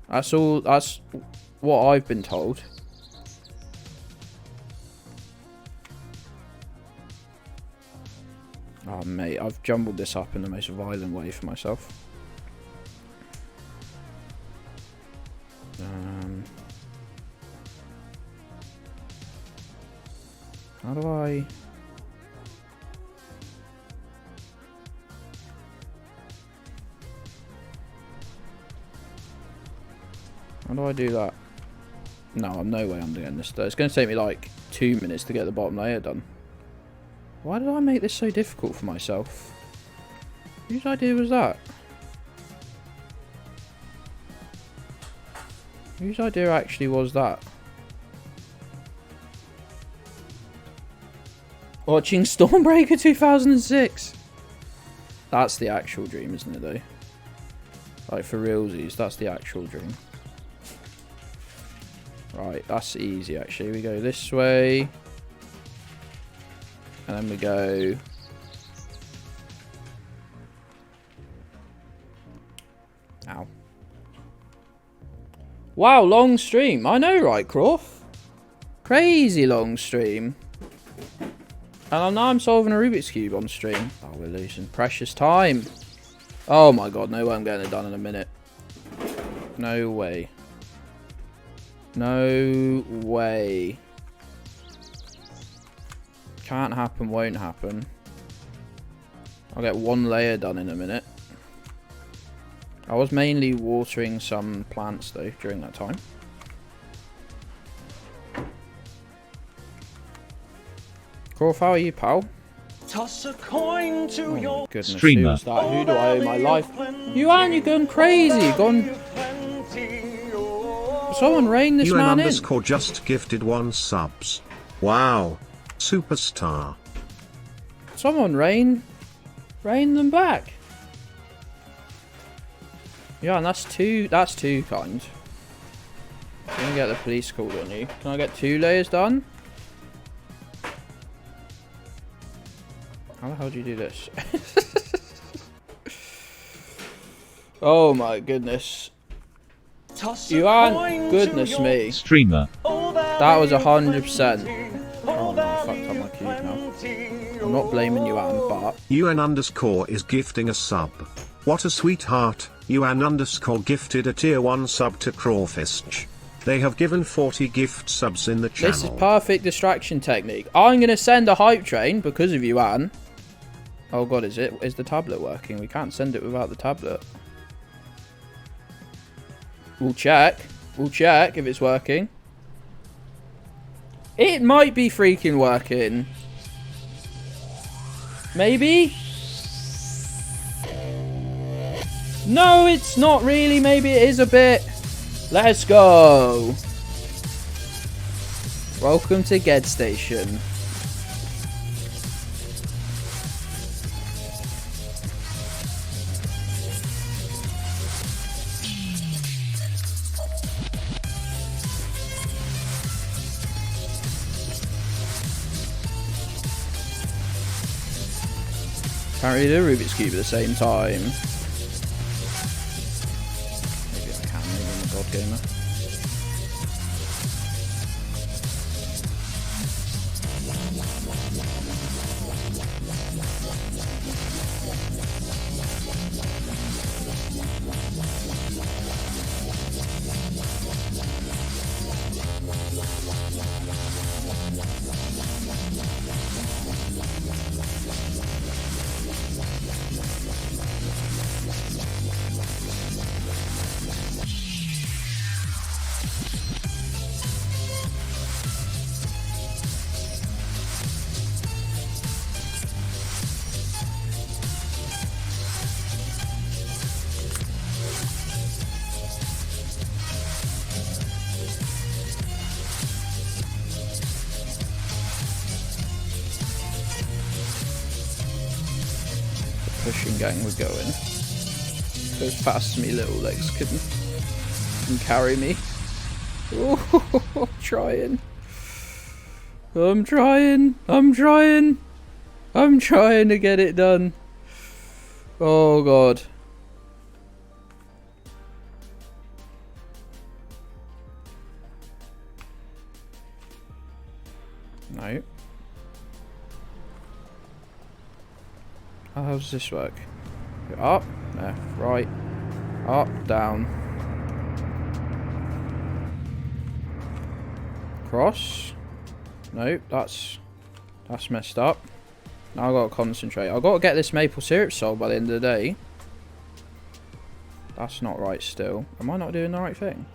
That's all. That's what I've been told. Oh, mate, I've jumbled this up in the most violent way for myself. How do I... How do I do that? No, I'm no way I'm doing this. It's going to take me like 2 minutes to get the bottom layer done. Why did I make this so difficult for myself? Whose idea was that? Whose idea actually was that? Watching Stormbreaker 2006. That's the actual dream, isn't it, though? Like, for realsies, that's the actual dream. Right, that's easy, actually. We go this way. And then we go... Ow. Wow, long stream. I know, right, Croft? Crazy long stream. And now I'm solving a Rubik's Cube on stream. Oh, we're losing precious time. Oh my god, no way I'm getting it done in a minute. No way. No way. Can't happen, won't happen. I'll get 1 layer done in a minute. I was mainly watering some plants though during that time. Croft, how are you, pal? Toss a coin to your Goodness, Streamer. who's that? Who do I owe my life? You gone crazy, gone... Someone rein this man in. UN_ just gifted 1 subs. Wow. Superstar. Someone rein them back. Yeah, and that's too kind. I'm gonna get the police called on you. Can I get 2 layers done? How the hell do you do this? Oh my goodness. Goodness me. Streamer. That was 100%. Oh no, I fucked up my cube now. I'm not blaming Yuan, but... UN_ is gifting a sub. What a sweetheart. UN_ gifted a tier 1 sub to Crawfish. They have given 40 gift subs in the channel. This is perfect distraction technique. I'm going to send a hype train because of Yuan. Oh god, is the tablet working? We can't send it without the tablet. We'll check if it's working. It might be freaking working. Maybe? No, it's not really. Maybe it is a bit. Let's go. Welcome to Gedds Station. Can't really do a Rubik's Cube at the same time. Maybe I can, maybe I'm a god gamer. construction gang we're going. Go as fast as me little legs can carry me. Oh, I'm trying. I'm trying to get it done. Oh god. No. How does this work? Up, left, right, up, down. Cross. Nope, that's messed up. Now I've got to concentrate. I've got to get this maple syrup sold by the end of the day. That's not right still. Am I not doing the right thing?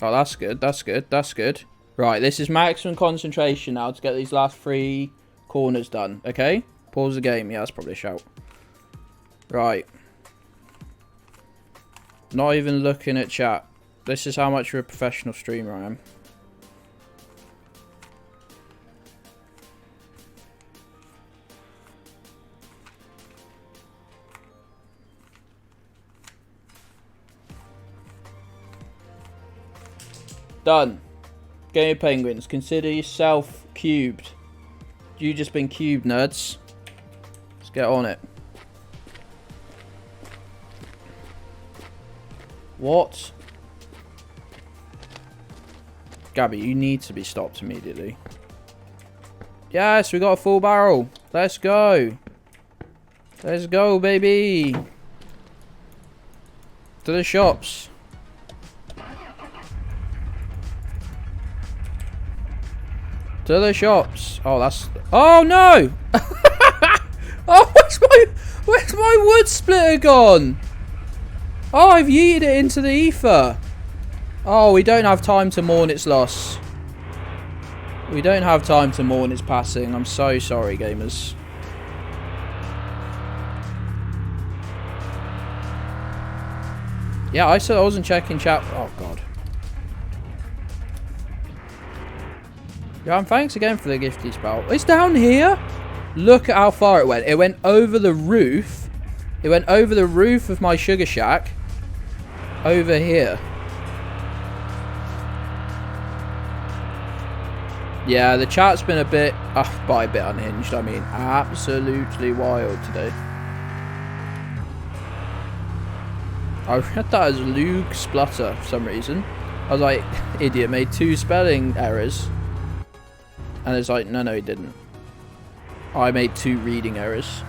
Oh, that's good. That's good. That's good. Right, this is maximum concentration now to get these last 3 corners done. Okay? Pause the game. Yeah, that's probably a shout. Right. Not even looking at chat. This is how much of a professional streamer I am. Done. Game of Penguins. Consider yourself cubed. You just been cubed, nerds. Let's get on it. What? Gabby, you need to be stopped immediately. Yes, we got a full barrel. Let's go. Let's go, baby. To the shops. To the shops. Oh, that's... Oh, no! Oh, where's my wood splitter gone? Oh, I've yeeted it into the ether. Oh, we don't have time to mourn its loss. We don't have time to mourn its passing. I'm so sorry, gamers. Yeah, I said I wasn't checking chat. Oh, God. Yeah, and thanks again for the gifty spout. It's down here. Look at how far it went. It went over the roof. It went over the roof of my sugar shack. Over here. Yeah, the chat's been a bit, by a bit unhinged. I mean, absolutely wild today. I read that as Luke Splutter for some reason. I was like, idiot, made 2 spelling errors. And it's like, no, he didn't. I made 2 reading errors.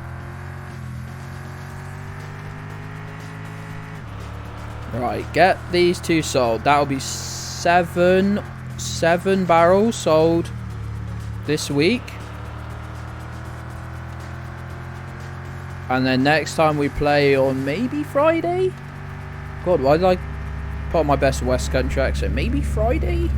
Right, get these 2 sold. That'll be 7 barrels sold this week. And then next time we play on maybe Friday? God, why did I put on my best West Country accent? Maybe Friday?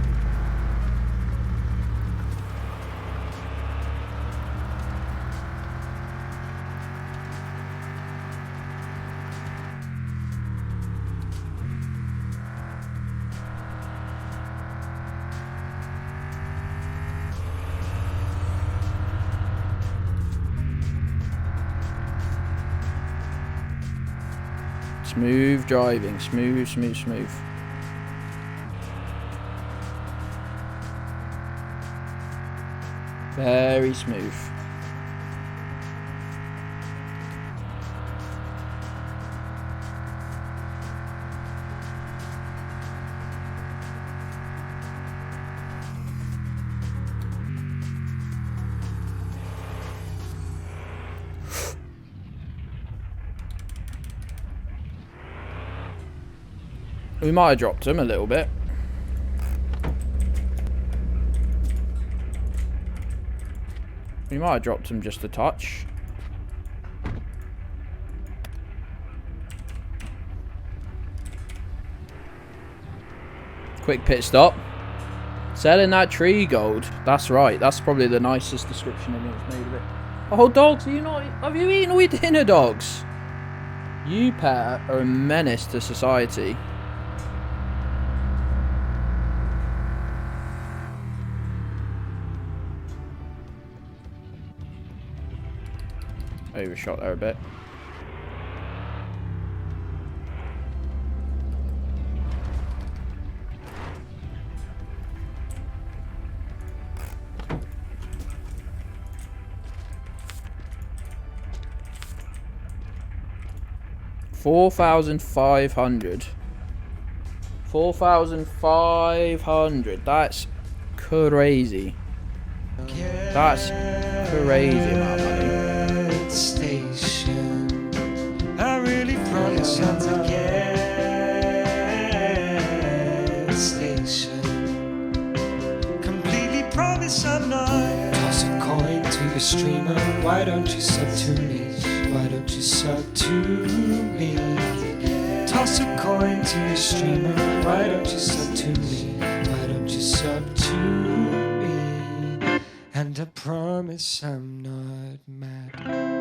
Smooth driving, smooth. Very smooth. We might have dropped him a little bit. We might have dropped him just a touch. Quick pit stop. Selling that tree gold. That's right. That's probably the nicest description anyone's made of it. Oh, dogs, are you not... Have you eaten all your dinner, dogs? You pair are a menace to society. Overshot there a bit. $4,500. 4,500. That's crazy. That's crazy amount of money. Station. I really promise I'm the gas station. Completely promise I'm not. Toss a coin to your streamer. Why don't you sub to me? Why don't you sub to me? Toss a coin to your streamer. Why don't you sub to me? Why don't you sub to me? And I promise I'm not mad.